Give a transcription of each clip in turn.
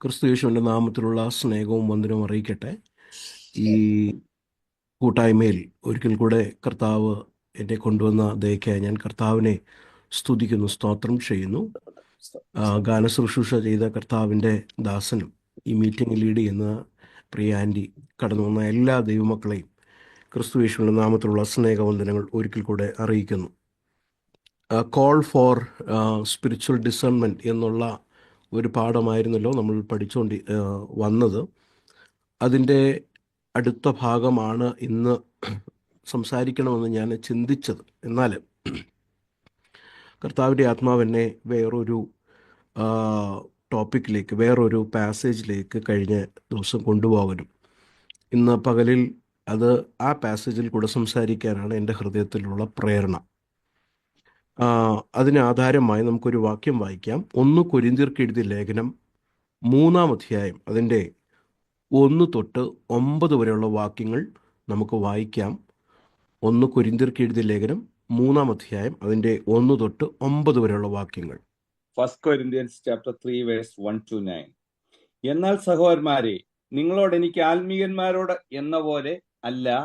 ക്രിസ്തു യേശുവിൻ്റെ നാമത്തിലുള്ള സ്നേഹവും വന്ദനവും അറിയിക്കട്ടെ. ഈ കൂട്ടായ്മയിൽ ഒരിക്കൽ കൂടെ കർത്താവ് എന്നെ കൊണ്ടുവന്ന ദയക്കായി ഞാൻ കർത്താവിനെ സ്തുതിക്കുന്നു, സ്തോത്രം ചെയ്യുന്നു. ഗാനശുശ്രൂഷ ചെയ്ത കർത്താവിൻ്റെ ദാസനും ഈ മീറ്റിംഗ് ലീഡ് ചെയ്യുന്ന പ്രിയ ആൻറ്റി, കടന്നു വന്ന എല്ലാ ദൈവമക്കളെയും ക്രിസ്തു യേശുവിൻ്റെ നാമത്തിലുള്ള സ്നേഹവന്ദനങ്ങൾ ഒരിക്കൽ കൂടെ അറിയിക്കുന്നു. കോൾ ഫോർ സ്പിരിച്വൽ ഡിസേൺമെൻറ്റ് എന്നുള്ള ഒരു പാഠമായിരുന്നല്ലോ നമ്മൾ പഠിച്ചുകൊണ്ട് വന്നത്. അതിൻ്റെ അടുത്ത ഭാഗമാണ് ഇന്ന് സംസാരിക്കണമെന്ന് ഞാൻ ചിന്തിച്ചത്. എന്നാൽ കർത്താവിൻ്റെ ആത്മാവ് എന്നെ വേറൊരു ടോപ്പിക്കിലേക്ക്, വേറൊരു പാസേജിലേക്ക് കഴിഞ്ഞ ദിവസം കൊണ്ടുപോകാനും ഇന്ന് പകലിൽ ആ പാസേജിൽ കൂടെ സംസാരിക്കാനാണ് എൻ്റെ ഹൃദയത്തിലുള്ള പ്രേരണ. അതിന് ആധാരമായി നമുക്കൊരു വാക്യം വായിക്കാം. 1 കൊരിന്ത്യർക്ക് എഴുതിയ ലേഖനം 3-ാം അധ്യായം അതിൻ്റെ 1 തൊട്ട് 9 വരെയുള്ള വാക്യങ്ങൾ നമുക്ക് വായിക്കാം. 1 കൊരിന്ത്യർക്ക് എഴുതിയ ലേഖനം 3-ാം അധ്യായം അതിൻ്റെ 1 തൊട്ട് 9 വരെയുള്ള വാക്യങ്ങൾ. 1 Corinthians chapter 3 verse 1 to 9. എന്നാൽ സഹോദരന്മാരെ, നിങ്ങളോട് എനിക്ക് ആത്മീയന്മാരോട് എന്ന പോലെ അല്ല,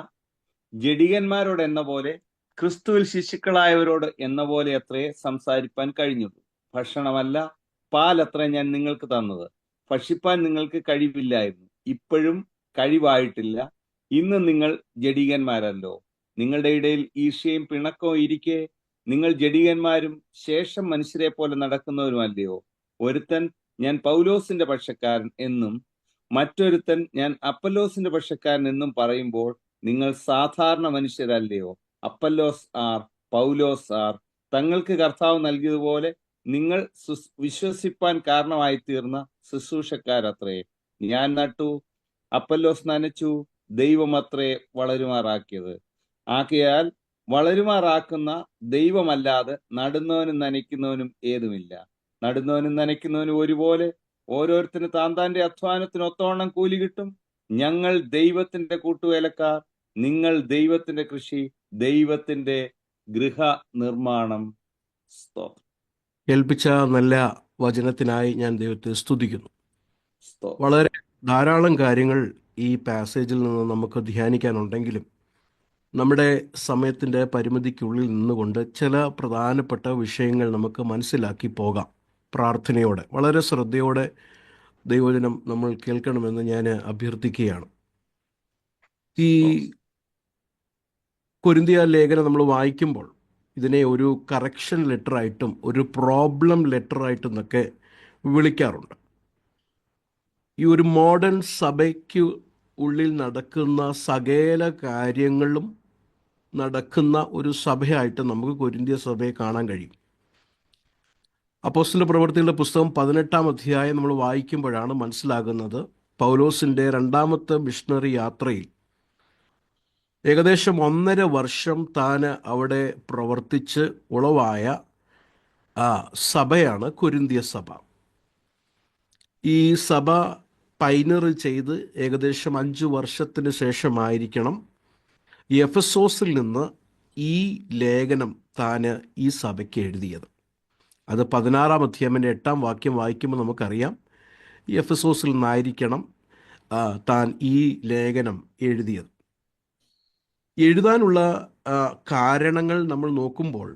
ജഡികന്മാരോട് എന്ന പോലെ, ക്രിസ്തുവിൽ ശിശുക്കളായവരോട് എന്ന പോലെ അത്രേ സംസാരിപ്പാൻ കഴിഞ്ഞുള്ളൂ. ഭക്ഷണമല്ല, പാലത്രേ ഞാൻ നിങ്ങൾക്ക് തന്നത്. ഭക്ഷിപ്പാൻ നിങ്ങൾക്ക് കഴിവില്ലായിരുന്നു, ഇപ്പോഴും കഴിവായിട്ടില്ല. ഇന്ന് നിങ്ങൾ ജഡികന്മാരല്ലോ. നിങ്ങളുടെ ഇടയിൽ ഈർഷ്യയും പിണക്കവും ഇരിക്കെ നിങ്ങൾ ജഡികന്മാരും ശേഷം മനുഷ്യരെ പോലെ നടക്കുന്നവരുമല്ലയോ? ഒരുത്തൻ ഞാൻ പൗലോസിന്റെ പക്ഷക്കാരൻ എന്നും മറ്റൊരുത്തൻ ഞാൻ അപ്പല്ലോസിന്റെ പക്ഷക്കാരൻ എന്നും പറയുമ്പോൾ നിങ്ങൾ സാധാരണ മനുഷ്യരല്ലയോ? അപ്പല്ലോസ് ആർ, പൗലോസ് ആർ, തങ്ങൾക്ക് കർത്താവ് നൽകിയതുപോലെ നിങ്ങൾ വിശ്വസിപ്പാൻ കാരണമായി തീർന്ന ശുശ്രൂഷക്കാരത്രേ. ഞാൻ നട്ടു, അപ്പല്ലോസ് നനച്ചു, ദൈവം അത്രേ വളരുമാറാക്കിയത്. ആകയാൽ വളരുമാറാക്കുന്ന ദൈവമല്ലാതെ നടുന്നവനും നനയ്ക്കുന്നവനും ഏതുമില്ല. നടുന്നവനും നനയ്ക്കുന്നവനും ഒരുപോലെ ഓരോരുത്തരും താന്താന്റെ അധ്വാനത്തിന് ഒത്തവണ്ണം കൂലി കിട്ടും. ഞങ്ങൾ ദൈവത്തിന്റെ കൂട്ടുവേലക്കാർ, നിങ്ങൾ ദൈവത്തിന്റെ കൃഷി, ദൈവത്തിന്റെ ഗൃഹ നിർമ്മാണം. കേൾപ്പിച്ച നല്ല വചനത്തിനായി ഞാൻ ദൈവത്തെ സ്തുതിക്കുന്നു. വളരെ ധാരാളം കാര്യങ്ങൾ ഈ പാസേജിൽ നിന്ന് നമുക്ക് ധ്യാനിക്കാനുണ്ടെങ്കിലും നമ്മുടെ സമയത്തിൻ്റെ പരിമിതിക്കുള്ളിൽ നിന്നുകൊണ്ട് ചില പ്രധാനപ്പെട്ട വിഷയങ്ങൾ നമുക്ക് മനസ്സിലാക്കി പോകാം. പ്രാർത്ഥനയോടെ, വളരെ ശ്രദ്ധയോടെ ദൈവവചനം നമ്മൾ കേൾക്കണമെന്ന് ഞാൻ അഭ്യർത്ഥിക്കുകയാണ്. ഈ കൊരിന്ത്യ ലേഖനം നമ്മൾ വായിക്കുമ്പോൾ ഇതിനെ ഒരു കറക്ഷൻ ലെറ്ററായിട്ടും ഒരു പ്രോബ്ലം ലെറ്ററായിട്ടും ഒക്കെ വിളിക്കാറുണ്ട്. ഈ ഒരു മോഡേൺ സഭയ്ക്ക് ഉള്ളിൽ നടക്കുന്ന സകല കാര്യങ്ങളും നടക്കുന്ന ഒരു സഭയായിട്ട് നമുക്ക് കൊരിന്ത്യ സഭയെ കാണാൻ കഴിയും. അപ്പോസ്തല പ്രവൃത്തികളുടെ പുസ്തകം 18-ാം അധ്യായം നമ്മൾ വായിക്കുമ്പോഴാണ് മനസ്സിലാകുന്നത് പൗലോസിൻ്റെ 2ാമത്തെ മിഷണറി യാത്രയിൽ ഏകദേശം 1.5 വർഷം താൻ അവിടെ പ്രവർത്തിച്ച് ഉളവായ സഭയാണ് കൊരിന്ത്യ സഭ. ഈ സഭ പൈനർ ചെയ്ത് ഏകദേശം 5 വർഷത്തിന് ശേഷമായിരിക്കണം എഫെസോസിൽ നിന്ന് ഈ ലേഖനം താൻ ഈ സഭയ്ക്ക് എഴുതിയത്. അത് 16-ാം അധ്യായത്തിൻ്റെ 8-ാം വാക്യം വായിക്കുമ്പോൾ നമുക്കറിയാം എഫെസോസിൽ നിന്നായിരിക്കണം താൻ ഈ ലേഖനം എഴുതിയത്. എഴുതാനുള്ള കാരണങ്ങൾ നമ്മൾ നോക്കുമ്പോൾ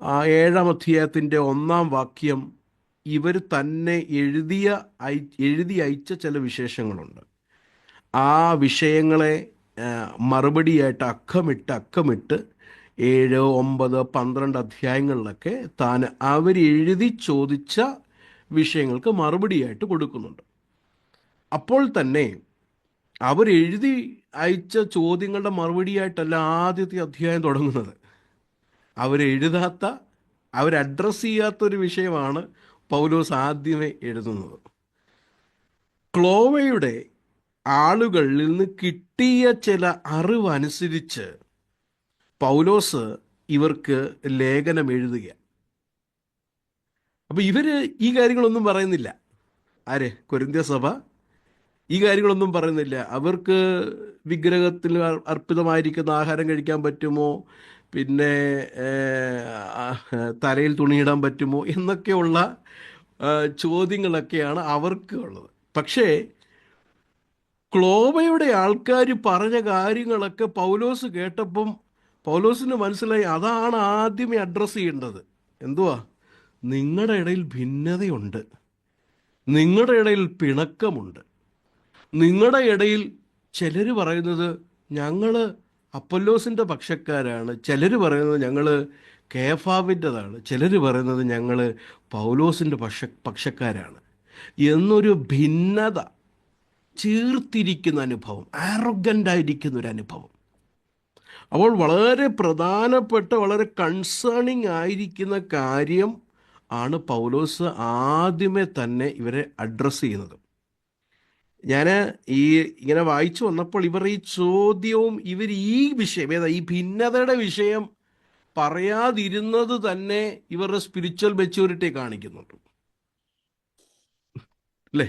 7-ാം അധ്യായത്തിൻ്റെ 1-ാം വാക്യം ഇവർ തന്നെ എഴുതി അയച്ച ചില വിശേഷങ്ങളുണ്ട്. ആ വിഷയങ്ങളെ മറുപടിയായിട്ട് അക്കമിട്ട് 7, 9, 12 അധ്യായങ്ങളിലൊക്കെ താൻ അവരെഴുതി ചോദിച്ച വിഷയങ്ങൾക്ക് മറുപടിയായിട്ട് കൊടുക്കുന്നുണ്ട്. അപ്പോൾ തന്നെ അവരെഴുതി അയച്ച ചോദ്യങ്ങളുടെ മറുപടിയായിട്ടല്ല ആദ്യത്തെ അധ്യായം തുടങ്ങുന്നത്. അവരഡ്രസ്സ് ചെയ്യാത്തൊരു വിഷയമാണ് പൗലോസ് ആദ്യമേ എഴുതുന്നത്. ക്ലോവയുടെ ആളുകളിൽ നിന്ന് കിട്ടിയ ചില അറിവനുസരിച്ച് പൗലോസ് ഇവർക്ക് ലേഖനം എഴുതുക. അപ്പോൾ ഇവര് ഈ കാര്യങ്ങളൊന്നും പറയുന്നില്ല. കൊരിന്ത്യ സഭ ഈ കാര്യങ്ങളൊന്നും പറയുന്നില്ല. അവർക്ക് വിഗ്രഹത്തിൽ അർപ്പിതമായിരിക്കുന്ന ആഹാരം കഴിക്കാൻ പറ്റുമോ, പിന്നെ തലയിൽ തുണിയിടാൻ പറ്റുമോ എന്നൊക്കെയുള്ള ചോദ്യങ്ങളൊക്കെയാണ് അവർക്ക് ഉള്ളത്. പക്ഷേ ക്ലോബയുടെ ആൾക്കാർ പറഞ്ഞ കാര്യങ്ങളൊക്കെ പൗലോസ് കേട്ടപ്പം പൗലോസിന് മനസ്സിലായി അതാണ് ആദ്യമേ അഡ്രസ്സ് ചെയ്യേണ്ടത്. എന്തുവാ? നിങ്ങളുടെ ഇടയിൽ ഭിന്നതയുണ്ട്, നിങ്ങളുടെ ഇടയിൽ പിണക്കമുണ്ട്, നിങ്ങളുടെ ഇടയിൽ ചിലർ പറയുന്നത് ഞങ്ങൾ അപ്പൊല്ലോസിൻ്റെ പക്ഷക്കാരാണ്, ചിലർ പറയുന്നത് ഞങ്ങൾ കേഫാവിൻ്റെതാണ്, ചിലർ പറയുന്നത് ഞങ്ങൾ പൗലോസിൻ്റെ പക്ഷക്കാരാണ് എന്നൊരു ഭിന്നത ചേർത്തിരിക്കുന്ന അനുഭവം, ആറോഗൻ്റായിരിക്കുന്ന ഒരു അനുഭവം. അപ്പോൾ വളരെ പ്രധാനപ്പെട്ട, വളരെ കൺസേണിങ് ആയിരിക്കുന്ന കാര്യം ആണ് പൗലോസ് ആദ്യമേ തന്നെ ഇവരെ അഡ്രസ്സ് ചെയ്യുന്നത്. ഞാൻ ഇങ്ങനെ വായിച്ചു വന്നപ്പോൾ ഇവർ ഈ ചോദ്യവും ഇവർ ഈ വിഷയം ഈ ഭിന്നതയുടെ വിഷയം പറയാതിരുന്നത് തന്നെ ഇവരുടെ സ്പിരിച്വൽ മെച്യൂരിറ്റി കാണിക്കുന്നുണ്ട്, അല്ലേ?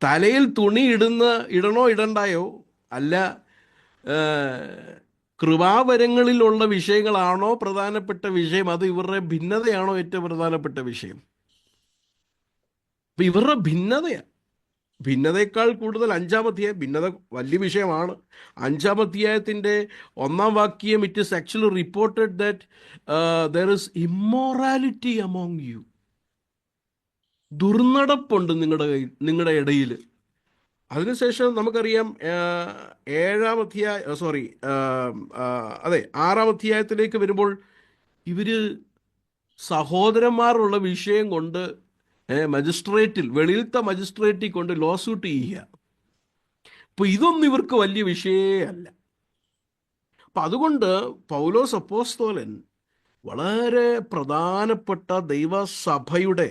തലയിൽ തുണി ഇടണോ ഇടണ്ടായോ അല്ല, കൃപാവരങ്ങളിലുള്ള വിഷയങ്ങളാണോ പ്രധാനപ്പെട്ട വിഷയം, അത് ഇവരുടെ ഭിന്നതയാണോ ഏറ്റവും പ്രധാനപ്പെട്ട വിഷയം? അപ്പം ഇവരുടെ ഭിന്നതയേക്കാൾ കൂടുതൽ 5-ാം അധ്യായം, ഭിന്നത വലിയ വിഷയമാണ്. 5-ാം അധ്യായത്തിൻ്റെ 1-ാം വാക്യം, it is actually reported that there is immorality among you. ദുർനടപ്പുണ്ട് നിങ്ങളുടെ ഇടയിൽ. അതിനുശേഷം നമുക്കറിയാം 6-ാം അധ്യായത്തിലേക്ക് വരുമ്പോൾ ഇവർ സഹോദരന്മാരുള്ള വിഷയം കൊണ്ട് വെളിയിലത്തെ മജിസ്ട്രേറ്റിൽ കൊണ്ട് ലോസൂട്ട് ചെയ്യുക. അപ്പോൾ ഇതൊന്നും ഇവർക്ക് വലിയ വിഷയമല്ല. അപ്പം അതുകൊണ്ട് പൗലോസ് അപ്പോസ്തലൻ വളരെ പ്രധാനപ്പെട്ട ദൈവസഭയുടെ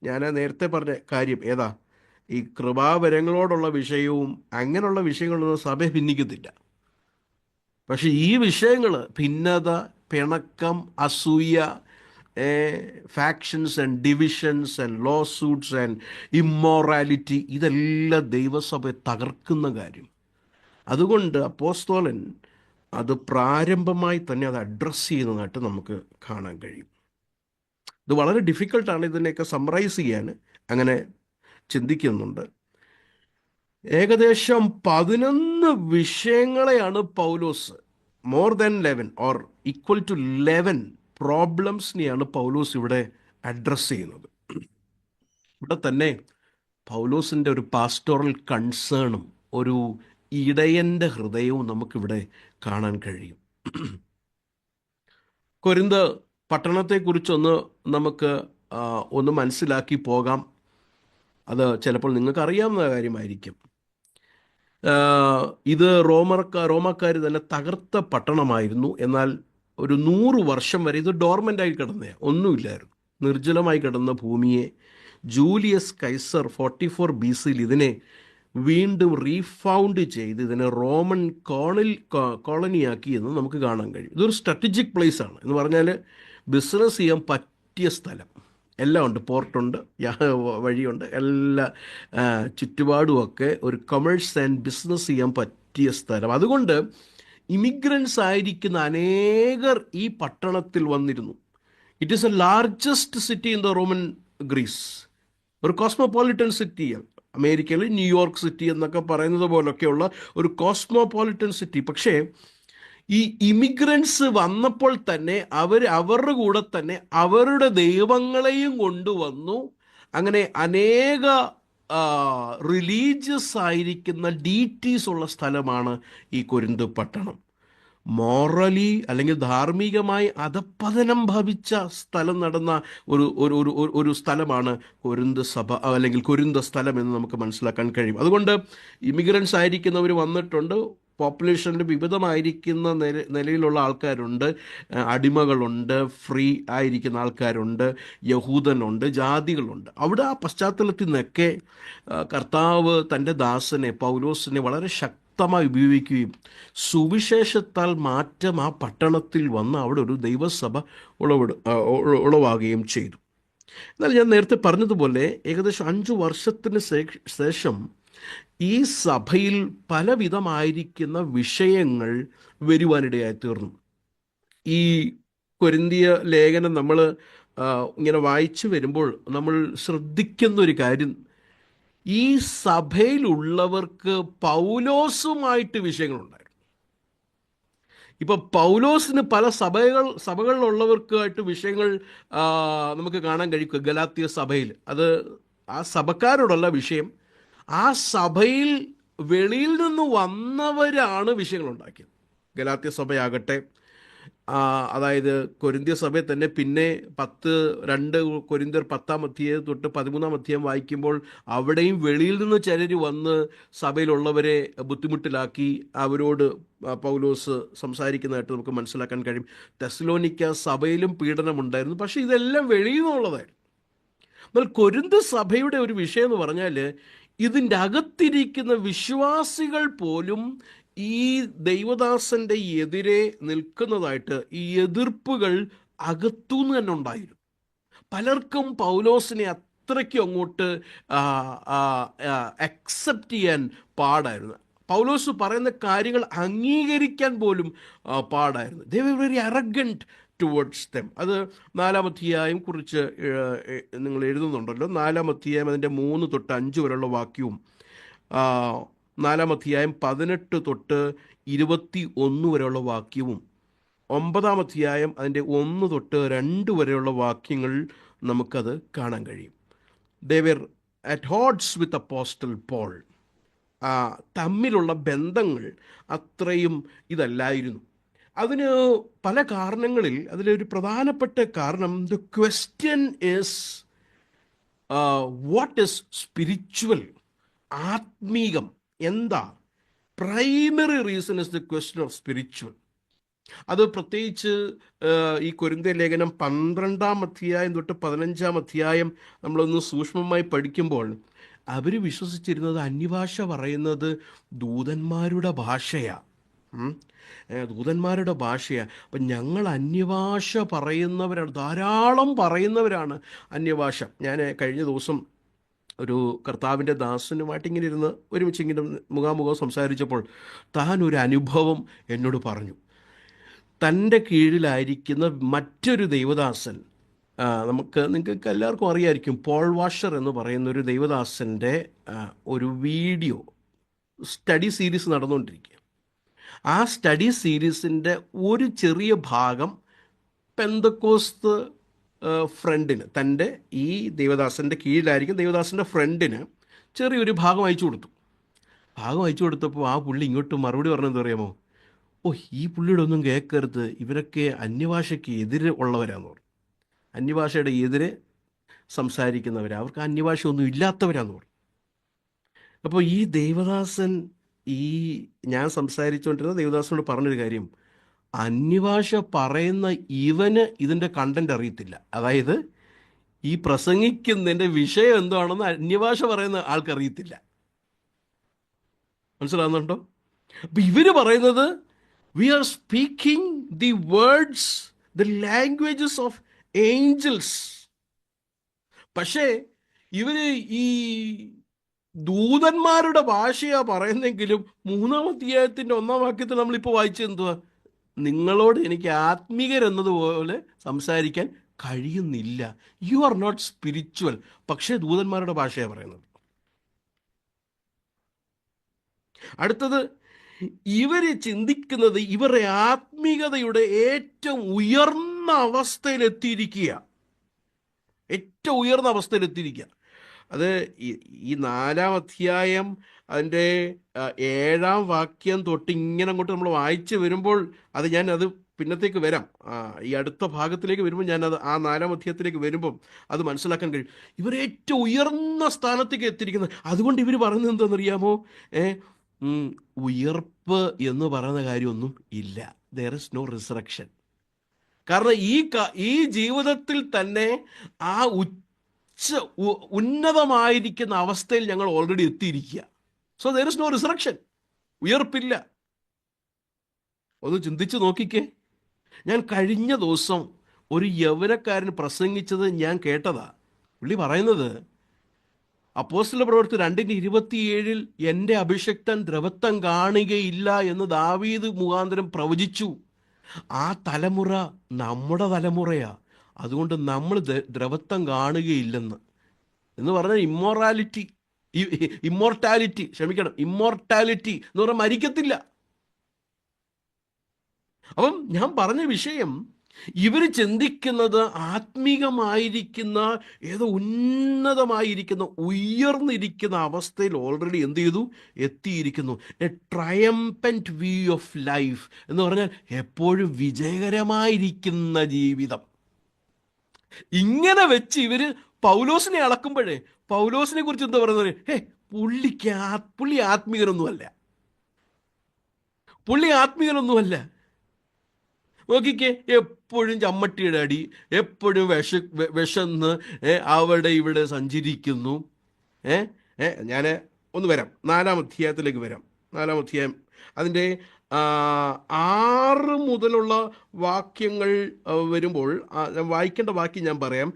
ഞാൻ നേരത്തെ പറഞ്ഞ കാര്യം ഏതാ? ഈ കൃപാവരങ്ങളോടുള്ള വിഷയവും അങ്ങനെയുള്ള വിഷയങ്ങളൊന്നും സഭ ഭിന്നിക്കത്തില്ല. പക്ഷെ ഈ വിഷയങ്ങൾ, ഭിന്നത, പിണക്കം, അസൂയ, factions and divisions and lawsuits and immorality, ഇതെല്ലാം ദൈവസഭയെ തകർക്കുന്ന കാര്യം. അതുകൊണ്ട് അപ്പോസ്തലൻ അത് പ്രാരംഭമായി തന്നെ അത് അഡ്രസ്സ് ചെയ്യുന്നതായിട്ട് നമുക്ക് കാണാൻ കഴിയും. ഇത് വളരെ ഡിഫിക്കൽട്ടാണ് ഇതിനെയൊക്കെ സമ്മറൈസ് ചെയ്യാൻ. അങ്ങനെ ചിന്തിക്കുന്നുണ്ട്. ഏകദേശം 11 വിഷയങ്ങളെയാണ് Paulose, more than 11 or equal to 11 പ്രോബ്ലംസിനെയാണ് പൗലോസ് ഇവിടെ അഡ്രസ്സ് ചെയ്യുന്നത്. ഇവിടെ തന്നെ പൗലോസിൻ്റെ ഒരു പാസ്റ്റോറൽ കൺസേണും ഒരു ഇടയൻ്റെ ഹൃദയവും നമുക്കിവിടെ കാണാൻ കഴിയും. കൊരിന്ത് പട്ടണത്തെക്കുറിച്ചൊന്ന് നമുക്ക് ഒന്ന് മനസ്സിലാക്കി പോകാം. അത് ചിലപ്പോൾ നിങ്ങൾക്ക് അറിയാവുന്ന കാര്യമായിരിക്കും. ഇത് റോമാക്കാർ തന്നെ തകർത്ത പട്ടണമായിരുന്നു. എന്നാൽ ഒരു 100 വർഷം വരെ ഇത് ഡോർമെൻ്റായി കിടന്ന, ഒന്നുമില്ലായിരുന്നു, നിർജ്ജലമായി കിടന്ന ഭൂമിയെ ജൂലിയസ് കൈസർ 44 BC ഇതിനെ വീണ്ടും റീഫൗണ്ട് ചെയ്ത് ഇതിനെ റോമൻ കോളനിയാക്കി എന്ന് നമുക്ക് കാണാൻ കഴിയും. ഇതൊരു സ്ട്രാറ്റജിക് പ്ലേസ് ആണ്. എന്ന് പറഞ്ഞാൽ ബിസിനസ് ചെയ്യാൻ പറ്റിയ സ്ഥലം, എല്ലാം ഉണ്ട്, പോർട്ടുണ്ട്, വഴിയുണ്ട്, എല്ലാ ചുറ്റുപാടുമൊക്കെ ഒരു കൊമേഴ്സ് ആൻഡ് ബിസിനസ് ചെയ്യാൻ പറ്റിയ സ്ഥലം. അതുകൊണ്ട് ഇമിഗ്രൻസ് ആയിരിക്കുന്ന അനേകർ ഈ പട്ടണത്തിൽ വന്നിരുന്നു. It is a largest city in the Roman Greece, ഒരു കോസ്മോപോളിറ്റൻ സിറ്റിയാണ്. അമേരിക്കയിൽ ന്യൂയോർക്ക് സിറ്റി എന്നൊക്കെ പറയുന്നത് പോലൊക്കെയുള്ള ഒരു കോസ്മോപോളിറ്റൻ സിറ്റി. പക്ഷേ ഈ ഇമിഗ്രൻസ് വന്നപ്പോൾ തന്നെ അവരുടെ കൂടെ തന്നെ അവരുടെ ദൈവങ്ങളെയും കൊണ്ടുവന്നു. അങ്ങനെ അനേക റിലീജിയസ് ആയിരിക്കുന്ന ഡീറ്റീസ് ഉള്ള സ്ഥലമാണ് ഈ കൊരിന്ത് പട്ടണം. മോറലി അല്ലെങ്കിൽ ധാർമ്മികമായി അധപ്പതനം ഭവിച്ച സ്ഥലം നടന്ന ഒരു സ്ഥലമാണ് കൊരിന്ത് സഭ അല്ലെങ്കിൽ കൊരിന്ത് സ്ഥലം എന്ന് നമുക്ക് മനസ്സിലാക്കാൻ കഴിയും. അതുകൊണ്ട് ഇമിഗ്രൻസ് ആയിരിക്കുന്നവർ വന്നിട്ടുണ്ട്. പോപ്പുലേഷനിൽ വിവിധമായിരിക്കുന്ന നിലയിലുള്ള ആൾക്കാരുണ്ട്, അടിമകളുണ്ട്, ഫ്രീ ആയിരിക്കുന്ന ആൾക്കാരുണ്ട്, യഹൂദനുണ്ട്, ജാതികളുണ്ട്. അവിടെ ആ പശ്ചാത്തലത്തിൽ നിന്നൊക്കെ കർത്താവ് തൻ്റെ ദാസനെ പൗലോസിനെ വളരെ ശക്തമായി ഉപയോഗിക്കുകയും സുവിശേഷത്താൽ മാറ്റം ആ പട്ടണത്തിൽ വന്ന് അവിടെ ഒരു ദൈവസഭ ഉളവാകുകയും ചെയ്തു. എന്നാൽ ഞാൻ നേരത്തെ പറഞ്ഞതുപോലെ ഏകദേശം 5 വർഷത്തിന് ശേഷം ഈ സഭയിൽ പലവിധമായിരിക്കുന്ന വിഷയങ്ങൾ വരുവാനിടയായി തീർന്നു. ഈ കൊരിന്തിയ ലേഖനം നമ്മൾ ഇങ്ങനെ വായിച്ചു വരുമ്പോൾ നമ്മൾ ശ്രദ്ധിക്കുന്ന ഒരു കാര്യം, ഈ സഭയിലുള്ളവർക്ക് പൗലോസുമായിട്ട് വിഷയങ്ങളുണ്ടായിരുന്നു. ഇപ്പൊ പൗലോസിന് പല സഭകളിലുള്ളവർക്കായിട്ട് വിഷയങ്ങൾ നമുക്ക് കാണാൻ കഴിയും. ഗലാത്യ സഭയിൽ അത് ആ സഭക്കാരോടുള്ള വിഷയം, ആ സഭയിൽ വെളിയിൽ നിന്ന് വന്നവരാണ് വിഷയങ്ങൾ ഉണ്ടാക്കിയത്. ഗലാത്യ സഭയാകട്ടെ, അതായത് കൊരിന്ത്യ സഭയിൽ തന്നെ പിന്നെ 2 കൊരിന്ത്യർ 10-ാം അധ്യായം തൊട്ട് 13-ാം അധ്യായം വായിക്കുമ്പോൾ അവിടെയും വെളിയിൽ നിന്ന് ചിലർ വന്ന് സഭയിലുള്ളവരെ ബുദ്ധിമുട്ടിലാക്കി അവരോട് പൗലോസ് സംസാരിക്കുന്നതായിട്ട് നമുക്ക് മനസ്സിലാക്കാൻ കഴിയും. തെസ്സലോനിക്ക സഭയിലും പീഡനമുണ്ടായിരുന്നു, പക്ഷേ ഇതെല്ലാം വെളിയിൽ നിന്നുള്ളതായിരുന്നു. എന്നാൽ കൊരിന്ത് സഭയുടെ ഒരു വിഷയം എന്ന് പറഞ്ഞാൽ, ഇതിൻ്റെ അകത്തിരിക്കുന്ന വിശ്വാസികൾ പോലും ഈ ദൈവദാസന്റെ എതിരെ നിൽക്കുന്നതായിട്ട് ഈ എതിർപ്പുകൾ അകത്തുനിന്ന് തന്നെ ഉണ്ടായിരുന്നു. പലർക്കും പൗലോസിനെ അത്രയ്ക്കും അങ്ങോട്ട് അക്സെപ്റ്റ് ചെയ്യാൻ പാടായിരുന്നു. പൗലോസ് പറയുന്ന കാര്യങ്ങൾ അംഗീകരിക്കാൻ പോലും പാടായിരുന്നു. They were very arrogant towards them. അത് 4-ാം അധ്യായം കുറിച്ച് നിങ്ങൾ എഴുതുന്നുണ്ടല്ലോ. 4-ാം അധ്യായം അതിൻ്റെ 3 തൊട്ട് 5 വരെയുള്ള വാക്യവും 4-ാം അധ്യായം 18 തൊട്ട് 21 വരെയുള്ള വാക്യവും 9-ാം അധ്യായം അതിൻ്റെ 1 തൊട്ട് 2 വരെയുള്ള വാക്യങ്ങൾ നമുക്കത് കാണാൻ കഴിയും. They were at odds with apostle Paul. തമ്മിലുള്ള ബന്ധങ്ങൾ അത്രയും ഇതല്ലായിരുന്നു. അതിന് പല കാരണങ്ങളിൽ അതിലൊരു പ്രധാനപ്പെട്ട കാരണം, the question is what is spiritual, ആത്മീകം എന്താ? Primary reason is the question of spiritual. അത് പ്രത്യേകിച്ച് ഈ കൊരിന്ത്യ ലേഖനം 12-ാം അധ്യായം തൊട്ട് 15-ാം അധ്യായം നമ്മളൊന്ന് സൂക്ഷ്മമായി പഠിക്കുമ്പോൾ അവർ വിശ്വസിച്ചിരുന്നത് അന്യഭാഷ പറയുന്നത് ദൂതന്മാരുടെ ഭാഷയാണ്. ദൂതന്മാരുടെ ഭാഷയാണ്. അപ്പം ഞങ്ങൾ അന്യഭാഷ പറയുന്നവരാണ്, ധാരാളം പറയുന്നവരാണ് അന്യഭാഷ. ഞാൻ കഴിഞ്ഞ ദിവസം ഒരു കർത്താവിൻ്റെ ദാസനുമായിട്ട് ഇങ്ങനെ ഇരുന്ന് ഒരുമിച്ച് ഇങ്ങനെ മുഖാമുഖം സംസാരിച്ചപ്പോൾ താൻ ഒരു അനുഭവം എന്നോട് പറഞ്ഞു. തൻ്റെ കീഴിലായിരിക്കുന്ന മറ്റൊരു ദൈവദാസൻ, നിങ്ങൾക്ക് എല്ലാവർക്കും അറിയാമായിരിക്കും, പോൾ വാഷർ എന്ന് പറയുന്ന ഒരു ദൈവദാസൻ്റെ ഒരു വീഡിയോ സ്റ്റഡി സീരീസ് നടന്നുകൊണ്ടിരിക്കുക. ആ സ്റ്റഡി സീരീസിൻ്റെ ഒരു ചെറിയ ഭാഗം പെന്തക്കോസ്ത് ഫ്രണ്ടിന്, തൻ്റെ ഈ ദൈവദാസൻ്റെ കീഴിലായിരിക്കും ദൈവദാസൻ്റെ ഫ്രണ്ടിന് ചെറിയൊരു ഭാഗം അയച്ചു കൊടുത്തു. കൊടുത്തപ്പോൾ ആ പുള്ളി ഇങ്ങോട്ട് മറുപടി പറഞ്ഞത് അറിയാമോ? ഈ പുള്ളിയുടെ ഒന്നും കേൾക്കരുത്, ഇവരൊക്കെ അന്യഭാഷയ്ക്ക് എതിരെ ഉള്ളവരാന്ന് പറഞ്ഞു. അന്യഭാഷയുടെ എതിരെ സംസാരിക്കുന്നവരാണ്, അവർക്ക് അന്യഭാഷ ഒന്നും ഇല്ലാത്തവരാന്ന് പറഞ്ഞു. അപ്പോൾ ഈ ദേവദാസൻ, ഞാൻ സംസാരിച്ചുകൊണ്ടിരുന്ന ദേവദാസനോട് പറഞ്ഞൊരു കാര്യം, അന്യഭാഷ പറയുന്ന ഇവന് ഇതിൻ്റെ കണ്ടന്റ് അറിയത്തില്ല. അതായത് ഈ പ്രസംഗിക്കുന്നതിൻ്റെ വിഷയം എന്താണെന്ന് അന്യഭാഷ പറയുന്ന ആൾക്കറിയത്തില്ല. മനസ്സിലാകുന്നുണ്ടോ? അപ്പം ഇവർ പറയുന്നത് we are speaking the words, the languages of angels. പക്ഷേ ഇവര് ഈ ദൂതന്മാരുടെ ഭാഷയാ പറയുന്നെങ്കിലും 3-ാം അധ്യായത്തിൻ്റെ 1-ാം വാക്യത്തിൽ നമ്മളിപ്പോൾ വായിച്ചത് എന്തുവാ? നിങ്ങളോട് എനിക്ക് ആത്മീകരെന്നതുപോലെ സംസാരിക്കാൻ കഴിയുന്നില്ല. You are not spiritual. പക്ഷേ ദൂതന്മാരുടെ ഭാഷയാണ് പറയുന്നത്. അടുത്തത്, ഇവര് ചിന്തിക്കുന്നത് ഇവരുടെ ആത്മീകതയുടെ ഏറ്റവും ഉയർന്ന അവസ്ഥയിലെത്തിയിരിക്കുക. ഏറ്റവും ഉയർന്ന അവസ്ഥയിലെത്തിയിരിക്കുക. അത് ഈ 4-ാം അധ്യായം അതിൻ്റെ 7-ാം വാക്യം തൊട്ട് ഇങ്ങനെ അങ്ങോട്ട് നമ്മൾ വായിച്ച് വരുമ്പോൾ ഞാനത് പിന്നത്തേക്ക് വരാം. ഈ അടുത്ത ഭാഗത്തിലേക്ക് വരുമ്പോൾ ഞാനത് ആ 4-ാം അധ്യായത്തിലേക്ക് വരുമ്പം അത് മനസ്സിലാക്കാൻ കഴിയും. ഇവർ ഏറ്റവും ഉയർന്ന സ്ഥാനത്തേക്ക് എത്തിയിരിക്കുന്നത്. അതുകൊണ്ട് ഇവർ പറയുന്നത് എന്താണെന്നറിയാമോ? ഉയർപ്പ് എന്ന് പറയുന്ന കാര്യമൊന്നും ഇല്ല. There is no resurrection. കാരണം ഈ ജീവിതത്തിൽ തന്നെ ആ ഉന്നതമായിരിക്കുന്ന അവസ്ഥയിൽ ഞങ്ങൾ ഓൾറെഡി എത്തിയിരിക്കുക. So there is no resurrection. ഉയർപ്പില്ല. ഒന്ന് ചിന്തിച്ച് നോക്കിക്കേ. ഞാൻ കഴിഞ്ഞ ദിവസം ഒരു യൗവനക്കാരൻ പ്രസംഗിച്ചത് ഞാൻ കേട്ടതാ. പുള്ളി പറയുന്നത്, അപ്പോസ്തല പ്രവൃത്തി 2:27 എൻ്റെ അഭിഷിക്തൻ ദ്രവത്വം കാണുകയില്ല എന്ന് ദാവീദ് മുഖാന്തരം പ്രവചിച്ചു. ആ തലമുറ നമ്മുടെ തലമുറയാ. അതുകൊണ്ട് നമ്മൾ ദ്രവത്വം കാണുകയില്ലെന്ന് എന്ന് പറഞ്ഞാൽ ഇമ്മോർട്ടാലിറ്റി എന്ന് പറഞ്ഞാൽ മരിക്കത്തില്ല. അപ്പം ഞാൻ പറഞ്ഞ വിഷയം, ഇവർ ചിന്തിക്കുന്നത് ആത്മീകമായിരിക്കുന്ന ഏതോ ഉന്നതമായിരിക്കുന്ന ഉയർന്നിരിക്കുന്ന അവസ്ഥയിൽ ഓൾറെഡി എന്ത് ചെയ്തു, എത്തിയിരിക്കുന്നു. എ ട്രയംപന്റ് വ്യൂ ഓഫ് ലൈഫ് എന്ന് പറഞ്ഞാൽ എപ്പോഴും വിജയകരമായിരിക്കുന്ന ജീവിതം. ഇങ്ങനെ വെച്ച് ഇവര് പൗലോസിനെ അളക്കുമ്പോഴേ പൗലോസിനെ കുറിച്ച് എന്താ പറയുന്നത്? പുള്ളി ആത്മീകനൊന്നുമല്ല. നോക്കിക്കേ, എപ്പോഴും ചമ്മട്ടിയുടെ അടി, എപ്പോഴും വിശന്ന് അവിടെ ഇവിടെ സഞ്ചരിക്കുന്നു. ഞാൻ ഒന്ന് വരാം, 4-ാം അധ്യായത്തിലേക്ക് വരാം. 4-ാം അധ്യായം അതിൻ്റെ 6 മുതലുള്ള വാക്യങ്ങൾ വരുമ്പോൾ വായിക്കേണ്ട വാക്യം ഞാൻ പറയാം.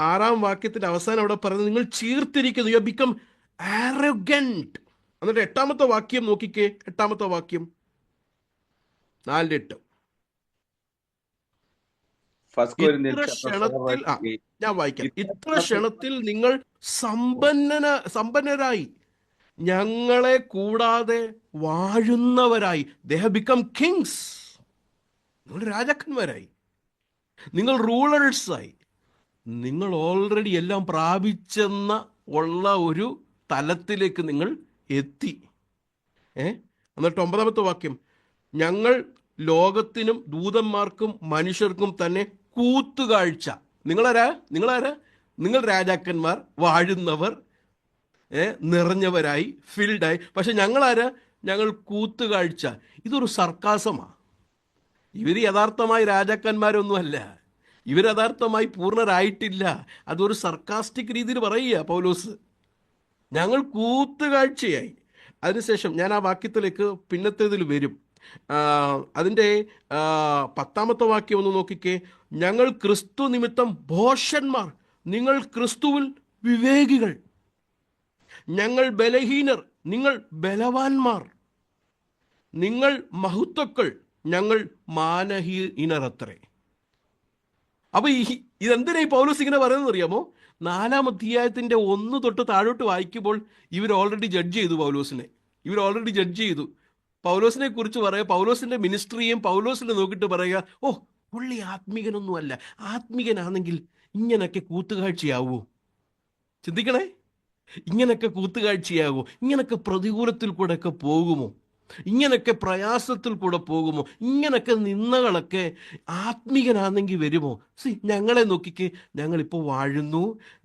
6-ാം വാക്യത്തിൻ്റെ അവസാനം അവിടെ പറയുന്നത് നിങ്ങൾ ചീർത്തിരിക്കുന്നു, യു ബിക്കം ആരോഗന്റ്. എന്നിട്ട് 8-ാമത്തെ വാക്യം നോക്കിക്കേ, 8-ാമത്തെ വാക്യം 4:8. ഞാൻ വായിക്കാം. ഇത്ര ക്ഷണത്തിൽ നിങ്ങൾ സമ്പന്നരായി, ഞങ്ങളെ കൂടാതെ വാഴുന്നവരായി. They have become kings. നിങ്ങൾ രാജാക്കന്മാരായി, നിങ്ങൾ റൂളേഴ്സായി, നിങ്ങൾ ഓൾറെഡി എല്ലാം പ്രാപിച്ചെന്ന ഉള്ള ഒരു തലത്തിലേക്ക് നിങ്ങൾ എത്തി. എന്നിട്ട് 9-ാമത്തെ വാക്യം, ഞങ്ങൾ ലോകത്തിനും ദൂതന്മാർക്കും മനുഷ്യർക്കും തന്നെ കൂത്തുകാഴ്ച. നിങ്ങളാരാ? നിങ്ങൾ രാജാക്കന്മാർ, വാഴുന്നവർ, നിറഞ്ഞവരായി, ഫിൽഡായി. പക്ഷെ ഞങ്ങൾ കൂത്തുകാഴ്ച. ഇതൊരു സർക്കാസമാണ്. ഇവർ യഥാർത്ഥമായി രാജാക്കന്മാരൊന്നുമല്ല, ഇവർ യഥാർത്ഥമായി പൂർണ്ണരായിട്ടില്ല. അതൊരു സർക്കാസ്റ്റിക് രീതിയിൽ പറയുക പൗലോസ്. ഞങ്ങൾ കൂത്തുകാഴ്ചയായി. അതിനുശേഷം ഞാൻ ആ വാക്യത്തിലേക്ക് പിന്നത്തേതിൽ വരും. അതിൻ്റെ 10-ാമത്തെ വാക്യം ഒന്ന് നോക്കിക്കേ. ഞങ്ങൾ ക്രിസ്തു നിമിത്തം ഭോഷന്മാർ, നിങ്ങൾ ക്രിസ്തുവിൽ വിവേകികൾ. ഞങ്ങൾ ബലഹീനർ, നിങ്ങൾ ബലവാന്മാർ. നിങ്ങൾ മഹത്വക്കൾ, ഞങ്ങൾ മാനഹീനരത്രേ. അപ്പൊ ഇതെന്തിനാ ഈ പൗലോസ് ഇങ്ങനെ പറയുന്നത് അറിയാമോ? 4-ാം അധ്യായത്തിന്റെ 1 തൊട്ട് താഴോട്ട് വായിക്കുമ്പോൾ ഇവർ ഓൾറെഡി ജഡ്ജ് ചെയ്തു പൗലോസിനെ. പൗലോസിനെ കുറിച്ച് പറയുക, പൗലോസിന്റെ മിനിസ്ട്രിയും പൗലോസിനെ നോക്കിയിട്ട് പറയുക, പുള്ളി ആത്മീകനൊന്നുമല്ല. ആത്മീകനാണെങ്കിൽ ഇങ്ങനൊക്കെ കൂത്തുകാഴ്ചയാവൂ? ചിന്തിക്കണേ, ഇങ്ങനൊക്കെ കൂത്തുകാഴ്ചയാവോ? ഇങ്ങനൊക്കെ പ്രതികൂലത്തിൽ കൂടെ ഒക്കെ പോകുമോ? ഇങ്ങനൊക്കെ പ്രയാസത്തിൽ കൂടെ പോകുമോ? ഇങ്ങനൊക്കെ നിന്ദകളൊക്കെ ആത്മീകനാണെങ്കിൽ വരുമോ? ഞങ്ങളെ നോക്കിക്കേ, ഞങ്ങളിപ്പോൾ വാഴുന്നു,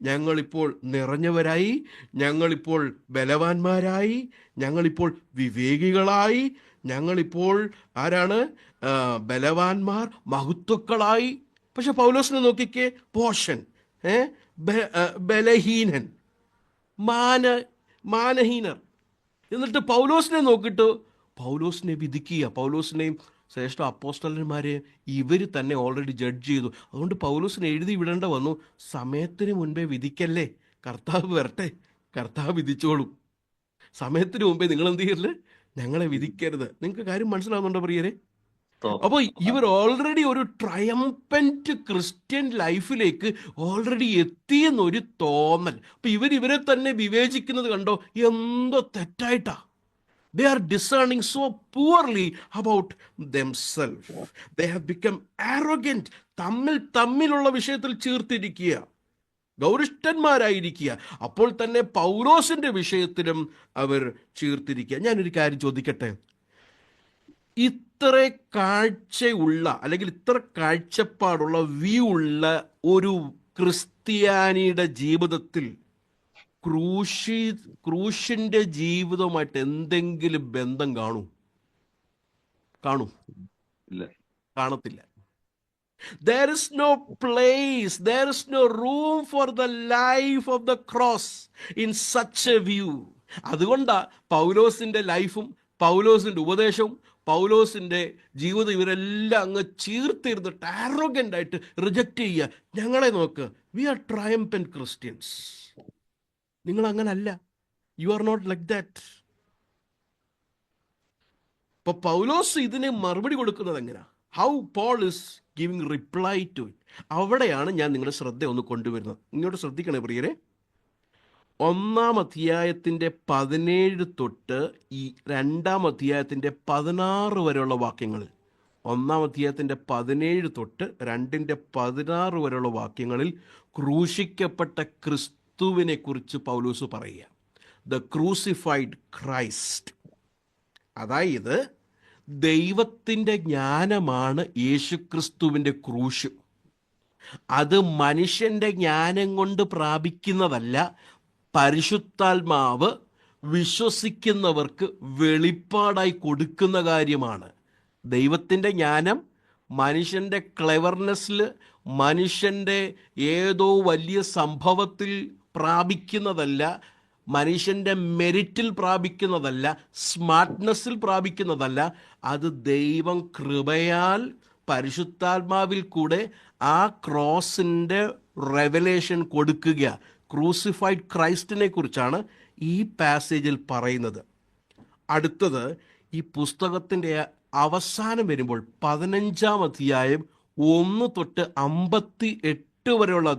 ഞങ്ങളിപ്പോൾ നിറഞ്ഞവരായി, ഞങ്ങളിപ്പോൾ ബലവാന്മാരായി, ഞങ്ങളിപ്പോൾ വിവേകികളായി, ഞങ്ങളിപ്പോൾ ആരാണ്? ബലവാന്മാർ, മഹത്വക്കളായി. പക്ഷെ പൗലോസിനെ നോക്കിക്കേ, പോഷൻ, ബലഹീനൻ, മാനഹീനർ. എന്നിട്ട് പൗലോസിനെ നോക്കിയിട്ട് പൗലോസിനെ വിധിക്കുക. പൗലോസിനെയും ശ്രേഷ്ഠ അപ്പോസ്തലന്മാരെ ഇവർ തന്നെ ഓൾറെഡി ജഡ്ജ് ചെയ്തു. അതുകൊണ്ട് പൗലോസിനെ എഴുതി വിടേണ്ട വന്നു, സമയത്തിന് മുൻപേ വിധിക്കല്ലേ, കർത്താവ് വരട്ടെ, കർത്താവ് വിധിച്ചോളും. സമയത്തിന് മുമ്പേ നിങ്ങൾ എന്ത് ചെയ്യരുത്, ഞങ്ങളെ വിധിക്കരുത്. നിങ്ങൾക്ക് കാര്യം മനസ്സിലാവുന്നുണ്ടോ പ്രിയരെ? അപ്പോൾ ഇവർ ഓൾറെഡി ഒരു ട്രയംപന്റ് ക്രിസ്ത്യൻ ലൈഫിലേക്ക് ഓൾറെഡി എത്തിയെന്നൊരു തോന്നൽ. അപ്പൊ ഇവരെ തന്നെ വിവേചിക്കുന്നത് കണ്ടോ, എന്തോ തെറ്റായിട്ടാ. They are discerning so poorly about themselves. They have become arrogant. തമ്മിലുള്ള വിഷയത്തിൽ ചീർത്തിരിക്കുക, ഗൗരവന്മാരായിരിക്കുക. അപ്പോൾ തന്നെ പൗലോസിന്റെ വിഷയത്തിലും അവർ ചീർത്തിരിക്കുക. ഞാനൊരു കാര്യം ചോദിക്കട്ടെ, ഇത്ര കാഴ്ചയുള്ള അല്ലെങ്കിൽ ഇത്ര കാഴ്ചപ്പാടുള്ള വ്യൂ ഉള്ള ഒരു ക്രിസ്ത്യാനിയുടെ ജീവിതത്തിൽ ക്രൂശിന്റെ ജീവിതവുമായിട്ട് എന്തെങ്കിലും ബന്ധം കാണത്തില്ല. There is no place, there is no room for the life of the cross in such a view. അതുകൊണ്ടാ പൗലോസിന്റെ ലൈഫും പൗലോസിന്റെ ഉപദേശവും പൗലോസിന്റെ ജീവിതം ഇവരെല്ലാം അങ്ങ് ചീർത്തിരുന്നിട്ട് ആരോഗന്റ് ആയിട്ട് റിജക്റ്റ് ചെയ്യുക. ഞങ്ങളെ നോക്ക്, വി ആർ ട്രയംപന്റ് ക്രിസ്ത്യൻസ്. നിങ്ങൾ അങ്ങനല്ല, you are not like that. ഇപ്പൊ പൗലോസ് ഇതിന് മറുപടി കൊടുക്കുന്നത് എങ്ങനെയാ? How Paul is giving reply to it. അവിടെയാണ് ഞാൻ നിങ്ങളുടെ ശ്രദ്ധ ഒന്ന് കൊണ്ടുവരുന്നത്. ഇങ്ങോട്ട് ശ്രദ്ധിക്കണേ പ്രിയരെ. 1-ാം അധ്യായത്തിൻ്റെ 17 തൊട്ട് ഈ 2-ാം അധ്യായത്തിൻ്റെ 16 വരെയുള്ള വാക്യങ്ങളിൽ, 1-ാം അധ്യായത്തിൻ്റെ 17 തൊട്ട് 2-ന്റെ 16 വരെയുള്ള വാക്യങ്ങളിൽ ക്രൂശിക്കപ്പെട്ട ക്രിസ്തുവിനെ കുറിച്ച് പൗലോസ് പറയുക. The crucified Christ. അതായത് ദൈവത്തിൻ്റെ ജ്ഞാനമാണ് യേശുക്രിസ്തുവിൻ്റെ ക്രൂശ്. അത് മനുഷ്യൻ്റെ ജ്ഞാനം കൊണ്ട് പ്രാപിക്കുന്നതല്ല, പരിശുദ്ധാത്മാവ് വിശ്വസിക്കുന്നവർക്ക് വെളിപ്പാടായി കൊടുക്കുന്ന കാര്യമാണ്. ദൈവത്തിൻ്റെ ജ്ഞാനം മനുഷ്യൻ്റെ ക്ലെവർനെസ്സിൽ, മനുഷ്യൻ്റെ ഏതോ വലിയ സംഭവത്തിൽ പ്രാപിക്കുന്നതല്ല, മനുഷ്യൻ്റെ മെരിറ്റിൽ പ്രാപിക്കുന്നതല്ല, സ്മാർട്ട്നെസ്സിൽ പ്രാപിക്കുന്നതല്ല. അത് ദൈവം കൃപയാൽ പരിശുദ്ധാത്മാവിൽ കൂടെ ആ ക്രോസിൻ്റെ റെവലേഷൻ കൊടുക്കുക. ക്രൂസിഫൈഡ് ക്രൈസ്റ്റിനെ കുറിച്ചാണ് ഈ പാസേജിൽ പറയുന്നത്. അടുത്തത് ഈ പുസ്തകത്തിൻ്റെ അവസാനം വരുമ്പോൾ 15-ാം അധ്യായം 1 തൊട്ട് 58 വരെയുള്ള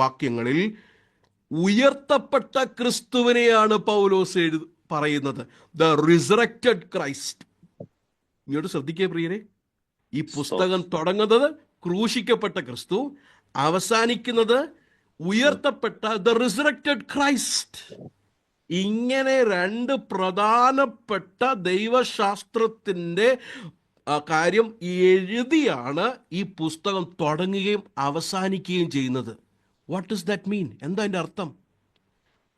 വാക്യങ്ങളിൽ ഉയർത്തപ്പെട്ട ക്രിസ്തുവിനെയാണ് പൗലോസ് പറയുന്നത്. The resurrected Christ. ഇങ്ങോട്ട് ശ്രദ്ധിക്കുക പ്രിയരെ. ഈ പുസ്തകം തുടങ്ങുന്നത് ക്രൂശിക്കപ്പെട്ട ക്രിസ്തു, അവസാനിക്കുന്നത് ഉയർത്തപ്പെട്ട ദ റിസറക്റ്റഡ് ക്രൈസ്റ്റ്. ഇങ്ങനെ 2 പ്രധാനപ്പെട്ട ദൈവശാസ്ത്രത്തിൻ്റെ കാര്യം എഴുതിയാണ് ഈ പുസ്തകം തുടങ്ങുകയും അവസാനിക്കുകയും ചെയ്യുന്നത്. വാട്ട് ഡസ് ദാറ്റ് മീൻ? എന്താ അതിൻ്റെ അർത്ഥം?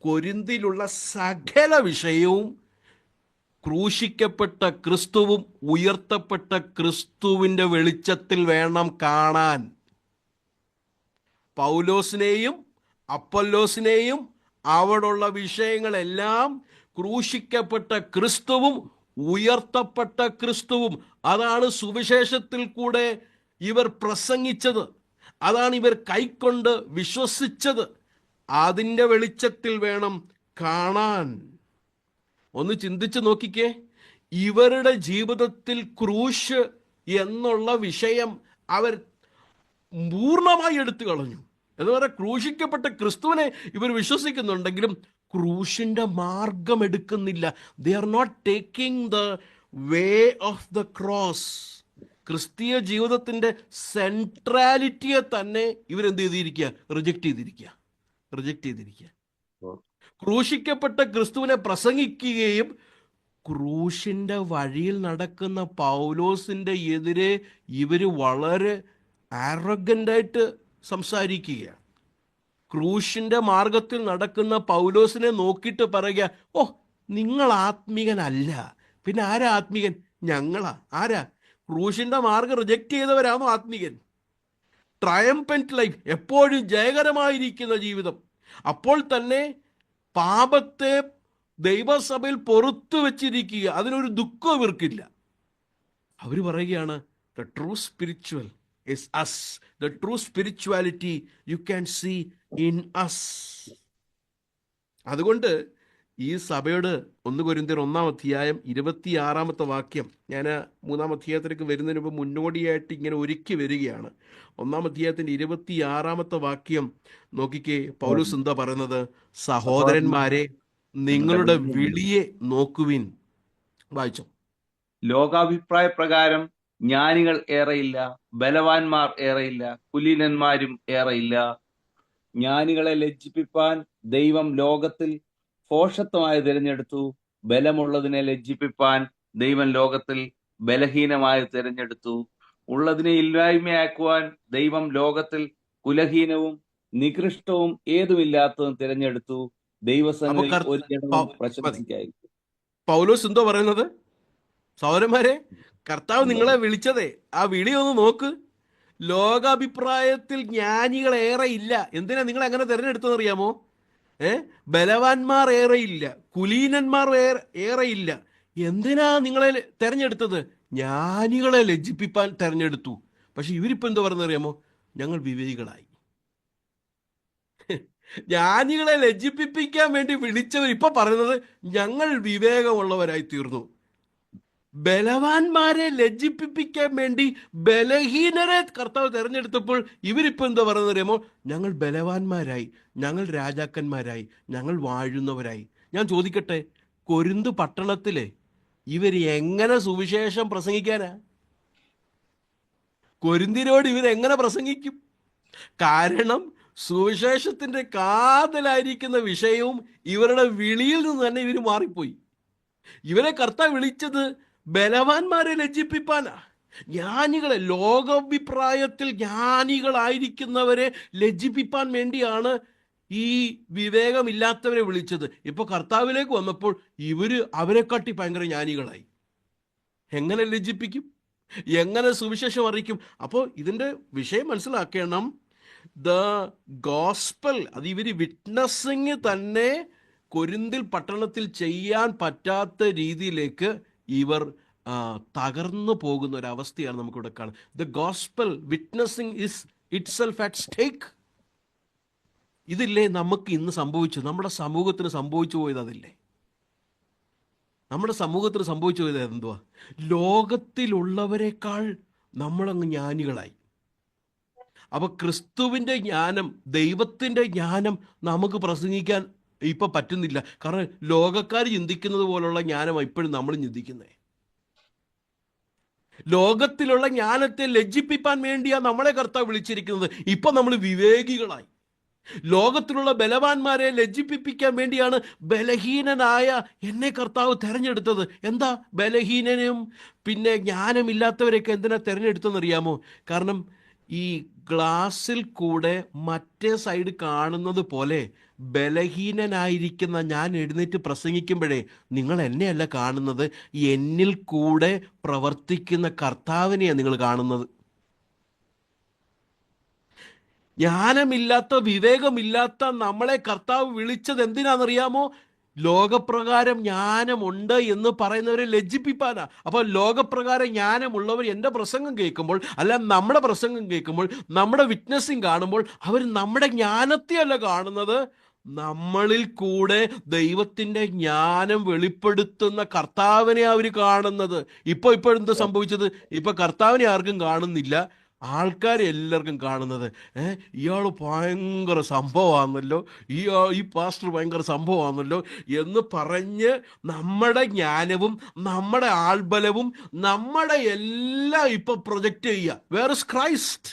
കൊരിന്തിലുള്ള സകല വിഷയവും ക്രൂശിക്കപ്പെട്ട ക്രിസ്തുവും ഉയർത്തപ്പെട്ട ക്രിസ്തുവിൻ്റെ വെളിച്ചത്തിൽ വേണം കാണാൻ. പൗലോസിനെയും അപ്പൊല്ലോസിനെയും അവിടുള്ള വിഷയങ്ങളെല്ലാം ക്രൂശിക്കപ്പെട്ട ക്രിസ്തുവും ഉയർത്തപ്പെട്ട ക്രിസ്തുവും, അതാണ് സുവിശേഷത്തിൽ കൂടെ ഇവർ പ്രസംഗിച്ചത്, അതാണ് ഇവർ കൈക്കൊണ്ട് വിശ്വസിച്ചത്. അതിൻ്റെ വെളിച്ചത്തിൽ വേണം കാണാൻ. ഒന്ന് ചിന്തിച്ച് നോക്കിക്കേ. ഇവരുടെ ജീവിതത്തിൽ ക്രൂശ് എന്നുള്ള വിഷയം അവർ പൂർണ്ണമായി എടുത്തു കളഞ്ഞു. എന്ന് പറയാൻ ക്രൂശിക്കപ്പെട്ട ക്രിസ്തുവിനെ ഇവർ വിശ്വസിക്കുന്നുണ്ടെങ്കിലും ക്രൂശിൻ്റെ മാർഗം എടുക്കുന്നില്ല. They are not taking the way of the cross. ക്രിസ്തീയ ജീവിതത്തിൻ്റെ സെൻട്രാലിറ്റിയെ തന്നെ ഇവരെന്ത് ചെയ്തിരിക്കുക? റിജക്റ്റ് ചെയ്തിരിക്കുക. ക്രൂശിക്കപ്പെട്ട ക്രിസ്തുവിനെ പ്രസംഗിക്കുകയും ക്രൂശിൻ്റെ വഴിയിൽ നടക്കുന്ന പൗലോസിൻ്റെ എതിരെ ഇവർ വളരെ ആരോഗൻ്റായിട്ട് സംസാരിക്കുകയാണ്. ക്രൂശിൻ്റെ മാർഗത്തിൽ നടക്കുന്ന പൗലോസിനെ നോക്കിയിട്ട് പറയുക, ഓ നിങ്ങൾ ആത്മീകനല്ല, പിന്നെ ആരാ ആത്മീകൻ? ഞങ്ങളാ. ആരാ? ക്രൂശിൻ്റെ മാർഗം റിജക്റ്റ് ചെയ്തവരാണോ ആത്മീകൻ? ട്രയംപന്റ് ലൈഫ്, എപ്പോഴും ജയകരമായിരിക്കുന്ന ജീവിതം. അപ്പോൾ തന്നെ പാപത്തെ ദൈവസഭയിൽ പുറത്തു വച്ചിരിക്കുക, അതിനൊരു ദുഃഖം ഇവർക്കില്ല. അവർ പറയുകയാണ്, the true spiritual is us. The true spirituality you can see in us. അതുകൊണ്ട് ഈ സഭയോട് 1 കൊരിന്ത്യർ 1-ാം അധ്യായം 26-ാമത്തെ വാക്യം, ഞാൻ 3-ാം അധ്യായത്തിലേക്ക് വരുന്നതിന് മുമ്പ് മുന്നോടിയായിട്ട് ഇങ്ങനെ ഒരുക്കി വരികയാണ്. 1-ാം അധ്യായത്തിൻ്റെ 26-ാമത്തെ വാക്യം നോക്കിക്കേ. പൗലോസ് എന്താ പറയുന്നത്? സഹോദരന്മാരെ, നിങ്ങളുടെ വിളിയെ നോക്കുവിൻ. വായിച്ചോ. ലോകാഭിപ്രായ പ്രകാരം ജ്ഞാനികൾ ഏറെയില്ല, ബലവാന്മാർ ഏറെയില്ല, കുലീനന്മാരും ഏറെയില്ല. ജ്ഞാനികളെ ലജ്ജിപ്പിപ്പാൻ ദൈവം ലോകത്തിൽ ഭോഷത്വമായി തിരഞ്ഞെടുത്തു, ബലമുള്ളതിനെ ലജ്ജിപ്പിപ്പാൻ ദൈവം ലോകത്തിൽ ബലഹീനമായി തിരഞ്ഞെടുത്തു. ഉള്ളതിനെ ഇല്ലായ്മയാക്കുവാൻ ദൈവം ലോകത്തിൽ കുലഹീനവും നികൃഷ്ടവും ഏതുമില്ലാത്തതും തിരഞ്ഞെടുത്തു. ദൈവസന്നിധിയിൽ ഒരു ജഡവും പ്രശംസിക്കായിരിക്കും. പൗലോസ് എന്തോ പറയുന്നത്? സഹോദരന്മാരെ, കർത്താവ് നിങ്ങളെ വിളിച്ചതേ, ആ വിളി ഒന്ന് നോക്ക്. ലോകാഭിപ്രായത്തിൽ ജ്ഞാനികൾ ഏറെ ഇല്ല. എന്തിനാ നിങ്ങൾ അങ്ങനെ തിരഞ്ഞെടുത്തെന്ന് അറിയാമോ? ബലവാന്മാർ ഏറെയില്ല, കുലീനന്മാർ ഏറെയില്ല. എന്തിനാ നിങ്ങളെ തെരഞ്ഞെടുത്തത്? ജ്ഞാനികളെ ലജ്ജിപ്പിക്കാൻ തെരഞ്ഞെടുത്തു. പക്ഷെ ഇവരിപ്പോൾ എന്തോ പറയുന്നറിയാമോ? ഞങ്ങൾ വിവേകികളായി. ജ്ഞാനികളെ ലജ്ജിപ്പിക്കാൻ വേണ്ടി വിളിച്ചവർ ഇപ്പൊ പറയുന്നത് ഞങ്ങൾ വിവേകമുള്ളവരായി തീർന്നു. ബലവാന്മാരെ ലജ്ജിപ്പിക്കാൻ വേണ്ടി ബലഹീനരെ കർത്താവ് തെരഞ്ഞെടുത്തപ്പോൾ ഇവരിപ്പോ എന്താ പറയുന്നത് അറിയാമോ? ഞങ്ങൾ ബലവാന്മാരായി, ഞങ്ങൾ രാജാക്കന്മാരായി, ഞങ്ങൾ വാഴുന്നവരായി. ഞാൻ ചോദിക്കട്ടെ, കൊരിന്ത് പട്ടണത്തിലെ ഇവർ എങ്ങനെ സുവിശേഷം പ്രസംഗിക്കാനാ? കൊരിന്തിനോട് ഇവരെങ്ങനെ പ്രസംഗിക്കും? കാരണം സുവിശേഷത്തിന്റെ കാതലായിരിക്കുന്ന വിഷയവും ഇവരുടെ വിളിയിൽ നിന്ന് തന്നെ ഇവർ മാറിപ്പോയി. ഇവരെ കർത്താവ് വിളിച്ചത് ബലവാന്മാരെ ലജ്ജിപ്പിപ്പാനാ. ജ്ഞാനികളെ, ലോകാഭിപ്രായത്തിൽ ജ്ഞാനികളായിരിക്കുന്നവരെ ലജ്ജിപ്പിപ്പാൻ വേണ്ടിയാണ് ഈ വിവേകമില്ലാത്തവരെ വിളിച്ചത്. ഇപ്പൊ കർത്താവിലേക്ക് വന്നപ്പോൾ അവരെക്കാട്ടി ഭയങ്കര ജ്ഞാനികളായി. എങ്ങനെ ലജ്ജിപ്പിക്കും? എങ്ങനെ സുവിശേഷം അറിയിക്കും? അപ്പോൾ ഇതിന്റെ വിഷയം മനസ്സിലാക്കണം. ദ ഗോസ്പൽ, അത് ഇവര് വിറ്റ്നസിങ് തന്നെ കൊരിന്തിൽ പട്ടണത്തിൽ ചെയ്യാൻ പറ്റാത്ത രീതിയിലേക്ക് ഇവർ തകർന്നു പോകുന്ന ഒരു അവസ്ഥയാണ് നമുക്കിവിടെ കാണുന്നത്. The gospel witnessing is itself at stake. ഇതില്ലേ നമുക്ക് ഇന്ന് സംഭവിച്ചു, നമ്മുടെ സമൂഹത്തിന് സംഭവിച്ചു പോയത്? അതില്ലേ നമ്മുടെ സമൂഹത്തിന് സംഭവിച്ചു പോയത് എന്തുവാ? ലോകത്തിലുള്ളവരെക്കാൾ നമ്മളങ്ങ് ജ്ഞാനികളായി. അപ്പൊ ക്രിസ്തുവിന്റെ ജ്ഞാനം, ദൈവത്തിന്റെ ജ്ഞാനം നമുക്ക് പ്രസംഗിക്കാൻ ഇപ്പൊ പറ്റുന്നില്ല. കാരണം ലോകക്കാർ ചിന്തിക്കുന്നത് പോലുള്ള ജ്ഞാനമാണ് ഇപ്പോഴും നമ്മൾ ചിന്തിക്കുന്നത്. ലോകത്തിലുള്ള ജ്ഞാനത്തെ ലജ്ജിപ്പിക്കാൻ വേണ്ടിയാണ് നമ്മളെ കർത്താവ് വിളിച്ചിരിക്കുന്നത്. ഇപ്പൊ നമ്മൾ വിവേകികളായി. ലോകത്തിലുള്ള ബലവാന്മാരെ ലജ്ജിപ്പിക്കാൻ വേണ്ടിയാണ് ബലഹീനനായ എന്നെ കർത്താവ് തെരഞ്ഞെടുത്തത്. എന്താ ബലഹീനനും പിന്നെ ജ്ഞാനമില്ലാത്തവരെയൊക്കെ എന്തിനാ തെരഞ്ഞെടുത്തെന്നറിയാമോ? കാരണം ഈ ഗ്ലാസ്സിൽ കൂടെ മറ്റേ സൈഡ് കാണുന്നത് പോലെ ബലഹീനനായിരിക്കുന്ന ഞാൻ എഴുന്നേറ്റ് പ്രസംഗിക്കുമ്പോഴേ നിങ്ങൾ എന്നെയല്ല കാണുന്നത്, എന്നിൽ കൂടെ പ്രവർത്തിക്കുന്ന കർത്താവിനെയാണ് നിങ്ങൾ കാണുന്നത്. ജ്ഞാനമില്ലാത്ത, വിവേകമില്ലാത്ത നമ്മളെ കർത്താവ് വിളിച്ചത് എന്തിനാണെന്നറിയാമോ? ലോകപ്രകാരം ജ്ഞാനമുണ്ട് എന്ന് പറയുന്നവരെ ലജ്ജിപ്പിക്കാനാ. അപ്പോൾ ലോകപ്രകാരം ജ്ഞാനമുള്ളവർ എൻ്റെ പ്രസംഗം കേൾക്കുമ്പോൾ, അല്ല നമ്മുടെ പ്രസംഗം കേൾക്കുമ്പോൾ, നമ്മുടെ വിറ്റ്നസിങ് കാണുമ്പോൾ അവർ നമ്മുടെ ജ്ഞാനത്തെയല്ല കാണുന്നത്, നമ്മളിൽ കൂടെ ദൈവത്തിൻ്റെ ജ്ഞാനം വെളിപ്പെടുത്തുന്ന കർത്താവിനെ അവർ കാണുന്നത്. ഇപ്പോഴെന്താ സംഭവിച്ചത്? ഇപ്പൊ കർത്താവിനെ ആർക്കും കാണുന്നില്ല, ആൾക്കാരെ എല്ലാവർക്കും കാണുന്നത് ഇയാൾ ഭയങ്കര സംഭവമാണല്ലോ, ഈ പാസ്റ്റർ ഭയങ്കര സംഭവമാണല്ലോ എന്ന് പറഞ്ഞ് നമ്മുടെ ജ്ഞാനവും നമ്മുടെ ആൾബലവും നമ്മുടെ എല്ലാം ഇപ്പൊ പ്രൊജക്റ്റ് ചെയ്യുക. Where is Christ?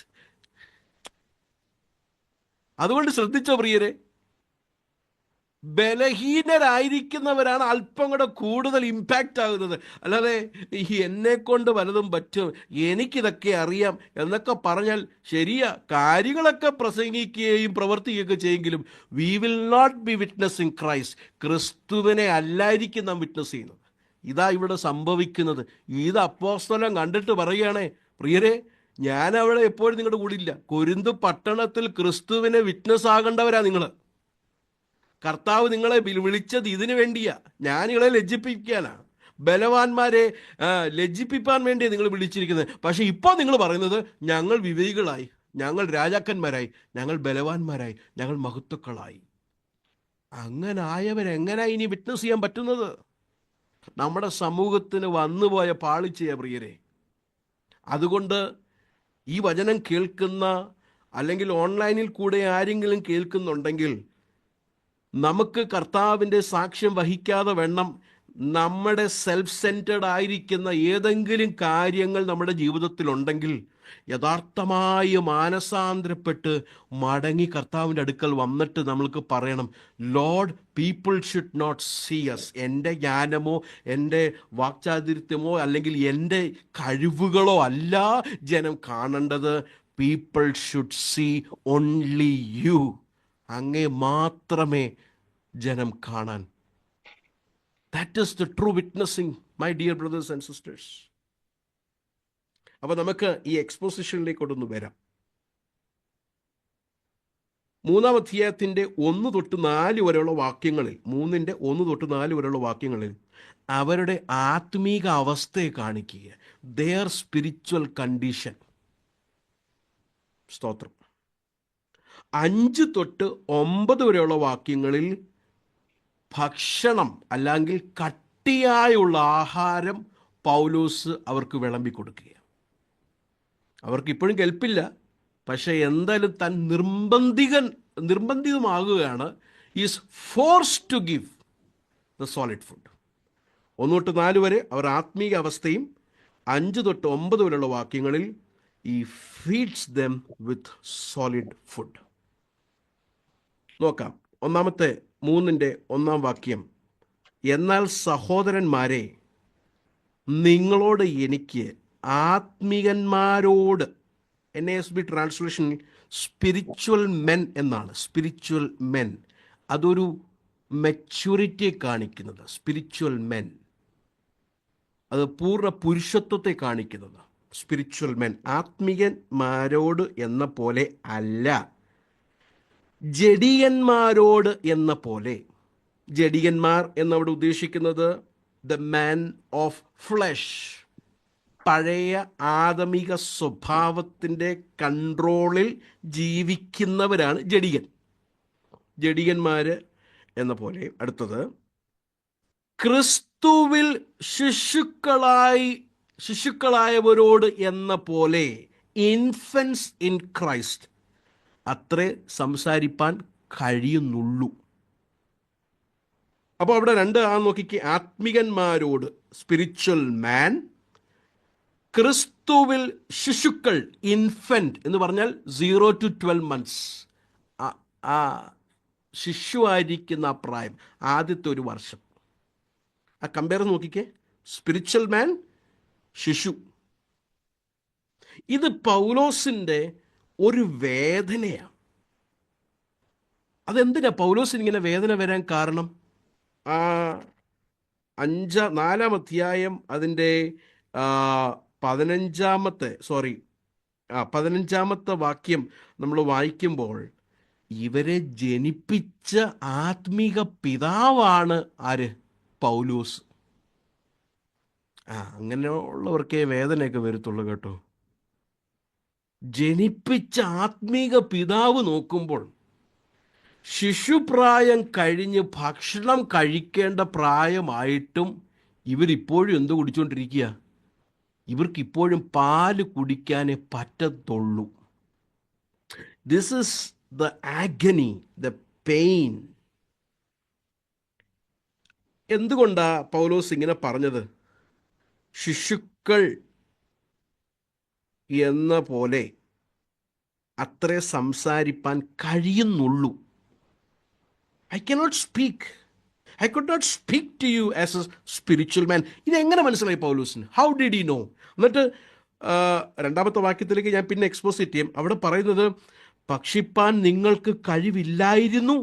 അതുകൊണ്ട് ശ്രദ്ധിച്ചോ പ്രിയരെ, ബലഹീനരായിരിക്കുന്നവരാണ് അല്പം കൂടെ കൂടുതൽ ഇമ്പാക്റ്റ് ആകുന്നത്. അല്ലാതെ എന്നെ കൊണ്ട് വലതും പറ്റും, എനിക്കിതൊക്കെ അറിയാം എന്നൊക്കെ പറഞ്ഞാൽ ശരിയാ, കാര്യങ്ങളൊക്കെ പ്രസംഗിക്കുകയും പ്രവർത്തിക്കുകയൊക്കെ ചെയ്യുമെങ്കിലും we will not be witnessing Christ. ക്രിസ്തുവിനെ അല്ലായിരിക്കും നാം വിറ്റ്നസ് ചെയ്യുന്നത്. ഇതാ ഇവിടെ സംഭവിക്കുന്നത്. ഇത് അപ്പോസ്തലൻ കണ്ടിട്ട് പറയുകയാണേ, പ്രിയരെ ഞാൻ അവിടെ എപ്പോഴും നിങ്ങളുടെ കൂടെ ഇല്ല. കൊരിന്ത് പട്ടണത്തിൽ ക്രിസ്തുവിനെ വിറ്റ്നസ് ആകേണ്ടവരാ നിങ്ങൾ. കർത്താവ് നിങ്ങളെ വിളിച്ചത് ഇതിനു വേണ്ടിയാ, ജ്ഞാനികളെ ലജ്ജിപ്പിക്കാനാ, ബലവാന്മാരെ ലജ്ജിപ്പിക്കാൻ വേണ്ടിയാണ് നിങ്ങൾ വിളിച്ചിരിക്കുന്നത്. പക്ഷെ ഇപ്പോൾ നിങ്ങൾ പറയുന്നത് ഞങ്ങൾ വിവേകികളായി, ഞങ്ങൾ രാജാക്കന്മാരായി, ഞങ്ങൾ ബലവാന്മാരായി, ഞങ്ങൾ മഹത്വക്കളായി. അങ്ങനെ ആയവരെങ്ങനെ ഇനി വിറ്റ്നസ് ചെയ്യാൻ പറ്റുന്നത്? നമ്മുടെ സമൂഹത്തിന് വന്നുപോയ പാളിച്ചയാ പ്രിയരെ. അതുകൊണ്ട് ഈ വചനം കേൾക്കുന്ന, അല്ലെങ്കിൽ ഓൺലൈനിൽ കൂടെ ആരെങ്കിലും കേൾക്കുന്നുണ്ടെങ്കിൽ, നമുക്ക് കർത്താവിൻ്റെ സാക്ഷ്യം വഹിക്കാതെ വേണം നമ്മുടെ സെൽഫ് സെൻറ്റേഡ് ആയിരിക്കുന്ന ഏതെങ്കിലും കാര്യങ്ങൾ നമ്മുടെ ജീവിതത്തിലുണ്ടെങ്കിൽ യഥാർത്ഥമായി മാനസാന്തരപ്പെട്ട് മടങ്ങി കർത്താവിൻ്റെ അടുക്കൽ വന്നിട്ട് നമ്മൾക്ക് പറയണം, Lord, people should not see us, എൻ്റെ ജ്ഞാനമോ എൻ്റെ വാക്ചാതുര്യമോ അല്ലെങ്കിൽ എൻ്റെ കഴിവുകളോ അല്ല ജനം കാണേണ്ടത്. People should see only you. അങ്ങേ മാത്രമേ ജനം കാണാൻ. That is the true witnessing, my dear brothers and sisters. അപ്പൊ നമുക്ക് ഈ എക്സ്പോസിഷനിലേക്കൊന്ന് വരാം. 3-ാം അധ്യായത്തിന്റെ 1 തൊട്ട് 4 വരെയുള്ള വാക്യങ്ങളിൽ, 3-ന്റെ 1 തൊട്ട് 4 വരെയുള്ള വാക്യങ്ങളിൽ അവരുടെ ആത്മീക അവസ്ഥയെ കാണിക്കുക, their spiritual condition. സ്തോത്രം. 5 തൊട്ട് 9 വരെയുള്ള വാക്യങ്ങളിൽ ഭക്ഷണം അല്ലെങ്കിൽ കട്ടിയായുള്ള ആഹാരം പൗലോസ് അവർക്ക് വിളമ്പി കൊടുക്കുകയാണ്. അവർക്ക് ഇപ്പോഴും കെൽപ്പില്ല, പക്ഷേ എന്തായാലും താൻ നിർബന്ധിതമാകുകയാണ്. Is force to give the solid food. 1 തൊട്ട് 4 വരെ അവർ ആത്മീയ അവസ്ഥയും 5 തൊട്ട് 9 വരെയുള്ള വാക്യങ്ങളിൽ ഈ ഫീഡ്സ് ദം വിത്ത് സോളിഡ് ഫുഡ്. നോക്കാം. 3:1 എന്നാൽ സഹോദരന്മാരെ, നിങ്ങളോട് എനിക്ക് ആത്മികന്മാരോട്, NASB ട്രാൻസ്ലേഷൻ സ്പിരിച്വൽ മെൻ എന്നാണ്. സ്പിരിച്വൽ മെൻ അതൊരു മെച്യൂരിറ്റിയെ കാണിക്കുന്നത്. സ്പിരിച്വൽ മെൻ അത് പൂർണ്ണ പുരുഷത്വത്തെ കാണിക്കുന്നത്. സ്പിരിച്വൽ മെൻ ആത്മികന്മാരോട് എന്ന പോലെ അല്ല, ജഡികന്മാരോട് എന്ന പോലെ. ജഡികന്മാർ എന്നവിടെ ഉദ്ദേശിക്കുന്നത് ദ മാൻ ഓഫ് ഫ്ലഷ്, പഴയ ആദമിക സ്വഭാവത്തിൻ്റെ കൺട്രോളിൽ ജീവിക്കുന്നവരാണ് ജഡികന്മാർ എന്ന പോലെ. അടുത്തത്, ക്രിസ്തുവിൽ ശിശുക്കളായവരോട് എന്ന പോലെ, ഇൻഫൻസ് ഇൻ ക്രൈസ്റ്റ്, അത്രേ സംസാരിപ്പാൻ കഴിയുന്നുള്ളൂ. അപ്പോൾ അവിടെ 2 നോക്കിക്ക്. ആത്മികന്മാരോട് സ്പിരിച്വൽ മാൻ, ക്രിസ്തുവിൽ ശിശുക്കൾ ഇൻഫൻറ്റ് എന്ന് പറഞ്ഞാൽ 0 to 12 months, ആ ശിശുവായിരിക്കുന്ന ആ പ്രായം, ആദ്യത്തെ 1 വർഷം. ആ കമ്പയർ നോക്കിക്കേ. സ്പിരിച്വൽ മാൻ, ശിശു. ഇത് പൗലോസിൻ്റെ ഒരു വേദനയാണ്. അതെന്തിനാ പൗലോസിന് ഇങ്ങനെ വേദന വരാൻ കാരണം? 4-ാം അധ്യായം അതിൻ്റെ 15-ാമത്തെ വാക്യം നമ്മൾ വായിക്കുമ്പോൾ, ഇവരെ ജനിപ്പിച്ച ആത്മീക പിതാവാണ് ആര്? പൗലോസ്. അങ്ങനെയുള്ളവർക്കേ വേദനയൊക്കെ വരത്തുള്ളൂ കേട്ടോ. ജനിപ്പിച്ച ആത്മീക പിതാവ് നോക്കുമ്പോൾ, ശിശുപ്രായം കഴിഞ്ഞ് ഭക്ഷണം കഴിക്കേണ്ട പ്രായമായിട്ടും ഇവരിപ്പോഴും എന്ത് കുടിച്ചുകൊണ്ടിരിക്കുക? ഇവർക്കിപ്പോഴും പാല് കുടിക്കാനേ പറ്റത്തുള്ളൂ. This is the agony, the pain. എന്തുകൊണ്ടാ പൗലോസ് ഇങ്ങനെ പറഞ്ഞത്? ശിശുക്കൾ എന്ന പോലെ അത്രേ സംസാരിപ്പാൻ കഴിയുന്നുള്ളൂ. I could not speak to you as a spiritual man. ഇതെങ്ങനെ മനസ്സിലായി പൗലോസിന്? How did he know? എന്നിട്ട് 2-ാമത്തെ വാക്യത്തിലേക്ക് ഞാൻ പിന്നെ എക്സ്പോസിറ്റ് ചെയ്യും. അവിടെ പറയുന്നത്, ഭക്ഷിപ്പാൻ നിങ്ങൾക്ക് കഴിവില്ലായിരുന്നു,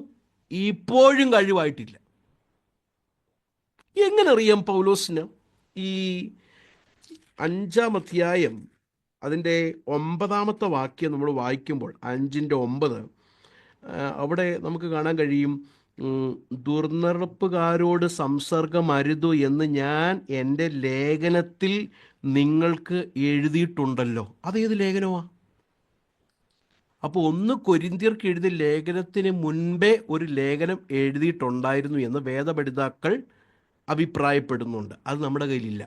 ഇപ്പോഴും കഴിവായിട്ടില്ല. എങ്ങനെ അറിയാം പൗലോസിന്? ഈ 5-ാം അധ്യായം അതിൻ്റെ 9-ാമത്തെ വാക്യം നമ്മൾ വായിക്കുമ്പോൾ, 5:9, അവിടെ നമുക്ക് കാണാൻ കഴിയും, ദുർനടപ്പുകാരോട് സംസർഗമരുതു എന്ന് ഞാൻ എൻ്റെ ലേഖനത്തിൽ നിങ്ങൾക്ക് എഴുതിയിട്ടുണ്ടല്ലോ. അതേത് ലേഖനമാണ്? അപ്പോൾ 1 കൊരിന്ത്യർക്ക് എഴുതിയ ലേഖനത്തിന് മുൻപേ ഒരു ലേഖനം എഴുതിയിട്ടുണ്ടായിരുന്നു എന്ന് വേദപണ്ഡിതാക്കൾ അഭിപ്രായപ്പെടുന്നുണ്ട്. അത് നമ്മുടെ കയ്യിലില്ല.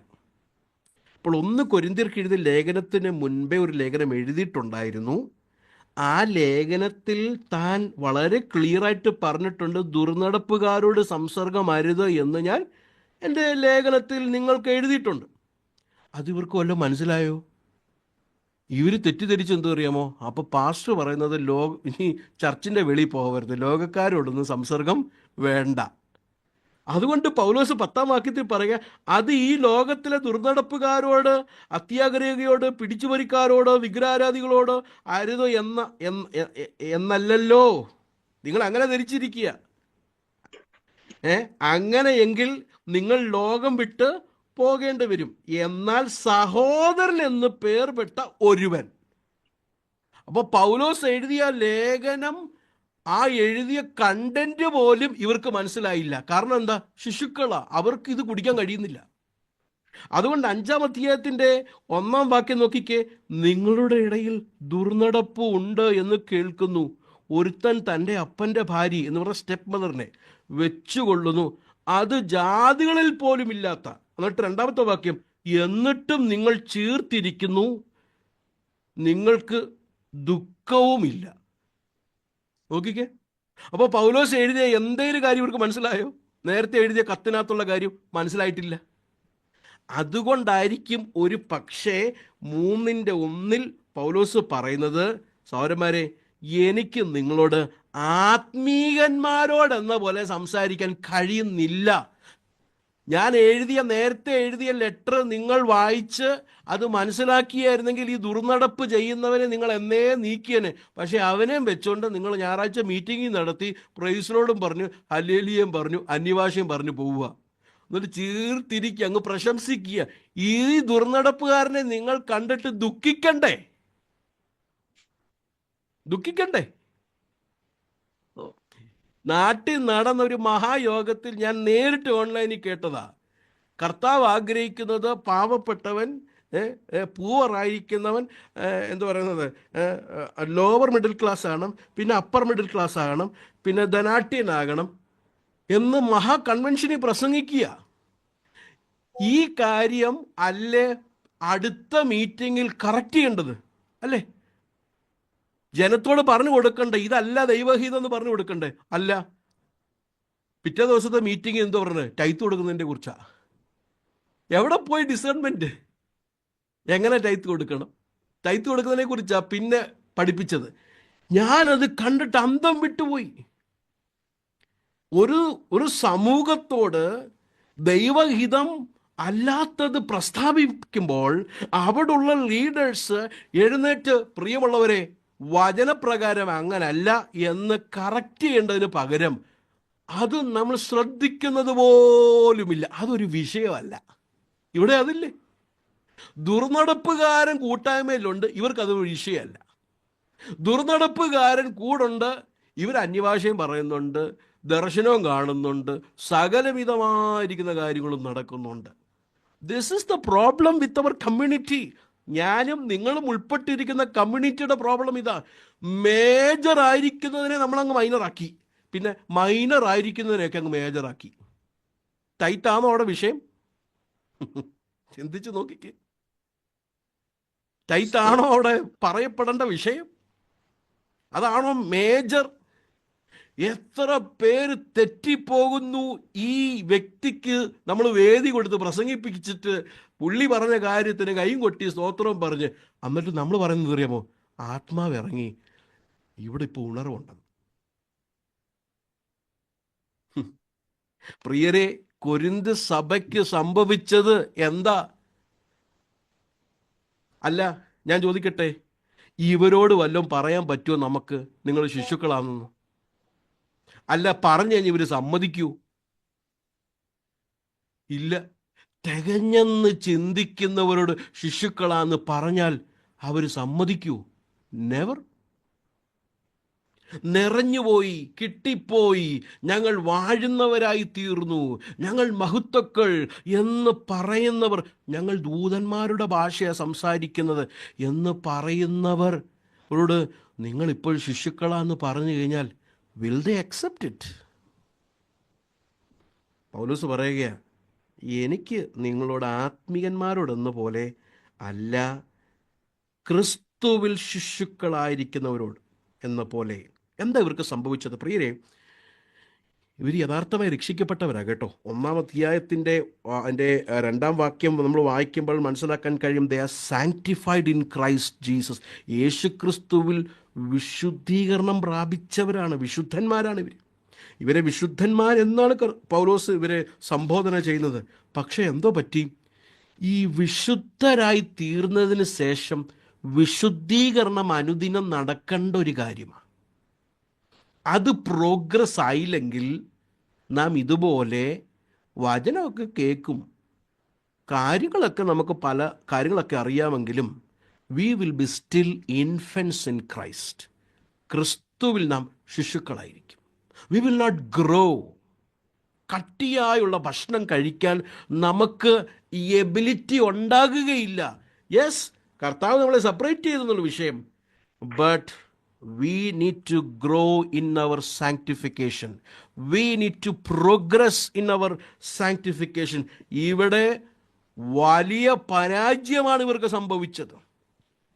അപ്പോൾ 1 കൊരിന്ത്യർക്ക് എഴുതിയ ലേഖനത്തിന് മുൻപേ ഒരു ലേഖനം എഴുതിയിട്ടുണ്ടായിരുന്നു. ആ ലേഖനത്തിൽ താൻ വളരെ ക്ലിയറായിട്ട് പറഞ്ഞിട്ടുണ്ട്, ദുർനടപ്പുകാരോട് സംസർഗമരുത് എന്ന് ഞാൻ എൻ്റെ ലേഖനത്തിൽ നിങ്ങൾക്ക് എഴുതിയിട്ടുണ്ട്. അത് ഇവർക്ക് വല്ലതും മനസ്സിലായോ? ഇവർ തെറ്റിദ്ധരിച്ച് എന്ത് അറിയാമോ? അപ്പോൾ പാസ്റ്റർ പറയുന്നത് ഇനി ചർച്ചിൻ്റെ വെളിയിൽ പോകരുത്, ലോകക്കാരോടൊന്നും സംസർഗം വേണ്ട. അതുകൊണ്ട് പൗലോസ് 10-ാം വാക്യത്തിൽ പറയുക, അത് ഈ ലോകത്തിലെ ദുർനടപ്പുകാരോട്, അത്യാഗ്രഹികളോട്, പിടിച്ചുപറിക്കാരോട്, വിഗ്രഹാരാധികളോട് അരുതോ എന്നല്ലല്ലോ. നിങ്ങൾ അങ്ങനെ ധരിച്ചിരിക്കുക. അങ്ങനെയെങ്കിൽ നിങ്ങൾ ലോകം വിട്ട് പോകേണ്ടി വരും. എന്നാൽ സഹോദരൻ എന്ന് പേർപ്പെട്ട ഒരുവൻ. അപ്പോൾ പൗലോസ് എഴുതിയ ലേഖനം, ആ എഴുതിയ കണ്ടന്റ് പോലും ഇവർക്ക് മനസ്സിലായില്ല. കാരണം എന്താ? ശിശുക്കളാ, അവർക്ക് ഇത് കുടിക്കാൻ കഴിയുന്നില്ല. അതുകൊണ്ട് 5-ാം അധ്യായത്തിൻ്റെ 1-ാം വാക്യം നോക്കിക്കേ. നിങ്ങളുടെ ഇടയിൽ ദുർനടപ്പ് ഉണ്ട് എന്ന് കേൾക്കുന്നു. ഒരുത്തൻ തൻ്റെ അപ്പൻ്റെ ഭാര്യ എന്ന് പറഞ്ഞ സ്റ്റെപ്പ് മദറിനെ വെച്ചുകൊള്ളുന്നു, അത് ജാതികളിൽ പോലും ഇല്ലാത്ത. എന്നിട്ട് 2-ാമത്തെ വാക്യം, എന്നിട്ടും നിങ്ങൾ ചീർത്തിരിക്കുന്നു, നിങ്ങൾക്ക് ദുഃഖവുമില്ല. നോക്കിക്കേ. അപ്പോൾ പൗലോസ് എഴുതിയ എന്തെങ്കിലും കാര്യം ഇവർക്ക് മനസ്സിലായോ? നേരത്തെ എഴുതിയ കത്തിനകത്തുള്ള കാര്യം മനസ്സിലായിട്ടില്ല. അതുകൊണ്ടായിരിക്കും ഒരു പക്ഷേ 3:1 പൗലോസ് പറയുന്നത്, സഹോദരന്മാരെ, എനിക്ക് നിങ്ങളോട് ആത്മീകന്മാരോടെന്ന പോലെ സംസാരിക്കാൻ കഴിയുന്നില്ല. ഞാൻ നേരത്തെ എഴുതിയ ലെറ്റർ നിങ്ങൾ വായിച്ച് അത് മനസ്സിലാക്കിയായിരുന്നെങ്കിൽ ഈ ദുർനടപ്പ് ചെയ്യുന്നവനെ നിങ്ങൾ എന്നേ നീക്കിയനെ. പക്ഷെ അവനെയും വെച്ചുകൊണ്ട് നിങ്ങൾ ഞായറാഴ്ച മീറ്റിംഗ് നടത്തി പ്രൈസിലോടും പറഞ്ഞു, ഹല്ലേലൂയയും പറഞ്ഞു, അന്യഭാഷയും പറഞ്ഞു പോവുക. എന്നിട്ട് ചീർത്തിരിക്കുക, അങ്ങ് പ്രശംസിക്കുക. ഈ ദുർനടപ്പുകാരനെ നിങ്ങൾ കണ്ടിട്ട് ദുഃഖിക്കണ്ടേ? നാട്ടിൽ നടന്ന ഒരു മഹായോഗത്തിൽ ഞാൻ നേരിട്ട് ഓൺലൈനിൽ കേട്ടതാ. കർത്താവ് ആഗ്രഹിക്കുന്നത് പാവപ്പെട്ടവൻ, പൂവറായിരിക്കുന്നവൻ, എന്താ പറയുന്നത്, ലോവർ മിഡിൽ ക്ലാസ് ആകണം, പിന്നെ അപ്പർ മിഡിൽ ക്ലാസ് ആകണം, പിന്നെ ധനാട്യനാകണം എന്ന് മഹാ കൺവെൻഷനിൽ പ്രസംഗിക്കുക. ഈ കാര്യം അല്ലേ അടുത്ത മീറ്റിങ്ങിൽ കറക്റ്റ് ചെയ്യേണ്ടത്? അല്ലേ? ജനത്തോട് പറഞ്ഞു കൊടുക്കണ്ടേ? ഇതല്ല ദൈവഹിതം എന്ന് പറഞ്ഞു കൊടുക്കണ്ടേ? അല്ല. പിറ്റേ ദിവസത്തെ മീറ്റിംഗ് എന്തോ പറഞ്ഞത്? ടൈത്ത് കൊടുക്കുന്നതിനെ കുറിച്ചാ. എവിടെ പോയി ഡിസേൺമെന്റ്? എങ്ങനെ ടൈത്ത് കൊടുക്കണം? ടൈത്ത് കൊടുക്കുന്നതിനെ കുറിച്ചാ പിന്നെ പഠിപ്പിച്ചത്. ഞാനത് കണ്ടിട്ട് അന്തം വിട്ടുപോയി. ഒരു സമൂഹത്തോട് ദൈവഹിതം അല്ലാത്തത് പ്രസ്താവിക്കുമ്പോൾ അവിടുള്ള ലീഡേഴ്സ് എഴുന്നേറ്റ്, പ്രിയമുള്ളവരെ, വചനപ്രകാരം അങ്ങനല്ല എന്ന് കറക്റ്റ് ചെയ്യേണ്ടതിന് പകരം അത് നമ്മൾ ശ്രദ്ധിക്കുന്നത് പോലുമില്ല. അതൊരു വിഷയമല്ല. ഇവിടെ അതില്ലേ? ദുർനടപ്പുകാരൻ കൂട്ടായ്മയിലുണ്ട്, ഇവർക്കതൊരു വിഷയമല്ല. ദുർനടപ്പുകാരൻ കൂടുണ്ട്, ഇവർ അന്യഭാഷയും പറയുന്നുണ്ട്, ദർശനവും കാണുന്നുണ്ട്, സകലവിധമായിരിക്കുന്ന കാര്യങ്ങളും നടക്കുന്നുണ്ട്. This is the problem with our community. ഞാനും നിങ്ങളും ഉൾപ്പെട്ടിരിക്കുന്ന കമ്മ്യൂണിറ്റിയുടെ പ്രോബ്ലം ഇതാ. മേജർ ആയിരിക്കുന്നതിനെ നമ്മളങ്ങ് മൈനറാക്കി, പിന്നെ മൈനർ ആയിരിക്കുന്നതിനെയൊക്കെ അങ്ങ് മേജറാക്കി. ടൈറ്റാണോ അവിടെ വിഷയം? ചിന്തിച്ച് നോക്കിക്കേ. ടൈറ്റാണോ അവിടെ പറയപ്പെടേണ്ട വിഷയം? അതാണോ മേജർ? എത്ര പേര് തെറ്റിപ്പോകുന്നു. ഈ വ്യക്തിക്ക് നമ്മൾ വേദി കൊടുത്ത് പ്രസംഗിപ്പിച്ചിട്ട് പുള്ളി പറഞ്ഞ കാര്യത്തിന് കൈയും കൊട്ടി സ്തോത്രം പറഞ്ഞ്, എന്നിട്ട് നമ്മൾ പറയുന്നത് അറിയാമോ? ആത്മാവ് ഇറങ്ങി, ഇവിടെ ഇപ്പോൾ ഉണർവുണ്ടെന്ന്. പ്രിയരെ, കൊരിന്ത് സഭയ്ക്ക് സംഭവിച്ചത് എന്താ? അല്ല, ഞാൻ ചോദിക്കട്ടെ, ഇവരോട് വല്ലതും പറയാൻ പറ്റുമോ നമുക്ക്, നിങ്ങൾ ശിശുക്കളാണെന്ന്? അല്ല, പറഞ്ഞു കഴിഞ്ഞ് ഇവർ സമ്മതിക്കൂ? ഇല്ല. തികഞ്ഞെന്ന് ചിന്തിക്കുന്നവരോട് ശിശുക്കളാന്ന് പറഞ്ഞാൽ അവർ സമ്മതിക്കൂ? നെവർ. നിറഞ്ഞുപോയി, കിട്ടിപ്പോയി, ഞങ്ങൾ വാഴുന്നവരായി തീർന്നു, ഞങ്ങൾ മഹത്വക്കൾ എന്ന് പറയുന്നവർ, ഞങ്ങൾ ദൂതന്മാരുടെ ഭാഷയാണ് സംസാരിക്കുന്നത് എന്ന് പറയുന്നവർ അവരോട് നിങ്ങളിപ്പോൾ ശിശുക്കളാന്ന് പറഞ്ഞു കഴിഞ്ഞാൽ വിൽ ദേ അക്സെപ്റ്റ് ഇറ്റ്? പൗലോസ് പറയുകയാണ്, എനിക്ക് നിങ്ങളോട് ആത്മീയന്മാരോടെന്ന പോലെ അല്ല, ക്രിസ്തുവിൽ ശിശുക്കളായിരിക്കുന്നവരോട് എന്ന പോലെ. എന്താ ഇവർക്ക് സംഭവിച്ചത്? പ്രിയരെ, ഇവർ യഥാർത്ഥമായി രക്ഷിക്കപ്പെട്ടവരാ കേട്ടോ. 1-ാം അധ്യായത്തിൻ്റെ അതിൻ്റെ 2-ാം വാക്യം നമ്മൾ വായിക്കുമ്പോൾ മനസ്സിലാക്കാൻ കഴിയും, they are sanctified in Christ Jesus. യേശു ക്രിസ്തുവിൽ വിശുദ്ധീകരണം പ്രാപിച്ചവരാണ്, വിശുദ്ധന്മാരാണ് ഇവർ. ഇവരെ വിശുദ്ധന്മാരെന്നാണ് പൗലോസ് ഇവരെ സംബോധന ചെയ്യുന്നത്. പക്ഷേ എന്തോ പറ്റി? ഈ വിശുദ്ധരായി തീർന്നതിന് ശേഷം വിശുദ്ധീകരണം അനുദിനം നടക്കേണ്ട ഒരു കാര്യമാണ്. അത് പ്രോഗ്രസ് ആയില്ലെങ്കിൽ നാം ഇതുപോലെ വചനമൊക്കെ കേൾക്കും, കാര്യങ്ങളൊക്കെ നമുക്ക് പല കാര്യങ്ങളൊക്കെ അറിയാമെങ്കിലും we will be still infants in Christ. ക്രിസ്തുവിൽ നാം ശിശുക്കളായിരിക്കും. We will not grow. കട്ടിയായുള്ള ഭക്ഷണം കഴിക്കാൻ നമുക്ക് ഈ എബിലിറ്റി ഉണ്ടാകുകയില്ല. യെസ്, കർത്താവ് നമ്മളെ സെപ്പറേറ്റ് ചെയ്തെന്നുള്ള വിഷയം, but we need to grow in our sanctification. We need to progress in our sanctification. ഇവിടെ വലിയ പരാജയമാണ് ഇവർക്ക് സംഭവിച്ചത്.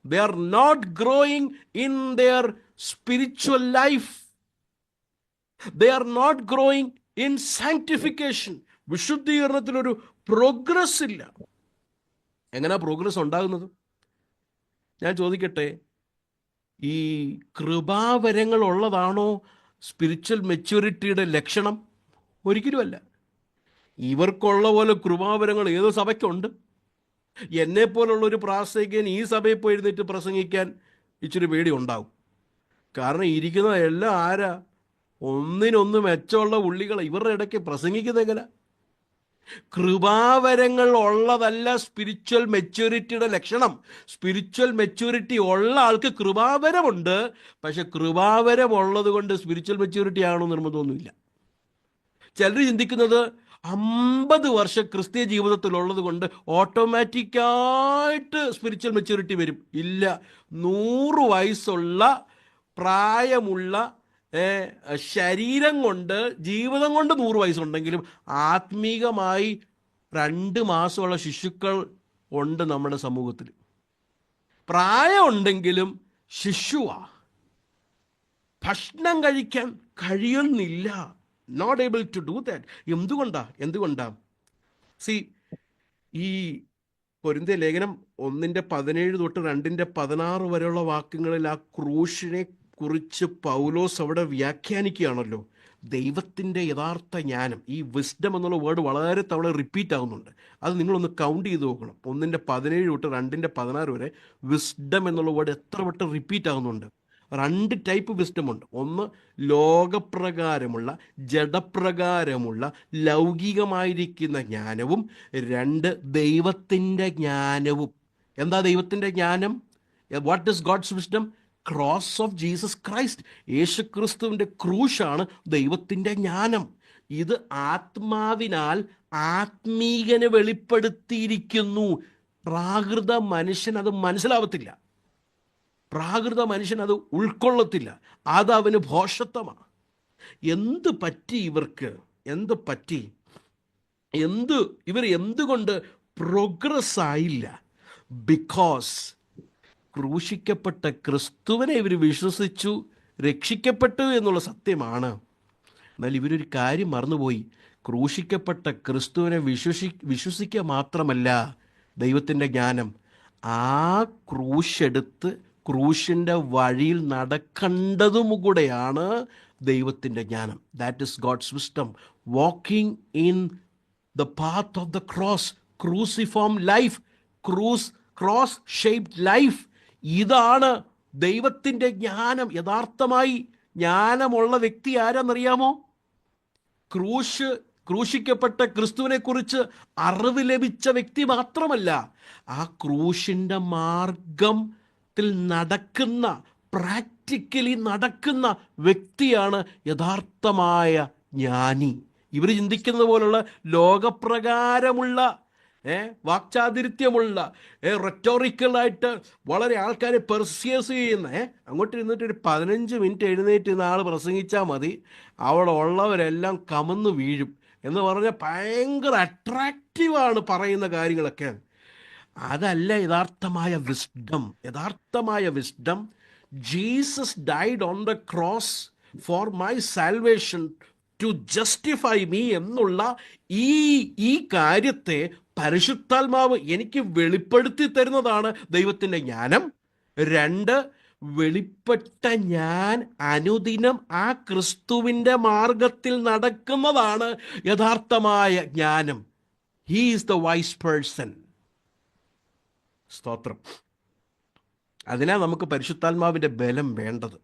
They are not growing in their spiritual life. They are not growing in sanctification. വിശുദ്ധീകരണത്തിലൊരു progress ഇല്ല. എങ്ങനെയാ progress ഉണ്ടാകുന്നത്? ഞാൻ ചോദിക്കട്ടെ, ഈ കൃപാവരങ്ങൾ ഉള്ളതാണോ സ്പിരിച്വൽ മെച്യൂരിറ്റിയുടെ ലക്ഷണം? ഒരിക്കലുമല്ല. ഇവർക്കുള്ള പോലെ കൃപാവരങ്ങൾ ഏത് സഭയ്ക്കുണ്ട്? എന്നെപ്പോലുള്ള ഒരു പ്രാസംഗികൻ ഈ സഭയിൽ പോയി എഴുന്നേറ്റ് പ്രസംഗിക്കാൻ ഇച്ചിരി പേടി ഉണ്ടാവും. കാരണം ഇരിക്കുന്ന എല്ലാം ആരാ? ഒന്നിനൊന്ന് മെച്ചമുള്ള ഉള്ളികൾ. ഇവരുടെ ഇടയ്ക്ക് പ്രസംഗിക്കുന്നത് എങ്ങനെ? കൃപാവരങ്ങൾ ഉള്ളതല്ല സ്പിരിച്വൽ മെച്യൂരിറ്റിയുടെ ലക്ഷണം. സ്പിരിച്വൽ മെച്യൂരിറ്റി ഉള്ള ആൾക്ക് കൃപാവരമുണ്ട്, പക്ഷെ കൃപാവരം ഉള്ളത് കൊണ്ട് സ്പിരിച്വൽ മെച്യൂരിറ്റി ആണോ നിർബന്ധമൊന്നുമില്ല. ചിലർ ചിന്തിക്കുന്നത് 50 വർഷം ക്രിസ്തീയ ജീവിതത്തിലുള്ളത് കൊണ്ട് ഓട്ടോമാറ്റിക്കായിട്ട് സ്പിരിച്വൽ മെച്യൂരിറ്റി വരും. ഇല്ല. 100 വയസ്സുള്ള പ്രായമുള്ള ശരീരം കൊണ്ട്, ജീവിതം കൊണ്ട് 100 വയസ്സുണ്ടെങ്കിലും ആത്മീകമായി 2 മാസമുള്ള ശിശുക്കൾ ഉണ്ട് നമ്മുടെ സമൂഹത്തിൽ. പ്രായമുണ്ടെങ്കിലും ശിശുവാ. ഭക്ഷണം കഴിക്കാൻ കഴിയുന്നില്ല. Not able to do that. എന്തുകൊണ്ടാ? സി, ഈ കൊരിന്ത്യർ ലേഖനം 1:17 തൊട്ട് 2:16 വരെയുള്ള വാക്യങ്ങളിൽ ആ ക്രൂശിനെ കുറിച്ച് പൗലോസ് അവിടെ വ്യാഖ്യാനിക്കുകയാണല്ലോ. ദൈവത്തിൻ്റെ യഥാർത്ഥ ജ്ഞാനം, ഈ വിസ്ഡം എന്നുള്ള വേർഡ് വളരെ തവണ റിപ്പീറ്റ് ആകുന്നുണ്ട്. അത് നിങ്ങളൊന്ന് കൗണ്ട് ചെയ്ത് നോക്കണം. 1:17 തൊട്ട് 2:16 വരെ വിസ്ഡം എന്നുള്ള വേർഡ് എത്ര വട്ടം റിപ്പീറ്റ് ആകുന്നുണ്ട്. 2 ടൈപ്പ് വിസ്ഡം ഉണ്ട്. ഒന്ന് ലോകപ്രകാരമുള്ള, ജഡപ്രകാരമുള്ള, ലൗകികമായിരിക്കുന്ന ജ്ഞാനവും. 2 ദൈവത്തിൻ്റെ ജ്ഞാനവും. എന്താ ദൈവത്തിൻ്റെ ജ്ഞാനം? What is God's wisdom? Cross of Jesus Christ. യേശുക്രിസ്തുവിൻ്റെ ക്രൂശാണ് ദൈവത്തിൻ്റെ ജ്ഞാനം. ഇത് ആത്മാവിനാൽ ആത്മീകന് വെളിപ്പെടുത്തിയിരിക്കുന്നു. പ്രാകൃത മനുഷ്യൻ അത് മനസ്സിലാവത്തില്ല. പ്രാകൃത മനുഷ്യൻ അത് ഉൾക്കൊള്ളത്തില്ല. അത് അവന് ഭോഷത്വമാണ്. എന്ത് പറ്റി ഇവർക്ക്? ഇവർ എന്തുകൊണ്ട് പ്രോഗ്രസ് ആയില്ല? ബിക്കോസ് ക്രൂശിക്കപ്പെട്ട ക്രിസ്തുവിനെ ഇവർ വിശ്വസിച്ചു, രക്ഷിക്കപ്പെട്ടു എന്നുള്ള സത്യമാണ്. എന്നാൽ ഇവരൊരു കാര്യം മറന്നുപോയി. ക്രൂശിക്കപ്പെട്ട ക്രിസ്തുവിനെ വിശ്വസിക്കുക മാത്രമല്ല ദൈവത്തിൻ്റെ ജ്ഞാനം, ആ ക്രൂശെടുത്ത് ക്രൂശിൻ്റെ വഴിയിൽ നടക്കേണ്ടതും കൂടെയാണ് ദൈവത്തിൻ്റെ ജ്ഞാനം. That is God's wisdom. Walking in the path of the cross, cruciform life, cross shaped life. ഇതാണ് ദൈവത്തിൻ്റെ ജ്ഞാനം. യഥാർത്ഥമായി ജ്ഞാനമുള്ള വ്യക്തി ആരാന്നറിയാമോ? ക്രൂശിക്കപ്പെട്ട ക്രിസ്തുവിനെ കുറിച്ച് അറിവ് ലഭിച്ച വ്യക്തി മാത്രമല്ല, ആ ക്രൂശിൻ്റെ മാർഗത്തിൽ നടക്കുന്ന, പ്രാക്ടിക്കലി നടക്കുന്ന വ്യക്തിയാണ് യഥാർത്ഥമായ ജ്ഞാനി. ഇവർ ചിന്തിക്കുന്നത് പോലുള്ള ലോകപ്രകാരമുള്ള, വാക്ചാതുര്യമുള്ള, റെറ്റോറിക്കലായിട്ട് വളരെ ആൾക്കാരെ പെർസ്യൂസ് ചെയ്യുന്ന, അങ്ങോട്ട് ഇരുന്നിട്ട് ഒരു 15 മിനിറ്റ് എഴുന്നേറ്റ് ഇന്ന് ആൾ പ്രസംഗിച്ചാൽ മതി, അവിടെ ഉള്ളവരെല്ലാം കമന്ന് വീഴും എന്ന് പറഞ്ഞാൽ ഭയങ്കര അട്രാക്റ്റീവാണ് പറയുന്ന കാര്യങ്ങളൊക്കെ. അതല്ല യഥാർത്ഥമായ വിസ്ഡം. യഥാർത്ഥമായ wisdom, Jesus died on the cross for my salvation to justify me എന്നുള്ള ഈ കാര്യത്തെ പരിശുദ്ധാത്മാവ് എനിക്ക് വെളിപ്പെടുത്തി തരുന്നതാണ് ദൈവത്തിൻ്റെ ജ്ഞാനം. 2, വെളിപ്പെട്ട ഞാൻ അനുദിനം ആ ക്രിസ്തുവിൻ്റെ മാർഗത്തിൽ നടക്കുന്നതാണ് യഥാർത്ഥമായ ജ്ഞാനം. He is the wise person. സ്തോത്രം. അതിനാ നമുക്ക് പരിശുദ്ധാത്മാവിൻ്റെ ബലം വേണ്ടത്.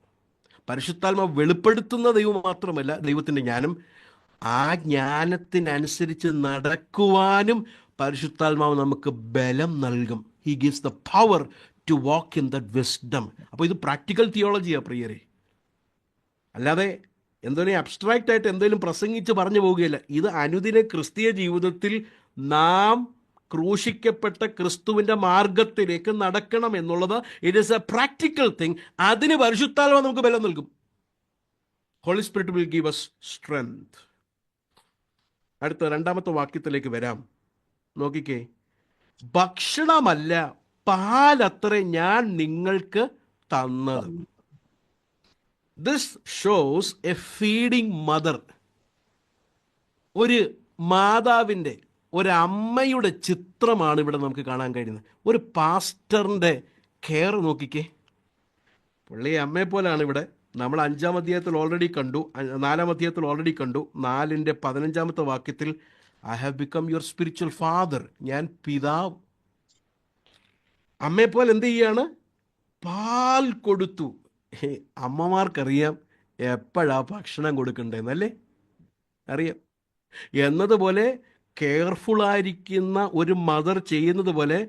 പരിശുദ്ധാത്മാവ് വെളിപ്പെടുത്തുന്ന ദൈവം മാത്രമല്ല ദൈവത്തിൻ്റെ ജ്ഞാനം, ആ ജ്ഞാനത്തിനനുസരിച്ച് നടക്കുവാനും പരിശുദ്ധാത്മാവ് നമുക്ക് ബലം നൽകും. He gives the power to walk in that wisdom. അപ്പോൾ ഇത് പ്രാക്ടിക്കൽ തിയോളജിയാണ് പ്രിയരെ. അല്ലാതെ എന്തെങ്കിലും അബ്സ്ട്രാക്റ്റ് ആയിട്ട് എന്തെങ്കിലും പ്രസംഗിച്ച് പറഞ്ഞു പോവുകയില്ല. ഇത് അനുദിന ക്രിസ്തീയ ജീവിതത്തിൽ നാം ക്രൂശിക്കപ്പെട്ട ക്രിസ്തുവിൻ്റെ മാർഗത്തിലേക്ക് നടക്കണം എന്നുള്ളത് it is a practical thing. അതിന് പരിശുദ്ധാത്മാവ് നമുക്ക് ബലം നൽകും. Holy Spirit will give us strength. അടുത്ത 2-ാമത്തെ വാക്യത്തിലേക്ക് വരാം. നോക്കിക്കേ, ഭക്ഷണമല്ല, പാലത്രേ ഞാൻ നിങ്ങൾക്ക് തന്നത്. This shows A feeding mother. ഒരു മാതാവിൻ്റെ, ഒരമ്മയുടെ ചിത്രമാണ് ഇവിടെ നമുക്ക് കാണാൻ കഴിയുന്നത്. ഒരു പാസ്റ്ററിൻ്റെ കെയർ നോക്കിക്കേ. പുള്ളി അമ്മയെ പോലാണ് ഇവിടെ. നമ്മൾ 5-ാം അധ്യായത്തിൽ ഓൾറെഡി കണ്ടു, 4-ാം അധ്യായത്തിൽ ഓൾറെഡി കണ്ടു. 4:15 വാക്യത്തിൽ I have become your spiritual father, ഞാൻ പിതാവ്. അമ്മയെപ്പോലെ എന്ത് ചെയ്യാണ്? പാൽ കൊടുത്തു. അമ്മമാർക്കറിയാം എപ്പോഴാ ഭക്ഷണം കൊടുക്കണ്ടേന്നല്ലേ, അറിയാം. എന്നതുപോലെ കെയർഫുള്ളായിരിക്കുന്ന ഒരു മദർ ചെയ്യുന്നത് പോലെ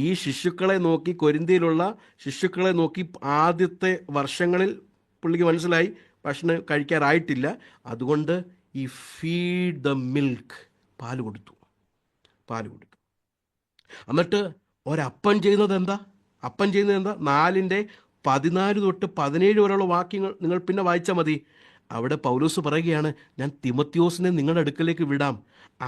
ഈ ശിശുക്കളെ നോക്കി, കൊരിന്ത്യയിലുള്ള ശിശുക്കളെ നോക്കി ആദ്യത്തെ വർഷങ്ങളിൽ പുള്ളിക്ക് മനസ്സിലായി ഭക്ഷണം കഴിക്കാറായിട്ടില്ല. അതുകൊണ്ട് ഈ ഫീഡ് ദ മിൽക്ക്, പാല് കൊടുത്തു. എന്നിട്ട് ഒരപ്പൻ ചെയ്യുന്നത് എന്താ? 4:14 തൊട്ട് 17 വരെയുള്ള വാക്യങ്ങൾ നിങ്ങൾ പിന്നെ വായിച്ചാൽ മതി. അവിടെ പൗലോസ് പറയുകയാണ്, ഞാൻ തിമത്യോസിനെ നിങ്ങളുടെ അടുക്കലേക്ക് വിടാം,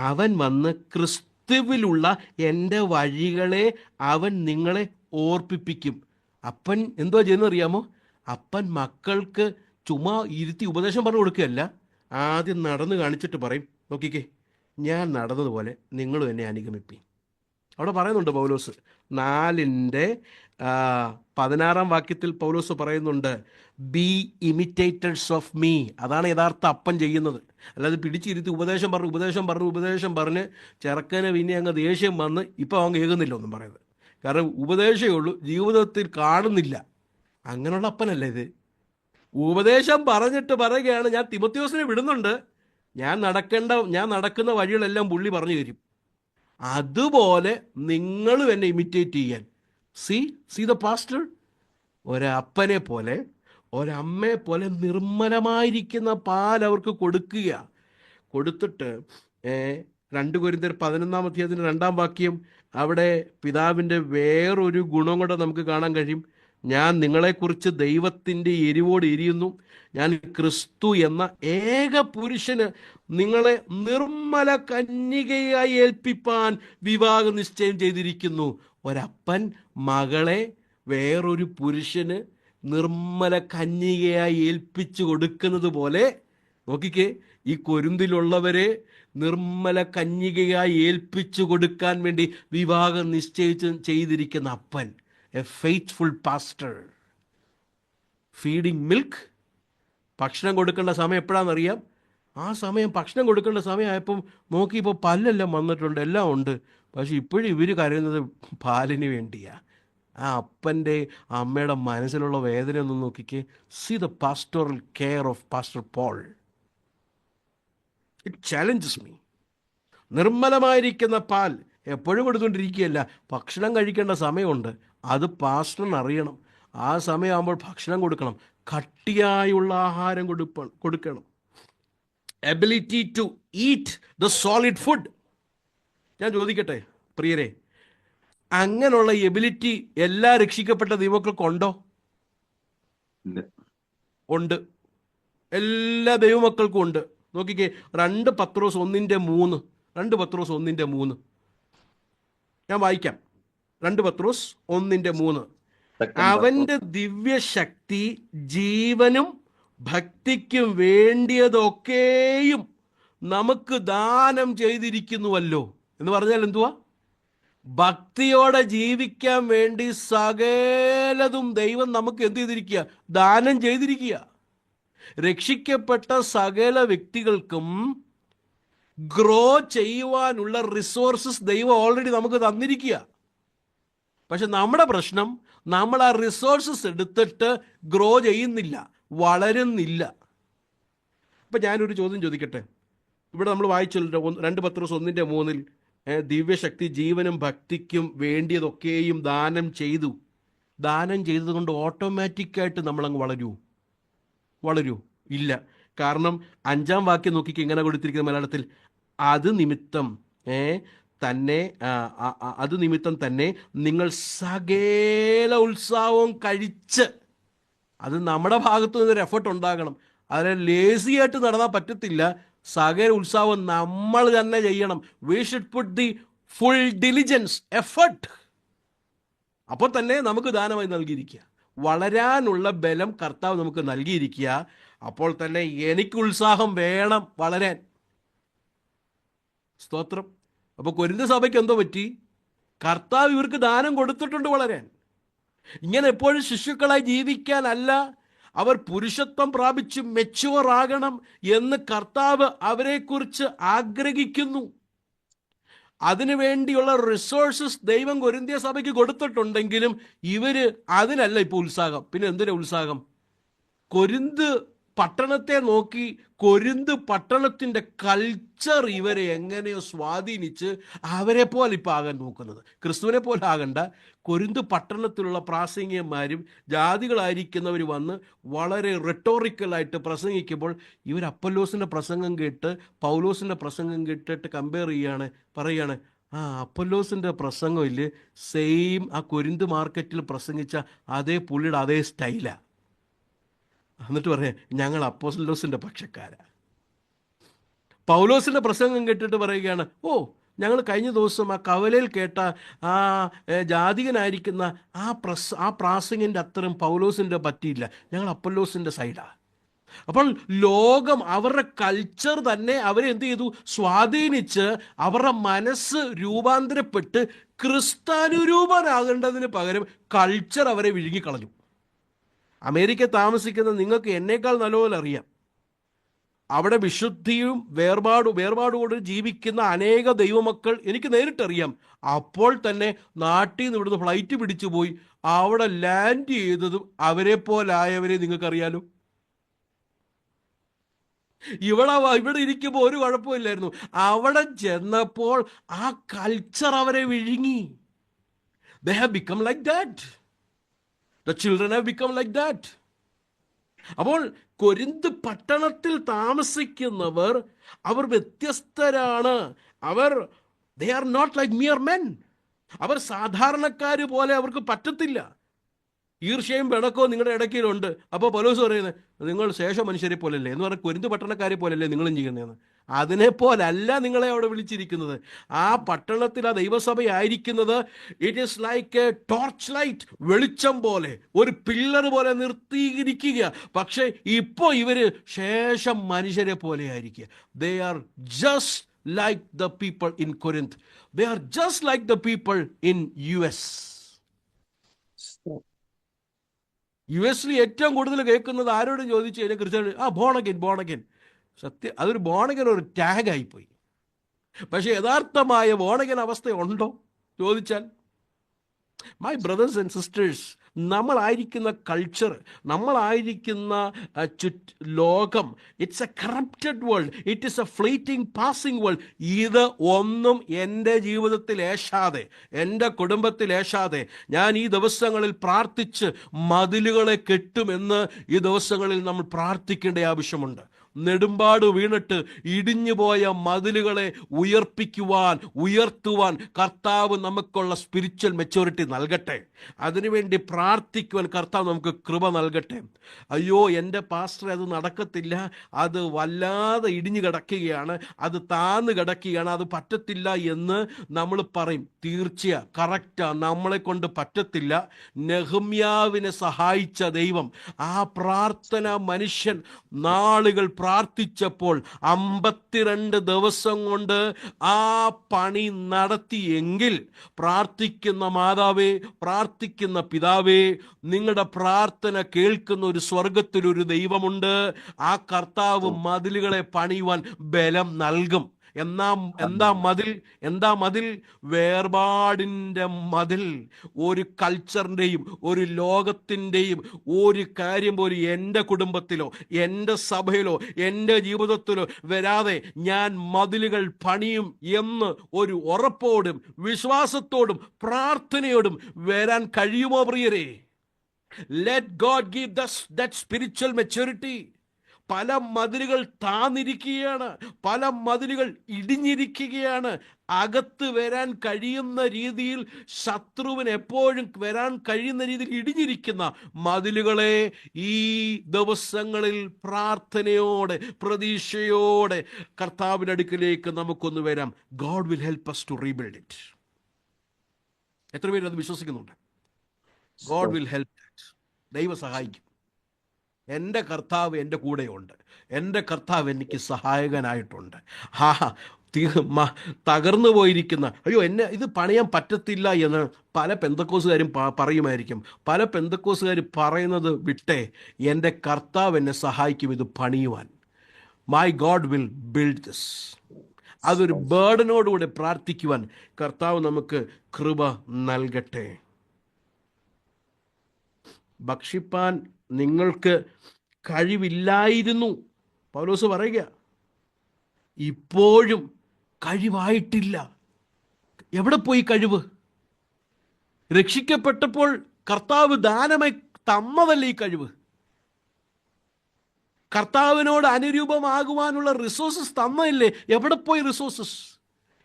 അവൻ വന്ന് ക്രിസ്തുവിലുള്ള എൻ്റെ വഴികളെ അവൻ നിങ്ങളെ ഓർപ്പിപ്പിക്കും. അപ്പൻ എന്തോ ചെയ്യുന്നത് അറിയാമോ? അപ്പൻ മക്കൾക്ക് ചുമ്മാ ഇരുത്തി ഉപദേശം പറഞ്ഞു കൊടുക്കുകയല്ല, ആദ്യം നടന്ന് കാണിച്ചിട്ട് പറയും, നോക്കിക്കേ, ഞാൻ നടന്നതുപോലെ നിങ്ങളും എന്നെ അനുഗമിപ്പി. അവിടെ പറയുന്നുണ്ട് പൗലോസ് 4:16 വാക്യത്തിൽ പൗലോസ് പറയുന്നുണ്ട്, ബി ഇമിറ്റേറ്റേഴ്സ് ഓഫ് മീ. അതാണ് യഥാർത്ഥ അപ്പൻ ചെയ്യുന്നത്. അല്ലാതെ പിടിച്ചിരുത്തി ഉപദേശം പറഞ്ഞ് ചെറുക്കന് പിന്നെ അങ്ങ് ദേഷ്യം വന്ന് ഇപ്പം അവൻ കേൾക്കുന്നില്ല ഒന്നും പറയുന്നത്. കാരണം ഉപദേശമേ ഉള്ളൂ, ജീവിതത്തിൽ കാണുന്നില്ല. അങ്ങനെയുള്ള അപ്പനല്ല ഇത്. ഉപദേശം പറഞ്ഞിട്ട് പറയുകയാണ്, ഞാൻ തിമത്യോസിനെ വിടുന്നുണ്ട്, ഞാൻ നടക്കുന്ന വഴികളെല്ലാം പുള്ളി പറഞ്ഞു തരും, അതുപോലെ നിങ്ങളും എന്നെ ഇമിറ്റേറ്റ് ചെയ്യാൻ. C the pastor. ഒരപ്പനെ പോലെ, ഒരമ്മയെ പോലെ നിർമ്മലമായിരിക്കുന്ന പാൽ അവർക്ക് കൊടുത്തിട്ട് 2 കൊരിന്ത്യർ 11-ാം അധ്യായത്തിൻ്റെ 2-ാം വാക്യം, അവിടെ പിതാവിൻ്റെ വേറൊരു ഗുണം കൂടെ നമുക്ക് കാണാൻ കഴിയും. ഞാൻ നിങ്ങളെക്കുറിച്ച് ദൈവത്തിൻ്റെ എരിവോട് എരിയുന്നു, ഞാൻ ക്രിസ്തു എന്ന ഏക പുരുഷന് നിങ്ങളെ നിർമ്മല കന്യകയായി ഏൽപ്പിപ്പാൻ വിവാഹ നിശ്ചയം ചെയ്തിരിക്കുന്നു. ഒരപ്പൻ മകളെ വേറൊരു പുരുഷന് നിർമ്മല കന്യകയായി ഏൽപ്പിച്ചു കൊടുക്കുന്നത് പോലെ, നോക്കിക്കേ, ഈ കൊരിന്തിലുള്ളവരെ നിർമ്മല കന്യകയായി ഏൽപ്പിച്ചു കൊടുക്കാൻ വേണ്ടി വിവാഹം ചെയ്തിരിക്കുന്ന അപ്പൻ, A faithful pastor. Feeding milk. ഭക്ഷണം കൊടുക്കേണ്ട സമയം എപ്പോഴാണെന്നറിയാം? ആ സമയം, ഭക്ഷണം കൊടുക്കേണ്ട സമയമായപ്പം നോക്കിയപ്പോൾ പല്ലെല്ലാം വന്നിട്ടുണ്ട്, എല്ലാം ഉണ്ട്. പക്ഷെ ഇപ്പോഴും ഇവർ കരയുന്നത് പാലിന് വേണ്ടിയാ. ആ അപ്പൻ്റെ അമ്മയുടെ മനസ്സിലുള്ള വേദന ഒന്ന് നോക്കിക്കേ. See the pastoral care of pastor Paul. It challenges me. നിർമ്മലമായിരിക്കുന്ന പാൽ എപ്പോഴും കൊടുത്തുകൊണ്ടിരിക്കുകയല്ല, ഭക്ഷണം കഴിക്കേണ്ട സമയമുണ്ട്, അത് പാസ്റ്ററിന് അറിയണം. ആ സമയമാകുമ്പോൾ ഭക്ഷണം കൊടുക്കണം, കട്ടിയായുള്ള ആഹാരം കൊടുക്കണം. Ability to eat the solid food. ഞാൻ ചോദിക്കട്ടെ പ്രിയരെ, അങ്ങനെയുള്ള എബിലിറ്റി എല്ലാ രക്ഷിക്കപ്പെട്ട ദൈവമക്കൾക്കും ഉണ്ടോ? ഉണ്ട്. എല്ലാ ദൈവമക്കൾക്കും ഉണ്ട്. നോക്കിക്കേ, 2 പത്രോസ് 1:3 ഞാൻ വായിക്കാം. 2 പത്രോസ് 1:3. അവൻ്റെ ദിവ്യശക്തി ജീവനും ഭക്തിക്കും വേണ്ടിയതൊക്കെയും നമുക്ക് ദാനം ചെയ്തിരിക്കുന്നുവല്ലോ. എന്ന് പറഞ്ഞാൽ എന്തുവാ? ഭക്തിയോടെ ജീവിക്കാൻ വേണ്ടി സകലതും ദൈവം നമുക്ക് എന്ത് ചെയ്തിരിക്കുക? ദാനം ചെയ്തിരിക്കുക. രക്ഷിക്കപ്പെട്ട സകല വ്യക്തികൾക്കും ഗ്രോ ചെയ്യുവാനുള്ള റിസോഴ്സസ് ദൈവം ഓൾറെഡി നമുക്ക് തന്നിരിക്കുക. പക്ഷെ നമ്മുടെ പ്രശ്നം, നമ്മൾ ആ റിസോഴ്സസ് എടുത്തിട്ട് ഗ്രോ ചെയ്യുന്നില്ല, വളരുന്നില്ല. അപ്പം ഞാനൊരു ചോദ്യം ചോദിക്കട്ടെ. ഇവിടെ നമ്മൾ വായിച്ചല്ലോ 2 പത്രോസ് 1:3 ദിവ്യശക്തി ജീവനും ഭക്തിക്കും വേണ്ടിയതൊക്കെയും ദാനം ചെയ്തത് കൊണ്ട് ഓട്ടോമാറ്റിക്കായിട്ട് നമ്മളങ്ങ് വളരൂ? ഇല്ല. കാരണം 5-ാം വാക്യം നോക്കിക്ക് ഇങ്ങനെ കൊടുത്തിരിക്കുന്ന മലയാളത്തിൽ, അത് നിമിത്തം തന്നെ നിങ്ങൾ സകല ഉത്സാഹവും കഴിച്ച്. അത് നമ്മുടെ ഭാഗത്തു നിന്നൊരു എഫർട്ട് ഉണ്ടാകണം. അതിനെ ലേസിയായിട്ട് നടന്നാൽ പറ്റത്തില്ല. സകല ഉത്സാഹം നമ്മൾ തന്നെ ചെയ്യണം. We should puttu the full diligence, effort. അപ്പോൾ തന്നെ നമുക്ക് ദാനമായി നൽകിയിരിക്കുക. വളരാനുള്ള ബലം കർത്താവ് നമുക്ക് നൽകിയിരിക്കുക. അപ്പോൾ തന്നെ എനിക്ക് ഉത്സാഹം വേണം വളരാൻ. സ്തോത്രം. അപ്പോൾ കൊരിന്ത സഭയ്ക്ക് എന്തോ പറ്റി? കർത്താവ് ഇവർക്ക് ദാനം കൊടുത്തിട്ടുണ്ട് വളരാൻ. ഇങ്ങനെ എപ്പോഴും ശിശുക്കളായി ജീവിക്കാനല്ല, അവർ പുരുഷത്വം പ്രാപിച്ച് മെച്ചുവർ ആകണം എന്ന് കർത്താവ് അവരെക്കുറിച്ച് ആഗ്രഹിക്കുന്നു. അതിനുവേണ്ടിയുള്ള റിസോഴ്സസ് ദൈവം കൊരിന്ത്യ സഭയ്ക്ക് കൊടുത്തിട്ടുണ്ടെങ്കിലും ഇവര് അതിനല്ല ഇപ്പോൾ ഉത്സാഹം. പിന്നെ എന്തിനാ ഉത്സാഹം? കൊരിന്ത് പട്ടണത്തെ നോക്കി കൊരിന്ത് പട്ടണത്തിൻ്റെ കൾച്ചർ ഇവരെ എങ്ങനെയോ സ്വാധീനിച്ച് അവരെ പോലെ ഇപ്പം ആകാൻ നോക്കുന്നത്. ക്രിസ്തുവിനെ പോലെ ആകണ്ട. കൊരിന്ത് പട്ടണത്തിലുള്ള പ്രാസംഗികന്മാരും ജാതികളായിരിക്കുന്നവർ വന്ന് വളരെ റെട്ടോറിക്കലായിട്ട് പ്രസംഗിക്കുമ്പോൾ ഇവർ അപ്പൊല്ലോസിൻ്റെ പ്രസംഗം കേട്ട് പൗലോസിൻ്റെ പ്രസംഗം കേട്ടിട്ട് കമ്പയർ പറയുകയാണ്, അപ്പൊല്ലോസിൻ്റെ പ്രസംഗം ഇല്ലേ, സെയിം ആ കൊരിന്ത് മാർക്കറ്റിൽ പ്രസംഗിച്ച അതേ പുള്ളിയുടെ അതേ സ്റ്റൈലാണ്. എന്നിട്ട് പറയാം, ഞങ്ങൾ അപ്പോസ്തലോസിൻ്റെ പക്ഷക്കാരാ. പൗലോസിൻ്റെ പ്രസംഗം കേട്ടിട്ട് പറയുകയാണ്, ഞങ്ങൾ കഴിഞ്ഞ ദിവസം ആ കവലയിൽ കേട്ട ആ ജാതികനായിരിക്കുന്ന ആ പ്രാസംഗിൻ്റെ അത്രയും പൗലോസിൻ്റെ പറ്റിയില്ല, ഞങ്ങൾ അപ്പൊല്ലോസിൻ്റെ സൈഡാണ്. അപ്പോൾ ലോകം അവരുടെ കൾച്ചർ തന്നെ അവരെ എന്ത് ചെയ്തു? സ്വാധീനിച്ച് അവരുടെ മനസ്സ് രൂപാന്തരപ്പെട്ട് ക്രിസ്താനുരൂപനാകേണ്ടതിന് പകരം കൾച്ചർ അവരെ വിഴുങ്ങിക്കളഞ്ഞു. അമേരിക്ക താമസിക്കുന്ന നിങ്ങൾക്ക് എന്നേക്കാൾ നല്ലപോലെ അറിയാം, അവിടെ വിശുദ്ധിയും വേർപാടുകൂടി ജീവിക്കുന്ന അനേക ദൈവമക്കൾ എനിക്ക് നേരിട്ടറിയാം. അപ്പോൾ തന്നെ നാട്ടിൽ നിന്ന് ഇവിടുന്ന് ഫ്ലൈറ്റ് പിടിച്ചു പോയി അവിടെ ലാൻഡ് ചെയ്തതും അവരെ പോലായവരെ നിങ്ങൾക്കറിയാലോ. ഇവിടെ ഇരിക്കുമ്പോൾ ഒരു കുഴപ്പമില്ലായിരുന്നു, അവിടെ ചെന്നപ്പോൾ ആ കൾച്ചർ അവരെ വിഴുങ്ങി. They have become like that. The children have become like that. അപ്പോൾ കൊരിന്ത് പട്ടണത്തിൽ താമസിക്കുന്നവർ അവർ വ്യത്യസ്തരാണ്. they are not like mere men. അവർ സാധാരണക്കാർ പോലെ അവർക്ക് പറ്റത്തില്ല. ഈർഷ്യയും പിണക്കവും നിങ്ങളുടെ ഇടയ്ക്കിലുണ്ട്. അപ്പോൾ പൗലോസ് പറയുന്നത്, നിങ്ങൾ ശേഷ മനുഷ്യരെ പോലല്ലേ എന്ന് പറഞ്ഞാൽ കൊരിന്ത് പട്ടണക്കാരെ പോലല്ലേ നിങ്ങളും ചെയ്യുന്നതെന്ന്. അതിനെപ്പോലല്ല നിങ്ങളെ അവിടെ വിളിച്ചിരിക്കുന്നത്. ആ പട്ടണത്തിൽ ആ ദൈവസഭയായിരിക്കുന്നത് it is like a torch light, വെളിച്ചം പോലെ, ഒരു പില്ലർ പോലെ നിർത്തിയിരിക്കുക. പക്ഷേ ഇപ്പോൾ ഇവര് ശേഷം മനുഷ്യരെ പോലെ ആയിരിക്കുക. They are just like the people in Corinth. They are just like the people in US. US ഏറ്റവും കൂടുതൽ കേൾക്കുന്നത് ആരോടും ചോദിച്ചു കഴിഞ്ഞാൽ ക്രിസ്ത്യാനി, ബോണഗൻ. സത്യം, അതൊരു ബോണഗൻ ഒരു ടാഗായിപ്പോയി. പക്ഷെ യഥാർത്ഥമായ ബോണഗൻ അവസ്ഥ ഉണ്ടോ ചോദിച്ചാൽ, മൈ ബ്രദേഴ്സ് ആൻഡ് സിസ്റ്റേഴ്സ്, നമ്മളായിരിക്കുന്ന കൾച്ചർ, നമ്മളായിരിക്കുന്ന ലോകം, it's a corrupted world, it is a fleeting passing world. ഇത് ഒന്നും എൻ്റെ ജീവിതത്തിൽ ഏശാതെ, എൻ്റെ കുടുംബത്തിൽ ഏശാതെ ഞാൻ ഈ ദിവസങ്ങളിൽ പ്രാർത്ഥിച്ച് മതിലുകളെ കെട്ടുമെന്ന് ഈ ദിവസങ്ങളിൽ നമ്മൾ പ്രാർത്ഥിക്കേണ്ട ആവശ്യമുണ്ട്. നെടുമ്പാട് വീണിട്ട് ഇടിഞ്ഞു പോയ മതിലുകളെ ഉയർത്തുവാൻ കർത്താവ് നമുക്കുള്ള സ്പിരിച്വൽ മെച്യൂരിറ്റി നൽകട്ടെ. അതിനുവേണ്ടി പ്രാർത്ഥിക്കുവാൻ കർത്താവ് നമുക്ക് കൃപ നൽകട്ടെ. അയ്യോ, എൻ്റെ പാസ്റ്റർ അത് നടക്കത്തില്ല, അത് വല്ലാതെ ഇടിഞ്ഞു കിടക്കുകയാണ്, അത് താന്ന് കിടക്കുകയാണ്, അത് പറ്റത്തില്ല എന്ന് നമ്മൾ പറയും. തീർച്ചയായും കറക്റ്റാ, നമ്മളെ കൊണ്ട് പറ്റത്തില്ല. നെഹമ്യാവിനെ സഹായിച്ച ദൈവം, ആ പ്രാർത്ഥന മനുഷ്യൻ നാളുകൾ പ്രാർത്ഥിച്ചപ്പോൾ 52 ദിവസം കൊണ്ട് ആ പണി നടത്തിയെങ്കിൽ, പ്രാർത്ഥിക്കുന്ന മാതാവേ, പ്രാർത്ഥിക്കുന്ന പിതാവേ, നിങ്ങളുടെ പ്രാർത്ഥന കേൾക്കുന്ന ഒരു സ്വർഗത്തിലൊരു ദൈവമുണ്ട്. ആ കർത്താവ് മതിലുകളെ പണിയുവാൻ ബലം നൽകും. എന്താ മതിൽ? വേർപാടിൻ്റെ മതിൽ. ഒരു കൾച്ചറിൻ്റെയും ഒരു ലോകത്തിൻ്റെയും ഒരു കാര്യം പോലും എൻ്റെ കുടുംബത്തിലോ എൻ്റെ സഭയിലോ എൻ്റെ ജീവിതത്തിലോ വരാതെ ഞാൻ മതിലുകൾ പണിയും എന്ന് ഒരു ഉറപ്പോടും വിശ്വാസത്തോടും പ്രാർത്ഥനയോടും വരാൻ കഴിയുമോ പ്രിയരെ? Let God give that spiritual maturity. പല മതിലുകൾ താന്നിരിക്കുകയാണ്, പല മതിലുകൾ ഇടിഞ്ഞിരിക്കുകയാണ്. അകത്ത് വരാൻ കഴിയുന്ന രീതിയിൽ, ശത്രുവിന് എപ്പോഴും വരാൻ കഴിയുന്ന രീതിയിൽ ഇടിഞ്ഞിരിക്കുന്ന മതിലുകളെ ഈ ദിവസങ്ങളിൽ പ്രാർത്ഥനയോടെ, പ്രതീക്ഷയോടെ കർത്താവിൻ്റെ അടുക്കിലേക്ക് നമുക്കൊന്ന് വരാം. God will help us to rebuild it. എത്ര പേര് അത് വിശ്വസിക്കുന്നുണ്ട്? God will help. ദൈവം സഹായിക്കും. എൻ്റെ കർത്താവ് എൻ്റെ കൂടെയുണ്ട്. എൻ്റെ കർത്താവ് എനിക്ക് സഹായകനായിട്ടുണ്ട്. തകർന്നു പോയിരിക്കുന്ന, അയ്യോ എന്നെ ഇത് പണിയാൻ പറ്റത്തില്ല എന്ന് പല പെന്തക്കോസുകാരും പറയുമായിരിക്കും. പല പെന്തക്കോസുകാർ പറയുന്നത് വിട്ടേ, എൻ്റെ കർത്താവ് എന്നെ സഹായിക്കും ഇത് പണിയുവാൻ. My God will build this. അതൊരു ബേർഡനോടുകൂടെ പ്രാർത്ഥിക്കുവാൻ കർത്താവ് നമുക്ക് കൃപ നൽകട്ടെ. ഭക്ഷിപ്പാൻ നിങ്ങൾക്ക് കഴിവില്ലായിരുന്നു, പൗലോസ് പറയുക. ഇപ്പോഴും കഴിവായിട്ടില്ല. എവിടെ പോയി കഴിവ്? രക്ഷിക്കപ്പെട്ടപ്പോൾ കർത്താവ് ദാനമായി തന്നതല്ലേ ഈ കഴിവ്? കർത്താവിനോട് അനുരൂപമാകുവാനുള്ള റിസോഴ്സസ് തന്നതല്ലേ? എവിടെ പോയി റിസോഴ്സസ്?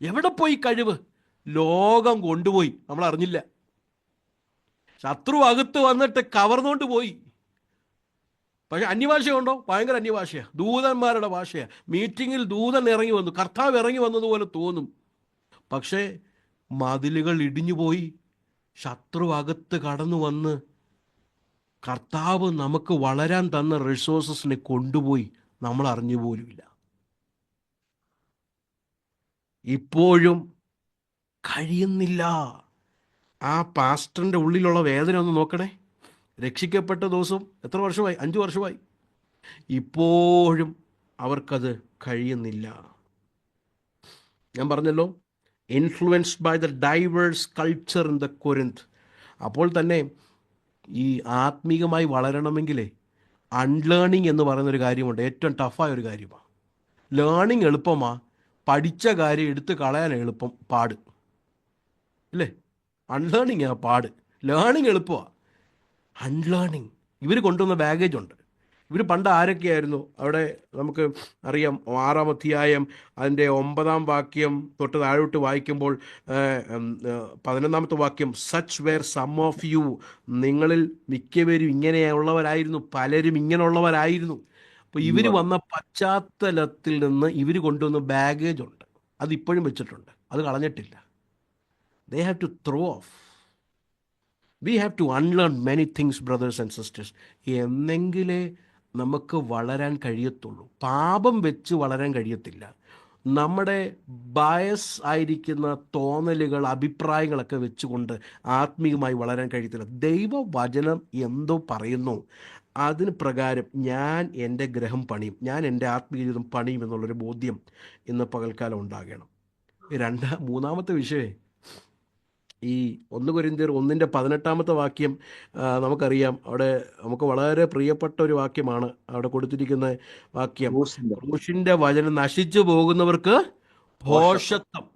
എവിടെ പോയി കഴിവ്? ലോകം കൊണ്ടുപോയി, നമ്മൾ അറിഞ്ഞില്ല. ശത്രു അകത്ത് വന്നിട്ട് കവർന്നുകൊണ്ട് പോയി. പക്ഷെ അന്യഭാഷയുണ്ടോ? ഭയങ്കര അന്യഭാഷയാണ്, ദൂതന്മാരുടെ ഭാഷയാണ്. മീറ്റിങ്ങിൽ ദൂതൻ ഇറങ്ങി വന്നു, കർത്താവ് ഇറങ്ങി വന്നതുപോലെ തോന്നും. പക്ഷേ മതിലുകൾ ഇടിഞ്ഞുപോയി, ശത്രു അകത്ത് കടന്നു വന്ന് കർത്താവ് നമുക്ക് വളരാൻ തന്ന റിസോഴ്സസിനെ കൊണ്ടുപോയി, നമ്മൾ അറിഞ്ഞു പോലുമില്ല. ഇപ്പോഴും കഴിയുന്നില്ല. ആ പാസ്റ്ററിൻ്റെ ഉള്ളിലുള്ള വേദന ഒന്ന് നോക്കണേ. രക്ഷിക്കപ്പെട്ട ദിവസം എത്ര വർഷമായി? 5 വർഷമായി. ഇപ്പോഴും അവർക്കത് കഴിയുന്നില്ല. ഞാൻ പറഞ്ഞല്ലോ, influenced by the diverse culture in the Corinth. അപ്പോൾ തന്നെ ഈ ആത്മീകമായി വളരണമെങ്കിലേ അൺലേണിങ് എന്ന് പറയുന്നൊരു കാര്യമുണ്ട്. ഏറ്റവും ടഫായ ഒരു കാര്യമാണ്. ലേണിങ് എളുപ്പമാണ്, പഠിച്ച കാര്യം എടുത്ത് കളയാൻ എളുപ്പം, പാട് അല്ലേ? അൺലേണിങ് ആ പാട്. ലേണിങ് എളുപ്പമാണ്, അൺലേണിങ് ഇവർ കൊണ്ടുവന്ന ബാഗേജ് ഉണ്ട്. ഇവർ പണ്ട് ആരൊക്കെയായിരുന്നു? അവിടെ നമുക്ക് അറിയാം, 6-ാം അധ്യായം അതിൻ്റെ 9-ാം വാക്യം തൊട്ട് താഴോട്ട് വായിക്കുമ്പോൾ 11-ാമത്തെ വാക്യം, such were some of you, നിങ്ങളിൽ മിക്കവരും ഇങ്ങനെയുള്ളവരായിരുന്നു, പലരും ഇങ്ങനെയുള്ളവരായിരുന്നു. അപ്പോൾ ഇവർ വന്ന പശ്ചാത്തലത്തിൽ നിന്ന് ഇവർ കൊണ്ടുവന്ന ബാഗേജ് ഉണ്ട്. അതിപ്പോഴും വെച്ചിട്ടുണ്ട്, അത് കളഞ്ഞിട്ടില്ല. they have to throw off. we have to unlearn many things, brothers and sisters. എന്നെങ്കിലേ നമുക്ക് വളരാൻ കഴിയത്തുള്ളൂ. പാപം വെച്ച് വളരാൻ കഴിയത്തില്ല. നമ്മുടെ ബയസ് ആയിരിക്കുന്ന തോന്നലുകൾ, അഭിപ്രായങ്ങളൊക്കെ വെച്ചുകൊണ്ട് ആത്മീയമായി വളരാൻ കഴിയത്തില്ല. ദൈവവചനം എന്തോ പറയുന്നു അതിന് പ്രകാരം ഞാൻ എൻ്റെ ഗ്രഹം പണിയും, ഞാൻ എൻ്റെ ആത്മീയ ജീവിതം പണിയും എന്നുള്ളൊരു ബോധ്യം ഇന്ന് പകൽക്കാലം ഉണ്ടാകണം. 3-ാമത്തെ വിഷയം, ഈ 1 കൊരിന്ത്യർ 1:18 വാക്യം നമുക്കറിയാം. അവിടെ നമുക്ക് വളരെ പ്രിയപ്പെട്ട ഒരു വാക്യമാണ് അവിടെ കൊടുത്തിരിക്കുന്ന വാക്യം. ക്രൂശിന്റെ വചനം നശിച്ചു പോകുന്നവർക്ക് ഭോഷത്വം,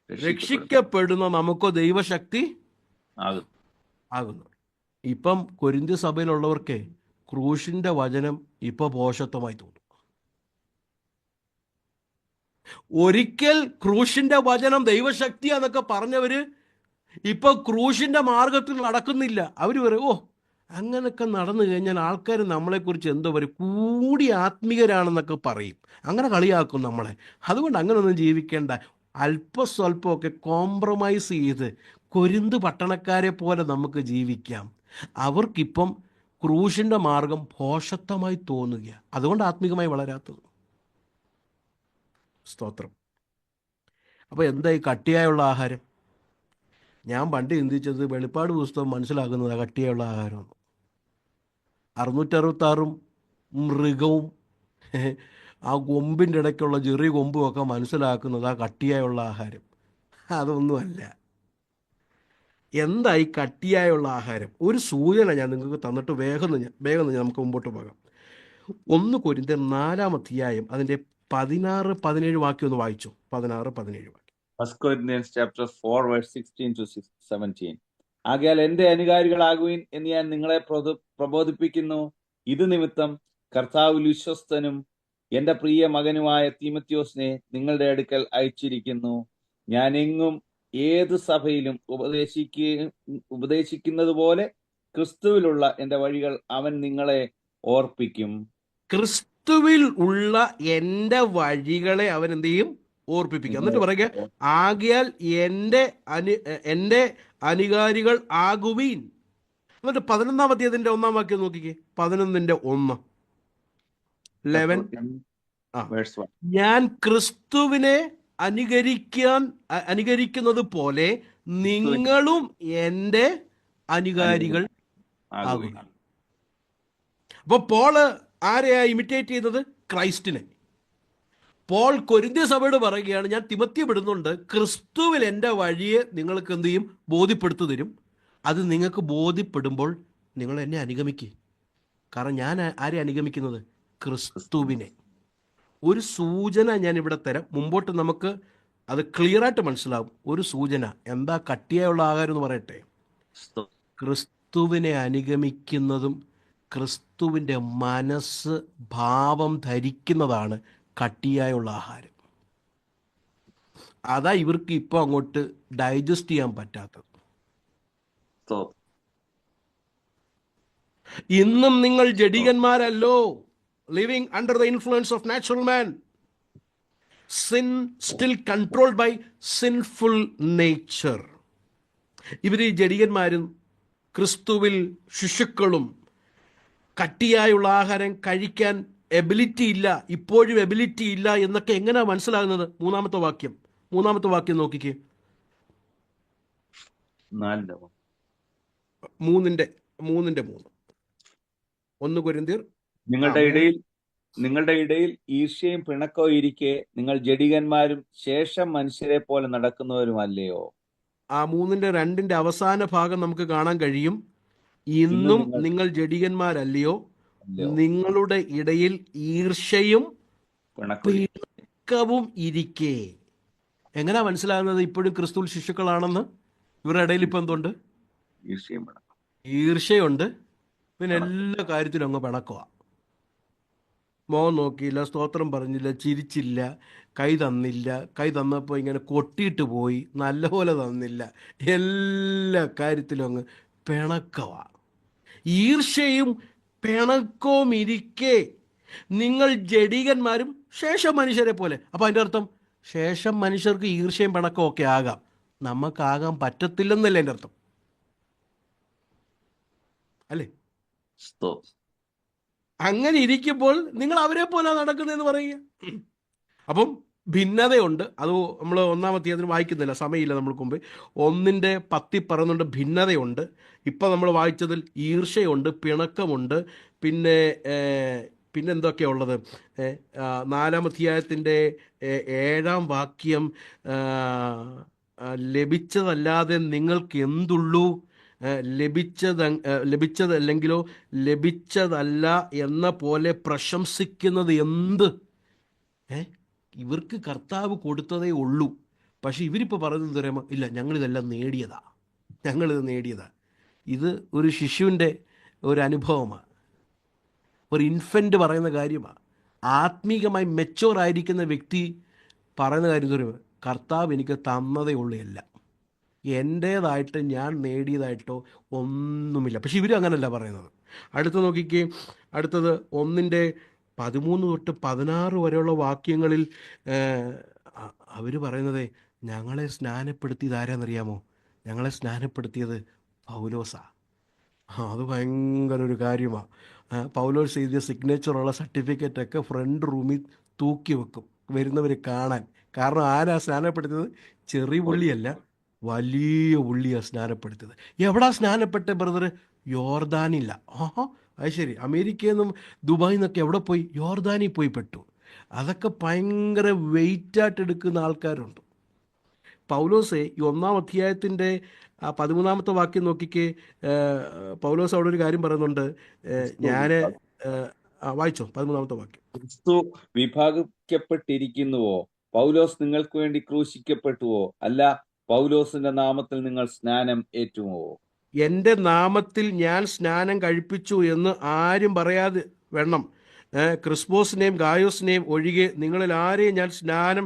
രക്ഷിക്കപ്പെടുന്ന നമുക്കോ ദൈവശക്തി ആകുന്നു. ഇപ്പം കൊരിന്ത്യ സഭയിലുള്ളവർക്ക് ക്രൂശിന്റെ വചനം ഇപ്പൊ ഭോഷത്വമായി തോന്നും. ഒരിക്കൽ ക്രൂശിന്റെ വചനം ദൈവശക്തിയാന്നൊക്കെ പറഞ്ഞവര് ഇപ്പൊ ക്രൂശിന്റെ മാർഗത്തിൽ നടക്കുന്നില്ല. അവർ പറയും, ഓ അങ്ങനൊക്കെ നടന്നു കഴിഞ്ഞാൽ ആൾക്കാർ നമ്മളെക്കുറിച്ച് എന്തോ പറയും, കൂടി ആത്മീകരാണെന്നൊക്കെ പറയും, അങ്ങനെ കളിയാക്കും നമ്മളെ. അതുകൊണ്ട് അങ്ങനെയൊന്നും ജീവിക്കേണ്ട, അല്പസ്വല്പമൊക്കെ കോംപ്രമൈസ് ചെയ്ത് കൊരിന്ത് പട്ടണക്കാരെ പോലെ നമുക്ക് ജീവിക്കാം. അവർക്കിപ്പം ക്രൂശിന്റെ മാർഗം ഭോഷത്വമായി തോന്നുക, അതുകൊണ്ട് ആത്മീകമായി വളരാത്തത്. സ്തോത്രം. അപ്പോൾ എന്താ ഈ കട്ടിയായുള്ള ആഹാരം? ഞാൻ പണ്ട് ചിന്തിച്ചത് വെളിപ്പാട് പുസ്തകം മനസ്സിലാക്കുന്നത് കട്ടിയുള്ള ആഹാരമാണ്. 666 മൃഗവും ആ കൊമ്പിൻ്റെ ഇടയ്ക്കുള്ള ചെറിയ കൊമ്പുമൊക്കെ മനസ്സിലാക്കുന്നത് ആ കട്ടിയായുള്ള ആഹാരം. അതൊന്നുമല്ല. എന്തായി കട്ടിയായുള്ള ആഹാരം? ഒരു സൂചന ഞാൻ നിങ്ങൾക്ക് തന്നിട്ട് വേഗം നമുക്ക് മുമ്പോട്ട് പോകാം. 1 കൊരിന്ത്യർ 4-ാം അധ്യായം അതിൻ്റെ 16-17 വാക്യം ഒന്ന് വായിച്ചു. 16-17 വാക്യം. 1 Corinthians chapter 4 verse 16 to 17. ആകയാൽ എന്റെ അനുകാരികളാകുവിൻ എന്ന് ഞാൻ നിങ്ങളെ പ്രബോധിപ്പിക്കുന്നു. ഇത് നിമിത്തം കർത്താവിൽ വിശ്വസ്തനും എന്റെ പ്രിയ മകനുമായ തീമത്യോസിനെ നിങ്ങളുടെ അടുക്കൽ അയച്ചിരിക്കുന്നു. ഞാൻ എങ്ങും ഏത് സഭയിലും ഉപദേശിക്കുന്നത് പോലെ ക്രിസ്തുവിലുള്ള എന്റെ വഴികൾ അവൻ നിങ്ങളെ ഓർപ്പിക്കും. ക്രിസ്തുവിൽ ഉള്ള എൻ്റെ വഴികളെ അവൻ എന്ത് ചെയ്യും? ഓർപ്പിപ്പിക്കുക. എന്നിട്ട് പറയുക, ആകയാൽ എൻ്റെ അനുകാരികൾ ആകുവീൻ. എന്നിട്ട് 11-ാം അധ്യായത്തിന്റെ 1-ാം വാക്യം നോക്കിക്കേ. 11:1 11. ആ, Verse 1. ഞാൻ ക്രിസ്തുവിനെ അനുകരിക്കുന്നത് പോലെ നിങ്ങളും എൻ്റെ അനുകാരികൾ ആകുക. അപ്പൊ പോള് ആരെയാ ഇമിറ്റേറ്റ് ചെയ്തത്? ക്രൈസ്റ്റിനെ. പോൾ കൊരിന്ത്യ സഭയോട് പറയുകയാണ്, ഞാൻ തിമോത്തിയെ വിടുന്നുണ്ട്, ക്രിസ്തുവിൽ എൻ്റെ വഴിയെ നിങ്ങൾക്ക് എന്ത് ചെയ്യും? ബോധ്യപ്പെടുത്തു തരും. അത് നിങ്ങൾക്ക് ബോധ്യപ്പെടുമ്പോൾ നിങ്ങൾ എന്നെ അനുഗമിക്കുക. കാരണം ഞാൻ ആരെ അനുഗമിക്കുന്നത്? ക്രിസ്തുവിനെ. ഒരു സൂചന ഞാൻ ഇവിടെ തരാം, മുമ്പോട്ട് നമുക്ക് അത് ക്ലിയറായിട്ട് മനസ്സിലാവും. ഒരു സൂചന എന്താ? കട്ടിയായുള്ള ആഹാരം എന്ന് പറയട്ടെ. ക്രിസ്തുവിനെ അനുഗമിക്കുന്നതും ക്രിസ്തുവിൻ്റെ മനസ്സ് ഭാവം ധരിക്കുന്നതാണ് കട്ടിയായുള്ള ആഹാരം. അതാ ഇവർക്ക് ഇപ്പോൾ അങ്ങോട്ട് ഡൈജസ്റ്റ് ചെയ്യാൻ പറ്റാത്തത്. ഇന്നും നിങ്ങൾ ജഡികന്മാരല്ലോ, living under the influence of natural man, sin still controlled by sinful nature. ഇവർ ഈ ജഡികന്മാരും ക്രിസ്തുവിൽ ശിശുക്കളും കട്ടിയായുള്ള ആഹാരം കഴിക്കാൻ എബിലിറ്റി ഇല്ല, ഇപ്പോഴും എബിലിറ്റി ഇല്ല എന്നൊക്കെ എങ്ങനെയാ മനസ്സിലാകുന്നത്? മൂന്നാമത്തെ വാക്യം നോക്കിക്കേ. 3:3 1 കൊരിന്ത്യർ. നിങ്ങളുടെ ഇടയിൽ ഈർഷ്യയും പിണക്കവും ഇരിക്കെ നിങ്ങൾ ജഡികന്മാരും ശേഷം മനുഷ്യരെ പോലെ നടക്കുന്നവരുമല്ലയോ? ആ 3:2 അവസാന ഭാഗം നമുക്ക് കാണാൻ കഴിയും. ഇന്നും നിങ്ങൾ ജഡികന്മാരല്ലയോ, നിങ്ങളുടെ ഇടയിൽ ഈർഷ്യയും പിണക്കവും ഇരിക്കെ. എങ്ങനെയാ മനസ്സിലാകുന്നത് ഇപ്പോഴും ക്രിസ്തുവിൽ ശിശുക്കളാണെന്ന്? ഇവരുടെ ഇടയിൽ ഇപ്പൊ എന്തുണ്ട്? ഈർഷ്യയുണ്ട്, പിന്നെ എല്ലാ കാര്യത്തിലും അങ്ങ് പിണക്കുക. മോൻ നോക്കിയില്ല, സ്തോത്രം പറഞ്ഞില്ല, ചിരിച്ചില്ല, കൈ തന്നില്ല, കൈ തന്നപ്പോൾ ഇങ്ങനെ കൊട്ടിയിട്ട് പോയി, നല്ലപോലെ തന്നില്ല, എല്ലാ കാര്യത്തിലും അങ്ങ് പിണക്കവ. ഈർഷ്യയും പിണക്കവും ഇരിക്കെ നിങ്ങൾ ജഡികന്മാരും ശേഷം മനുഷ്യരെ പോലെ. അപ്പം അതിൻ്റെ അർത്ഥം ശേഷം മനുഷ്യർക്ക് ഈർഷ്യയും പിണക്കവും ഒക്കെ ആകാം, നമുക്കാകാൻ പറ്റത്തില്ലെന്നല്ലേ എൻ്റെ അർത്ഥം, അല്ലേ? അങ്ങനെ ഇരിക്കുമ്പോൾ നിങ്ങൾ അവരെ പോലെ നടക്കുന്നതെന്ന് പറയുക. അപ്പം ഭിന്നതയുണ്ട്. അത് നമ്മൾ 1-ാം അധ്യായത്തിൽ വായിക്കുന്നില്ല, സമയമില്ല നമ്മൾക്ക് മുമ്പ്. 1:10 പറയുന്നുണ്ട് ഭിന്നതയുണ്ട്. ഇപ്പം നമ്മൾ വായിച്ചതിൽ ഈർഷ്യയുണ്ട്, പിണക്കമുണ്ട്, പിന്നെ എന്തൊക്കെയാണ് ഉള്ളത്? 4-ാം അധ്യായത്തിൻ്റെ 7-ാം വാക്യം, ലഭിച്ചതല്ലാതെ നിങ്ങൾക്ക് എന്തുള്ളൂ? ലഭിച്ചതല്ലെങ്കിലോ ലഭിച്ചതല്ല എന്ന പോലെ പ്രശംസിക്കുന്നത് എന്ത്? ഇവർക്ക് കർത്താവ് കൊടുത്തതേ ഉള്ളൂ. പക്ഷെ ഇവരിപ്പോൾ പറയുന്നത് പറയുമ്പോൾ, ഇല്ല, ഞങ്ങളിതെല്ലാം നേടിയതാ. ഇത് ഒരു ശിശുവിൻ്റെ ഒരു അനുഭവമാണ്, ഒരു ഇൻഫൻറ്റ് പറയുന്ന കാര്യമാണ്. ആത്മീകമായി മെച്ചോർ ആയിരിക്കുന്ന വ്യക്തി പറയുന്ന കാര്യം പറയുമ്പോൾ, കർത്താവ് എനിക്ക് തന്നതേ ഉള്ളൂ, എല്ലാം എൻ്റേതായിട്ട് ഞാൻ നേടിയതായിട്ടോ ഒന്നുമില്ല. പക്ഷെ ഇവരും അങ്ങനല്ല പറയുന്നത്. അടുത്ത നോക്കിക്കേ, അടുത്തത് 1:13 തൊട്ട് 16 വരെയുള്ള വാക്യങ്ങളിൽ അവർ പറയുന്നത്, ഞങ്ങളെ സ്നാനപ്പെടുത്തിയത് ആരാന്നറിയാമോ? ഞങ്ങളെ സ്നാനപ്പെടുത്തിയത് പൗലോസാ. അത് ഭയങ്കര ഒരു കാര്യമാണ്. പൗലോസ് എഴുതിയ സിഗ്നേച്ചറുള്ള സർട്ടിഫിക്കറ്റൊക്കെ ഫ്രണ്ട് റൂമിൽ തൂക്കി വെക്കും വരുന്നവർ കാണാൻ. കാരണം ആരാ സ്നാനപ്പെടുത്തിയത്? ചെറിയ പുള്ളിയല്ല, വലിയ പുള്ളിയാണ് സ്നാനപ്പെടുത്തിയത്. എവിടാ സ്നാനപ്പെട്ട ബ്രദർ? യോർദാനില്ല. അത് ശരി, അമേരിക്കയിൽ നിന്നും ദുബായിൽ നിന്നൊക്കെ എവിടെ പോയി? യോർദാനിൽ പോയി പെട്ടു. അതൊക്കെ ഭയങ്കര വെയിറ്റായിട്ട് എടുക്കുന്ന ആൾക്കാരുണ്ട്. പൗലോസ് ഈ 1-ാം അധ്യായത്തിൻ്റെ 13-ാമത്തെ വാക്യം നോക്കിക്കേ. പൗലോസ് അവിടെ ഒരു കാര്യം പറയുന്നുണ്ട്. ഞാൻ വായിച്ചോ 13-ാമത്തെ വാക്യം. ക്രിസ്തു വിഭാഗിക്കപ്പെട്ടിരിക്കുന്നുവോ? പൗലോസ് നിങ്ങൾക്ക് വേണ്ടി ക്രൂശിക്കപ്പെട്ടുവോ? അല്ല, പൗലോസിന്റെ നാമത്തിൽ നിങ്ങൾ സ്നാനം ഏറ്റുമോ? എൻ്റെ നാമത്തിൽ ഞാൻ സ്നാനം കഴിപ്പിച്ചു എന്ന് ആരും പറയാതെ വേണം. ക്രിസ്പോസിനെയും ഗായോസിനെയും ഒഴികെ നിങ്ങളിൽ ആരെയും ഞാൻ സ്നാനം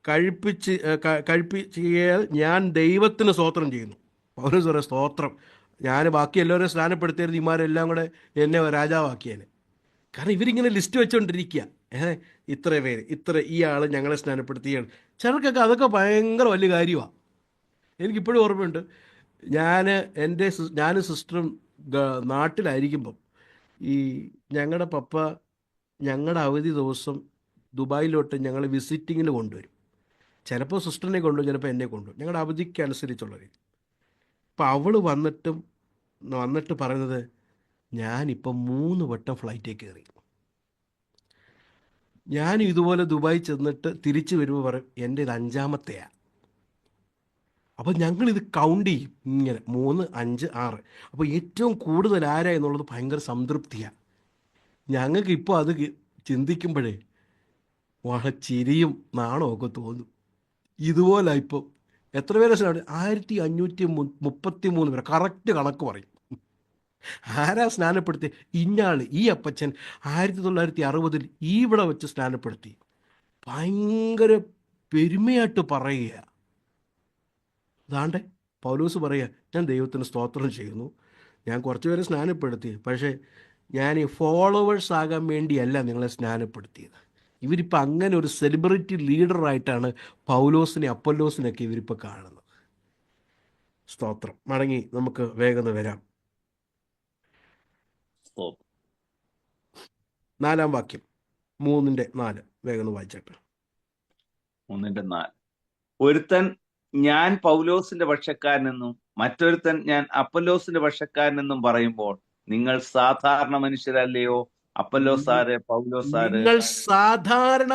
കഴിപ്പിച്ചാൽ ഞാൻ ദൈവത്തിന് സ്തോത്രം ചെയ്യുന്നു. പൗലോസ് പറയാം, സ്തോത്രം, ഞാൻ ബാക്കി എല്ലാവരെയും സ്നാനപ്പെടുത്തിയത് ഇമാരെല്ലാം കൂടെ എന്നെ രാജാവാക്കിയേനെ. കാരണം ഇവരിങ്ങനെ ലിസ്റ്റ് വെച്ചുകൊണ്ടിരിക്കുക. ഇത്ര പേര്, ഈ ആൾ ഞങ്ങളെ സ്നാനപ്പെടുത്തിയാണ്. ചിലർക്കൊക്കെ അതൊക്കെ ഭയങ്കര വലിയ കാര്യമാണ്. എനിക്കിപ്പോഴും ഓർമ്മയുണ്ട്, ഞാനും സിസ്റ്ററും നാട്ടിലായിരിക്കുമ്പം ഈ ഞങ്ങളുടെ പപ്പ ഞങ്ങളുടെ അവധി ദിവസം ദുബായിലോട്ട് ഞങ്ങൾ വിസിറ്റിങ്ങിന് കൊണ്ടുവരും. ചിലപ്പോൾ സിസ്റ്ററിനെ കൊണ്ടുവരും, ചിലപ്പോൾ എന്നെ കൊണ്ടുവരും, ഞങ്ങളുടെ അവധിക്ക് അനുസരിച്ചുള്ള രീതി. അപ്പം അവൾ വന്നിട്ട് പറയുന്നത്, ഞാനിപ്പം 3 വട്ടം ഫ്ലൈറ്റിൽ കയറി. ഞാൻ ഇതുപോലെ ദുബായി ചെന്നിട്ട് തിരിച്ചു വരുമ്പോൾ പറയും എൻ്റെ ഇത് 5ാമത്തെയാണ്. അപ്പോൾ ഞങ്ങളിത് കൗണ്ട് ചെയ്യും ഇങ്ങനെ 3, 5, 6. അപ്പോൾ ഏറ്റവും കൂടുതൽ ആരാ എന്നുള്ളത് ഭയങ്കര സംതൃപ്തിയാണ് ഞങ്ങൾക്ക്. ഇപ്പോൾ അത് ചിന്തിക്കുമ്പോഴേ വളരെ ചിരിയും നാണമൊക്കെ തോന്നും. ഇതുപോലെ ഇപ്പം എത്ര പേരെ 1533 പേരെ കറക്റ്റ് കണക്ക് പറയും. ആരാ സ്നാനപ്പെടുത്തി? ഇന്നാൾ, ഈ അപ്പച്ചൻ 1960 ഇവിടെ വെച്ച് സ്നാനപ്പെടുത്തി. ഭയങ്കര പെരുമയായിട്ട് പറയുക. അതാണ്ട് പൗലോസ് പറയുക, ഞാൻ ദൈവത്തിന് സ്തോത്രം ചെയ്യുന്നു, ഞാൻ കുറച്ച് പേരെ സ്നാനപ്പെടുത്തി, പക്ഷേ ഞാൻ ഈ ഫോളോവേഴ്സ് ആകാൻ വേണ്ടിയല്ല നിങ്ങളെ സ്നാനപ്പെടുത്തിയത്. ഇവരിപ്പോൾ അങ്ങനെ ഒരു സെലിബ്രിറ്റി ലീഡറായിട്ടാണ് പൗലോസിനെ അപ്പൊല്ലോസിനൊക്കെ ഇവരിപ്പോൾ കാണുന്നത്. സ്തോത്രം. മടങ്ങി നമുക്ക് വേഗം വരാം. 4-ാം വാക്യം, 3:4 വേഗം വായിച്ചേട്ടെ. 3:4. ഒരുത്തൻ ഞാൻ പൗലോസിന്റെ പക്ഷക്കാരനെന്നും മറ്റൊരുത്തൻ ഞാൻ അപ്പൊല്ലോസിന്റെ പക്ഷക്കാരനെന്നും പറയുമ്പോൾ നിങ്ങൾ സാധാരണ മനുഷ്യരല്ലയോ? അപ്പൊല്ലോസാര്, പൗലോസാര്. നിങ്ങൾ സാധാരണ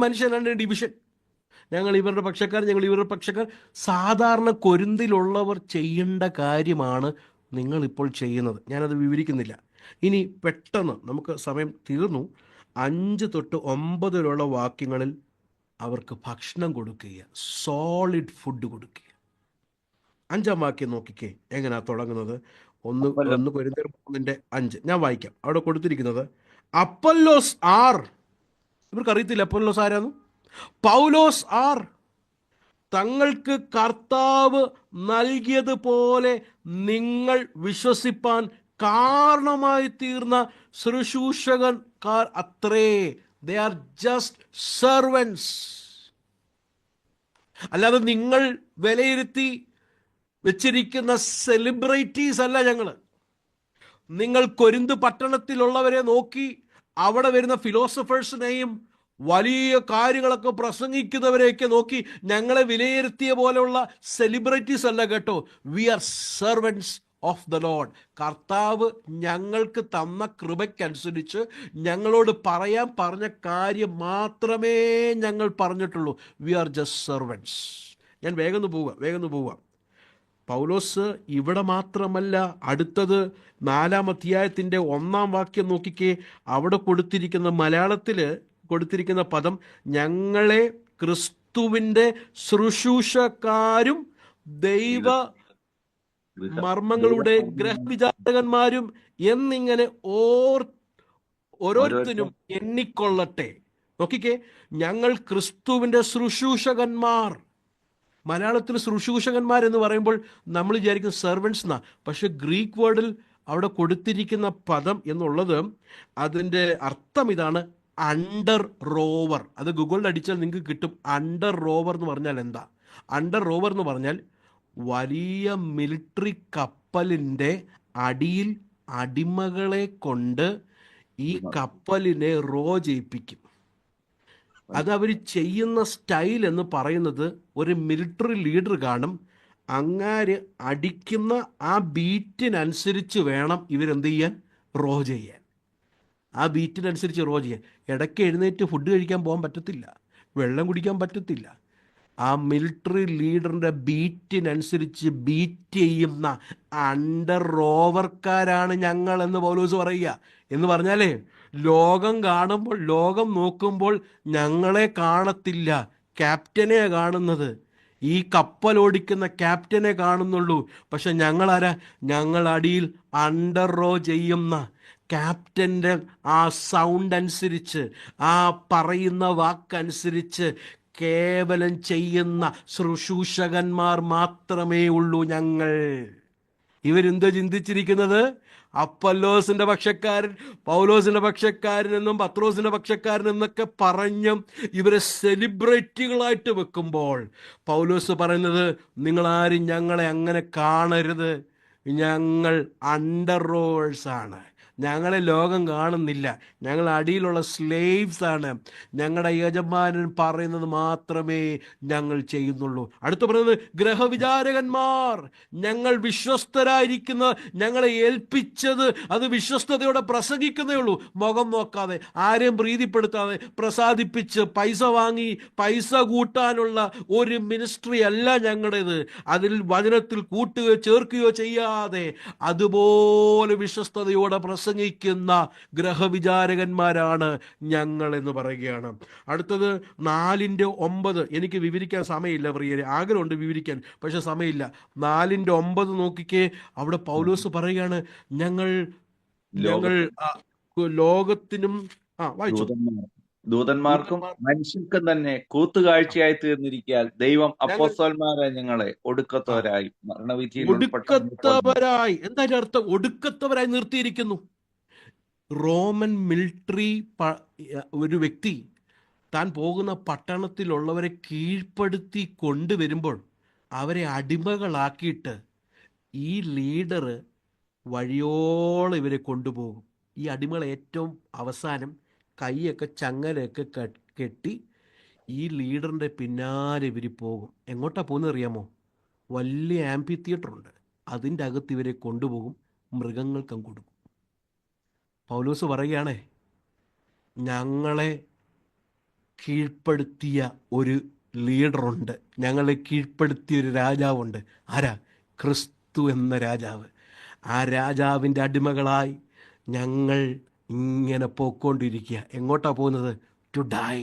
മനുഷ്യനാണ് ഡിവിഷൻ. ഞങ്ങൾ ഇവരുടെ പക്ഷക്കാർ, ഞങ്ങൾ ഇവരുടെ പക്ഷക്കാർ. സാധാരണ കൊരിന്തിലുള്ളവർ ചെയ്യേണ്ട കാര്യമാണ് നിങ്ങളിപ്പോൾ ചെയ്യുന്നത്. ഞാനത് വിവരിക്കുന്നില്ല. ഇനി പെട്ടെന്ന് നമുക്ക് സമയം തീർന്നു. 5 തൊട്ട് 9 വരെയുള്ള വാക്യങ്ങളിൽ അവർക്ക് ഭക്ഷണം കൊടുക്കുക, സോളിഡ് ഫുഡ് കൊടുക്കുക. 5-ാം വാക്യം നോക്കിക്കേ എങ്ങനെയാ തുടങ്ങുന്നത്. 1 കൊരിന്ത്യർ 3:5 ഞാൻ വായിക്കാം. അവിടെ കൊടുത്തിരിക്കുന്നത്, അപ്പൊല്ലോസ് ആർ, ഇവർക്ക് അറിയത്തില്ല അപ്പൊല്ലോസ് ആരാന്ന്. പൗലോസ് ആർ, തങ്ങൾക്ക് കർത്താവ് നൽകിയതുപോലെ നിങ്ങൾ വിശ്വസിപ്പാൻ കാരണമായി തീർന്ന ശുശ്രൂഷകന്മാർ അത്രേ. They are just servants. അല്ലാതെ നിങ്ങൾ വിലയിരുത്തി വെച്ചിരിക്കുന്ന സെലിബ്രിറ്റീസ് അല്ല ഞങ്ങൾ. നിങ്ങൾ കൊരിന്ത് പട്ടണത്തിലുള്ളവരെ നോക്കി, അവിടെ വരുന്ന ഫിലോസഫേഴ്സിനെയും വലിയ കാര്യങ്ങളൊക്കെ പ്രസംഗിക്കുന്നവരെയൊക്കെ നോക്കി ഞങ്ങളെ വിലയിരുത്തിയ പോലെയുള്ള സെലിബ്രിറ്റീസ് അല്ല കേട്ടോ. We are servants of the Lord. കർത്താവ് ഞങ്ങൾക്ക് തന്ന കൃപയ്ക്കനുസരിച്ച് ഞങ്ങളോട് പറഞ്ഞ കാര്യം മാത്രമേ ഞങ്ങൾ പറഞ്ഞിട്ടുള്ളൂ. We are just servants. ഞാൻ വേഗം പോവുക. പൗലോസ് ഇവിടെ മാത്രമല്ല, അടുത്തത് 4-ാം അധ്യായത്തിൻ്റെ 1-ാം വാക്യം നോക്കിക്കേ. അവിടെ കൊടുത്തിരിക്കുന്ന, മലയാളത്തിൽ കൊടുത്തിരിക്കുന്ന പദം, ഞങ്ങളെ ക്രിസ്തുവിൻ്റെ ശുശ്രൂഷക്കാരും ദൈവ മർമ്മങ്ങളുടെ ഗ്രഹവിചാരകന്മാരും എന്നിങ്ങനെ ഓരോരുത്തരും എണ്ണിക്കൊള്ളട്ടെ. നോക്കിക്കേ, ഞങ്ങൾ ക്രിസ്തുവിൻ്റെ ശുശ്രൂഷകന്മാർ. മലയാളത്തിൽ ശുശ്രൂഷകന്മാർ എന്ന് പറയുമ്പോൾ നമ്മൾ വിചാരിക്കും സെർവൻസ് എന്നാ. പക്ഷെ ഗ്രീക്ക് വേർഡിൽ അവിടെ കൊടുത്തിരിക്കുന്ന പദം എന്നുള്ളത്, അതിൻ്റെ അർത്ഥം ഇതാണ്, അണ്ടർ റോവർ. അത് ഗൂഗിളിൽ അടിച്ചാൽ നിങ്ങൾക്ക് കിട്ടും. അണ്ടർ റോവർ എന്ന് പറഞ്ഞാൽ എന്താ? അണ്ടർ റോവർ എന്ന് പറഞ്ഞാൽ വലിയ മിലിറ്ററി കപ്പലിൻ്റെ അടിയിൽ അടിമകളെ കൊണ്ട് ഈ കപ്പലിനെ റോ ചെയ്യിപ്പിക്കും. അത് അവർ ചെയ്യുന്ന സ്റ്റൈൽ എന്ന് പറയുന്നത്, ഒരു മിലിറ്ററി ലീഡർ കാണും, അങ്ങാര് അടിക്കുന്ന ആ ബീറ്റിനനുസരിച്ച് വേണം ഇവരെന്ത് ചെയ്യാൻ? റോ ചെയ്യാൻ. ആ ബീറ്റിനനുസരിച്ച് റോ ചെയ്യാൻ. ഇടയ്ക്ക് എഴുന്നേറ്റ് ഫുഡ് കഴിക്കാൻ പോകാൻ പറ്റത്തില്ല, വെള്ളം കുടിക്കാൻ പറ്റത്തില്ല. ആ മിലിറ്ററി ലീഡറിൻ്റെ ബീറ്റിനനുസരിച്ച് ബീറ്റ് ചെയ്യുന്ന അണ്ടർ റോവർക്കാരാണ് ഞങ്ങൾ എന്ന് പൗലോസ് പറയുക. എന്ന് പറഞ്ഞാലേ, ലോകം കാണുമ്പോൾ, ലോകം നോക്കുമ്പോൾ ഞങ്ങളെ കാണത്തില്ല, ക്യാപ്റ്റനെ കാണുന്നത്. ഈ കപ്പലോടിക്കുന്ന ക്യാപ്റ്റനെ കാണുന്നുള്ളൂ. പക്ഷെ ഞങ്ങളാരാ? ഞങ്ങൾ അടിയിൽ അണ്ടർ റോ ചെയ്യുന്ന, ക്യാപ്റ്റൻ്റെ ആ സൗണ്ട് അനുസരിച്ച്, ആ പറയുന്ന വാക്കനുസരിച്ച് കേവലം ചെയ്യുന്ന ശുശ്രൂഷകന്മാർ മാത്രമേ ഉള്ളൂ ഞങ്ങൾ. ഇവരെന്തോ ചിന്തിച്ചിരിക്കുന്നത്? അപ്പല്ലോസിന്റെ പക്ഷക്കാരൻ, പൗലോസിന്റെ പക്ഷക്കാരൻ എന്നും പത്രോസിന്റെ പക്ഷക്കാരൻ എന്നൊക്കെ പറഞ്ഞും ഇവരെ സെലിബ്രിറ്റികളായിട്ട് വെക്കുമ്പോൾ പൗലോസ് പറയുന്നത്, നിങ്ങളാരും ഞങ്ങളെ അങ്ങനെ കാണരുത്, ഞങ്ങൾ അണ്ടർ റോവേഴ്സ് ആണ്, ഞങ്ങളെ ലോകം കാണുന്നില്ല, ഞങ്ങൾ അടിയിലുള്ള സ്ലേവ്സ് ആണ്, ഞങ്ങളുടെ യജമാനൻ പറയുന്നത് മാത്രമേ ഞങ്ങൾ ചെയ്യുന്നുള്ളൂ. അടുത്ത് പറയുന്നത് ഗ്രഹവിചാരകന്മാർ, ഞങ്ങൾ വിശ്വസ്തരായിരിക്കുന്ന, ഞങ്ങളെ ഏൽപ്പിച്ചത് അത് വിശ്വസ്തയോടെ പ്രസംഗിക്കുന്നേ ഉള്ളൂ, മുഖം നോക്കാതെ, ആരെയും പ്രീതിപ്പെടുത്താതെ, പ്രസാദിപ്പിച്ച് പൈസ വാങ്ങി പൈസ കൂട്ടാനുള്ള ഒരു മിനിസ്ട്രി അല്ല ഞങ്ങളുടേത്. അതിൽ വചനത്തിൽ കൂട്ടുകയോ ചേർക്കുകയോ ചെയ്യാതെ അതുപോലെ വിശ്വസ്തയോടെ പ്രസംഗിക്കുന്ന ഗ്രഹവിചാരകന്മാരാണ് ഞങ്ങൾ എന്ന് പറയുകയാണ്. അടുത്തത് 4:9. എനിക്ക് വിവരിക്കാൻ സമയമില്ല പ്രിയരെ, ആഗ്രഹമുണ്ട് വിവരിക്കാൻ, പക്ഷെ സമയമില്ല. 4:9 നോക്കിക്കേ. അവിടെ പൗലോസ് പറയുകയാണ്, ഞങ്ങൾ ലോകത്തിനും വായിച്ചു, ദൂതന്മാർക്കും മനുഷ്യർക്കും തന്നെ കൂത്തുകാഴ്ചയായി തീർന്നിരിക്കാൻ ദൈവം അപ്പോസ്തലന്മാരെ ഞങ്ങളെ ഒടുക്കത്തവരായി മരണവിധിയിൽ ഒടുക്കത്തവരായി, എന്താ അർത്ഥം? ഒടുക്കത്തവരായി നിർത്തിയിരിക്കുന്നു. റോമൻ മിലിറ്ററി ഒരു വ്യക്തി താൻ പോകുന്ന പട്ടണത്തിലുള്ളവരെ കീഴ്പ്പെടുത്തി കൊണ്ടുവരുമ്പോൾ അവരെ അടിമകളാക്കിയിട്ട് ഈ ലീഡർ വഴിയോളം ഇവരെ കൊണ്ടുപോകും. ഈ അടിമകൾ ഏറ്റവും അവസാനം കൈയൊക്കെ ചങ്ങലയൊക്കെ കെട്ടി ഈ ലീഡറിൻ്റെ പിന്നാലെ ഇവർ പോകും. എങ്ങോട്ടാണ് പോകുന്നത് അറിയാമോ? വലിയ ആംഫി തിയേറ്റർ ഉണ്ട്, അതിൻ്റെ അകത്ത് ഇവരെ കൊണ്ടുപോകും, മൃഗങ്ങൾക്കും കൊടുക്കും. പൗലോസ് പറയുകയാണേ, ഞങ്ങളെ കീഴ്പ്പെടുത്തിയ ഒരു ലീഡറുണ്ട്, ഞങ്ങളെ കീഴ്പ്പെടുത്തിയ ഒരു രാജാവുണ്ട്. ആരാ? ക്രിസ്തു എന്ന രാജാവ്. ആ രാജാവിൻ്റെ അടിമകളായി ഞങ്ങൾ ഇങ്ങനെ പോയിക്കൊണ്ടിരിക്കുക. എങ്ങോട്ടാ പോകുന്നത്? To die.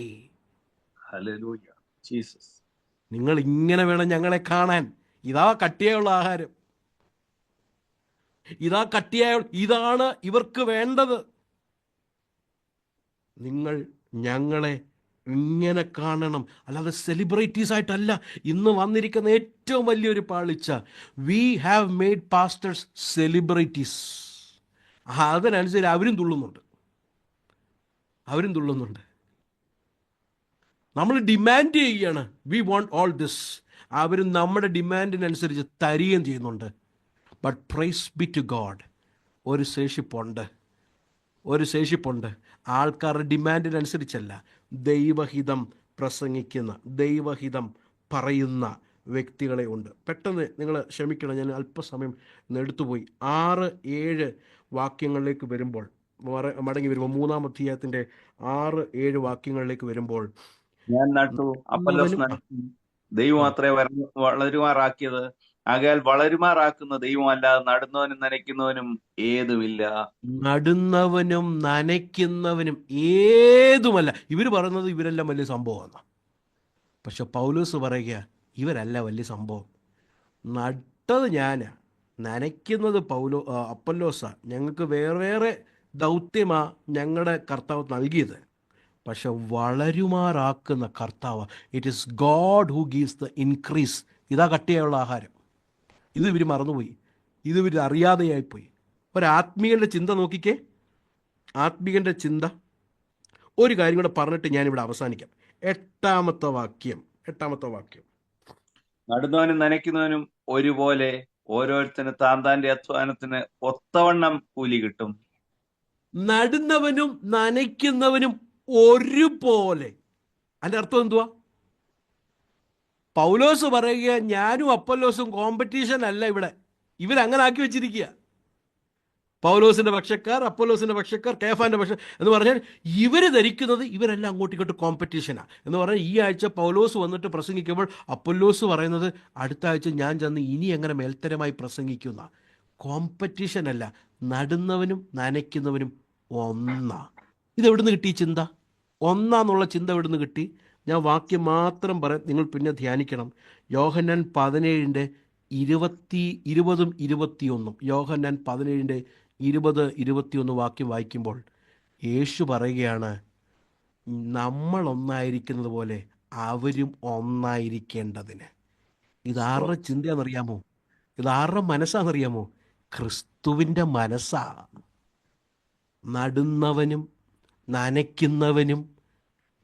Hallelujah Jesus. നിങ്ങൾ ഇങ്ങനെ വേണം ഞങ്ങളെ കാണാൻ. ഇതാ കട്ടിയുള്ള ആഹാരം, ഇതാ ഇതാണ് ഇവർക്ക് വേണ്ടത്. നിങ്ങൾ ഞങ്ങളെ ഇങ്ങനെ കാണണം, അല്ലാതെ സെലിബ്രിറ്റീസ് ആയിട്ടല്ല. ഇന്ന് വന്നിരിക്കുന്ന ഏറ്റവും വലിയൊരു പാളിച്ച, we have made pastors celebrities. അതിനനുസരിച്ച് അവരും തുള്ളുന്നുണ്ട്. നമ്മൾ ഡിമാൻഡ് ചെയ്യുകയാണ്, വി വാണ്ട് ഓൾ ദിസ്. അവരും നമ്മുടെ ഡിമാൻഡിനനുസരിച്ച് തരികയും ചെയ്യുന്നുണ്ട്. But praise be to God, ഒരു ശേഷിപ്പുണ്ട്. ആൾക്കാരുടെ ഡിമാൻഡിനനുസരിച്ചല്ല, ദൈവഹിതം പ്രസംഗിക്കുന്ന, ദൈവഹിതം പറയുന്ന വ്യക്തികളെ ഉണ്ട്. പെട്ടെന്ന് നിങ്ങൾ ക്ഷമിക്കണം, ഞാൻ അല്പസമയം എടുത്തുപോയി. 6-7 വാക്യങ്ങളിലേക്ക് വരുമ്പോൾ, മടങ്ങി വരുമ്പോൾ 3-ാം അധ്യായത്തിൻ്റെ 6-7 വാക്യങ്ങളിലേക്ക് വരുമ്പോൾ, ഞാൻ നട്ടു, അപ്പൊല്ലോസ് നനച്ചു, ദൈവം അത്രേ വളരുമാറാക്കിയത്. ആകയാൽ വളരുമാറാക്കുന്ന ദൈവം അല്ലാതെ നടുന്നവനും നനയ്ക്കുന്നവനും ഏതുമില്ല. നടുന്നവനും നനയ്ക്കുന്നവനും ഏതുമല്ല. ഇവർ പറയുന്നത് ഇവരെല്ലാം വലിയ സംഭവമാണ്. പക്ഷെ പൗലോസ് പറയുക, ഇവരല്ല വലിയ സംഭവം. നട്ടത് ഞാനാ, നനയ്ക്കുന്നത് അപ്പൊല്ലോസാ. ഞങ്ങൾക്ക് വേറെ ദൗത്യമാ ഞങ്ങളുടെ കർത്താവ് നൽകിയത്. പക്ഷെ വളരുമാറാക്കുന്ന കർത്താവ്, it is God who gives the increase. ഇതാ കട്ടിയായുള്ള ആഹാരം. ഇത് ഇവർ മറന്നുപോയി, ഇത് ഇവർ അറിയാതെയായിപ്പോയി. ഒരാത്മീയൻ്റെ ചിന്ത നോക്കിക്കേ, ആത്മീയൻ്റെ ചിന്ത. ഒരു കാര്യം കൂടെ പറഞ്ഞിട്ട് ഞാനിവിടെ അവസാനിക്കാം. 8-ാമത്തെ വാക്യം. നടുന്നവനും നനയ്ക്കുന്നവനും ഒരുപോലെ ഓരോരുത്തരും താന്താന്റെ അധ്വാനത്തിന് ഒത്തവണ്ണം കൂലി കിട്ടും. നടുന്നവനും നനയ്ക്കുന്നവനും ഒരുപോലെ. അതിൻ്റെ അർത്ഥം എന്തുവാ? പൗലോസ് പറയുക, ഞാനും അപ്പൊല്ലോസും കോമ്പറ്റീഷൻ അല്ല ഇവിടെ. ഇവരങ്ങനെ ആക്കി വെച്ചിരിക്കുക. പൗലോസിന്റെ പക്ഷക്കാർ, അപ്പൊല്ലോസിന്റെ പക്ഷക്കാർ, കേഫാന്റെ പക്ഷ എന്ന് പറഞ്ഞാൽ ഇവർ ധരിക്കുന്നത് ഇവരെല്ലാം അങ്ങോട്ടും ഇങ്ങോട്ട് കോമ്പറ്റീഷനാണ് എന്ന് പറഞ്ഞാൽ, ഈ ആഴ്ച പൗലോസ് വന്നിട്ട് പ്രസംഗിക്കുമ്പോൾ അപ്പൊല്ലോസ് പറയുന്നത് അടുത്ത ആഴ്ച ഞാൻ ചെന്ന് ഇനി എങ്ങനെ മേൽത്തരമായി പ്രസംഗിക്കുന്ന. കോമ്പറ്റീഷൻ അല്ല, നടുന്നവനും നനയ്ക്കുന്നവനും ഒന്നാ. ഇതെവിടുന്ന് കിട്ടി ഈ ചിന്ത? ഒന്നാന്നുള്ള ചിന്ത എവിടുന്ന് കിട്ടി? ഞാൻ വാക്യം മാത്രം പറയാം, നിങ്ങൾ പിന്നെ ധ്യാനിക്കണം. യോഹന്നാൻ 17:20-21. യോഹന്നാൻ 17:20 20-21 വാക്യം വായിക്കുമ്പോൾ യേശു പറയുകയാണ്, നമ്മൾ ഒന്നായിരിക്കുന്നത് പോലെ അവരും ഒന്നായിരിക്കേണ്ടതിന്. ഇതാരുടെ ചിന്തയാണെന്നറിയാമോ? ഇതാരുടെ മനസ്സാണെന്നറിയാമോ? ക്രിസ്തുവിൻ്റെ മനസ്സാ. നടുന്നവനും നനയ്ക്കുന്നവനും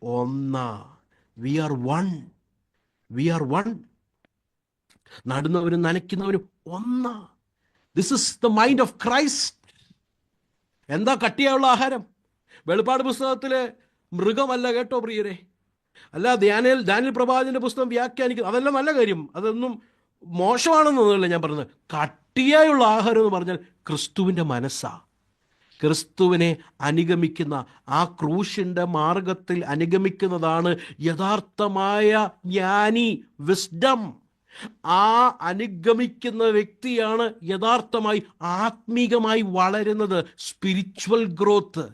ഒന്നാ. We are one. We are one. നടുന്നവനും നനയ്ക്കുന്നവനും ഒന്നാ. This is the mind of Christ. എന്താ കട്ടിയുള്ള ആഹാരം? വെളിപ്പാട് പുസ്തകത്തിലെ മൃഗമല്ല കേട്ടോ പ്രിയരെ. അല്ല ദാനിയേൽ പ്രവാചകന്റെ പുസ്തകം വ്യാഖ്യാനിക്കുന്നു, അതെല്ലാം നല്ല കാര്യം, അതൊന്നും മോശമാണെന്നൊന്നുമല്ല ഞാൻ പറഞ്ഞത്. കട്ടിയായുള്ള ആഹാരം എന്ന് പറഞ്ഞാൽ ക്രിസ്തുവിൻ്റെ മനസ്സാ. ക്രിസ്തുവിനെ അനുഗമിക്കുന്ന, ആ ക്രൂശിൻ്റെ മാർഗത്തിൽ അനുഗമിക്കുന്നതാണ് യഥാർത്ഥമായ ജ്ഞാനി, വിസ്ഡം. ആ അനുഗമിക്കുന്ന വ്യക്തിയാണ് യഥാർത്ഥമായി ആത്മീകമായി വളരുന്നത്. Spiritual growth.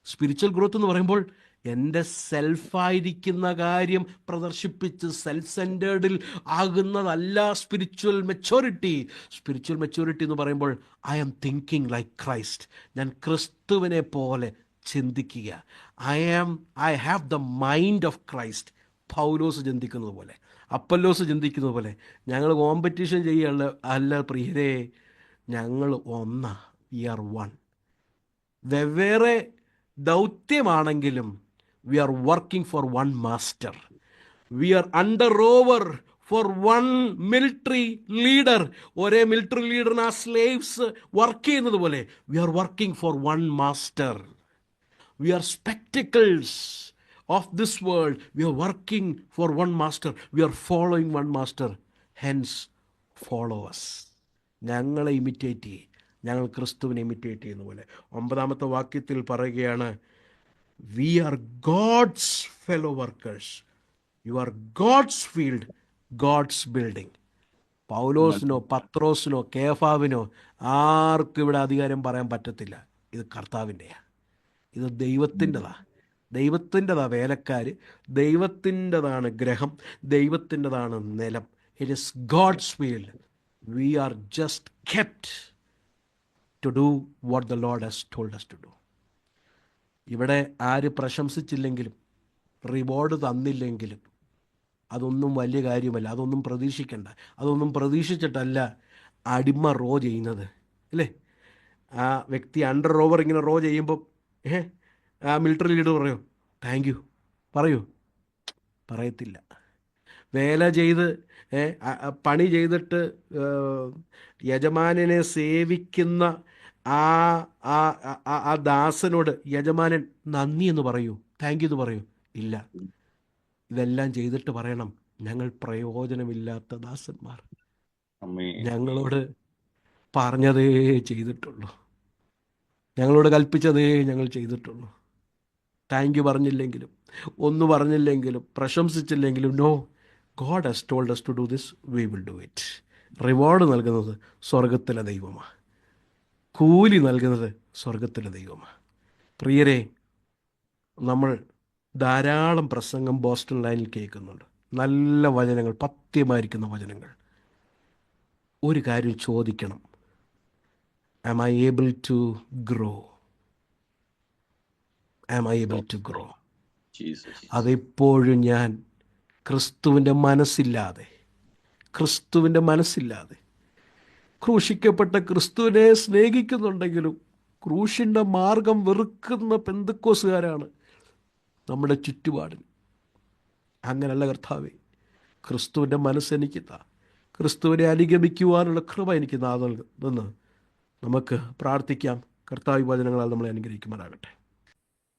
സ്പിരിച്വൽ ഗ്രോത്ത് എന്ന് പറയുമ്പോൾ എൻ്റെ സെൽഫായിരിക്കുന്ന കാര്യം പ്രദർശിപ്പിച്ച് സെൽഫ് സെൻറ്റേർഡിൽ ആകുന്നതല്ല സ്പിരിച്വൽ മെച്ചോറിറ്റി. സ്പിരിച്വൽ മെച്ചോറിറ്റി എന്ന് പറയുമ്പോൾ I am thinking like Christ. ഞാൻ ക്രിസ്തുവിനെ പോലെ ചിന്തിക്കുക. I have the mind of Christ. Paulose ചിന്തിക്കുന്നത് പോലെ, അപ്പല്ലോസ് ചിന്തിക്കുന്നത് പോലെ. ഞങ്ങൾ കോമ്പറ്റീഷൻ ചെയ്യുകയല്ല, അല്ല പ്രിയരെ, ഞങ്ങൾ ഒന്നാ. We are one. വെവ്വേറെ ദൗത്യമാണെങ്കിലും we are working for one master. We are under over for one military leader. ഒരേ മിലിറ്ററി ലീഡറിന് ആ സ്ലേവ്സ് വർക്ക് ചെയ്യുന്നത് പോലെ we are working for one master. We are spectacles of this world. We are working for one master. We are following one master. Hence, follow us. ഞങ്ങളെ imitate ചെയ്യും. ഞങ്ങൾ ക്രിസ്തുവിനെ imitate ചെയ്യുന്ന പോലെ. 9-ാമത്തെ വാക്യത്തിൽ പറയുകയാണ്, we are God's fellow workers. You are God's field, God's building. പൗലോസിനോ പത്രോസിനോ കേഫാവിനോ ആർക്കും ഇവിടെ അധികാരം പറയാൻ പറ്റത്തില്ല. ഇത് കർത്താവിൻ്റെയാണ്. ഇത് ദൈവത്തിൻ്റെതാണ്. ദൈവത്തിൻ്റെതാ വേലക്കാർ, ദൈവത്തിൻ്റെതാണ് ഗ്രഹം, ദൈവത്തിൻ്റെതാണ് നിലം. It is God's field. We are just kept to do what the Lord has told us to do. ഇവിടെ ആര് പ്രശംസിച്ചില്ലെങ്കിലും റിവാർഡ് തന്നില്ലെങ്കിലും അതൊന്നും വലിയ കാര്യമല്ല. അതൊന്നും പ്രതീക്ഷിക്കണ്ട. അതൊന്നും പ്രതീക്ഷിച്ചിട്ടല്ല അടിമ റോ ചെയ്യുന്നത്, അല്ലേ? ആ വ്യക്തി അണ്ടർ ഓവർ ഇങ്ങനെ റോ ചെയ്യുമ്പോൾ ആ മിലിറ്ററി ലീഡർ പറയോ താങ്ക് യു? പറയൂ? പറയത്തില്ല. വേല ചെയ്ത് പണി ചെയ്തിട്ട് യജമാനനെ സേവിക്കുന്ന ആ ദാസനോട് യജമാനൻ നന്ദി എന്ന് പറയൂ, താങ്ക് യു എന്ന് പറയൂ? ഇല്ല. ഇതെല്ലാം ചെയ്തിട്ട് പറയണം, ഞങ്ങൾ പ്രയോജനമില്ലാത്ത ദാസന്മാർ, ഞങ്ങളോട് പറഞ്ഞതേ ചെയ്തിട്ടുള്ളൂ, ഞങ്ങളോട് കൽപ്പിച്ചതേ ഞങ്ങൾ ചെയ്തിട്ടുള്ളൂ. താങ്ക് യു പറഞ്ഞില്ലെങ്കിലും, ഒന്നും പറഞ്ഞില്ലെങ്കിലും, പ്രശംസിച്ചില്ലെങ്കിലും, no, God has told us to do this, we will do it. Reward നൽകുന്നത് സ്വർഗത്തിലെ ദൈവമാണ്. കൂലി നൽകുന്നത് സ്വർഗത്തിലെ ദൈവമാണ്. പ്രിയരെ, നമ്മൾ ധാരാളം പ്രസംഗം ബോസ്റ്റൺ ലൈനിൽ കേൾക്കുന്നുണ്ട്. നല്ല വചനങ്ങൾ, പത്യമായിരിക്കുന്ന വചനങ്ങൾ. ഒരു കാര്യം ചോദിക്കണം, am I able to grow? Am I able to grow? അതെപ്പോഴും ഞാൻ ക്രിസ്തുവിൻ്റെ മനസ്സില്ലാതെ ക്രൂശിക്കപ്പെട്ട ക്രിസ്തുവിനെ സ്നേഹിക്കുന്നുണ്ടെങ്കിലും ക്രൂശിൻ്റെ മാർഗം വെറുക്കുന്ന പെന്തക്കോസുകാരാണ് നമ്മുടെ ചുറ്റുപാടിന്. അങ്ങനല്ല കർത്താവേ, ക്രിസ്തുവിൻ്റെ മനസ്സെനിക്ക് ക്രിസ്തുവിനെ അനുഗമിക്കുവാനുള്ള കൃപ എനിക്ക് നൽകുമെന്ന് നമുക്ക് പ്രാർത്ഥിക്കാം. കർത്താവ് വചനങ്ങളാൽ നമ്മളെ അനുഗ്രഹിക്കുമാറാകട്ടെ.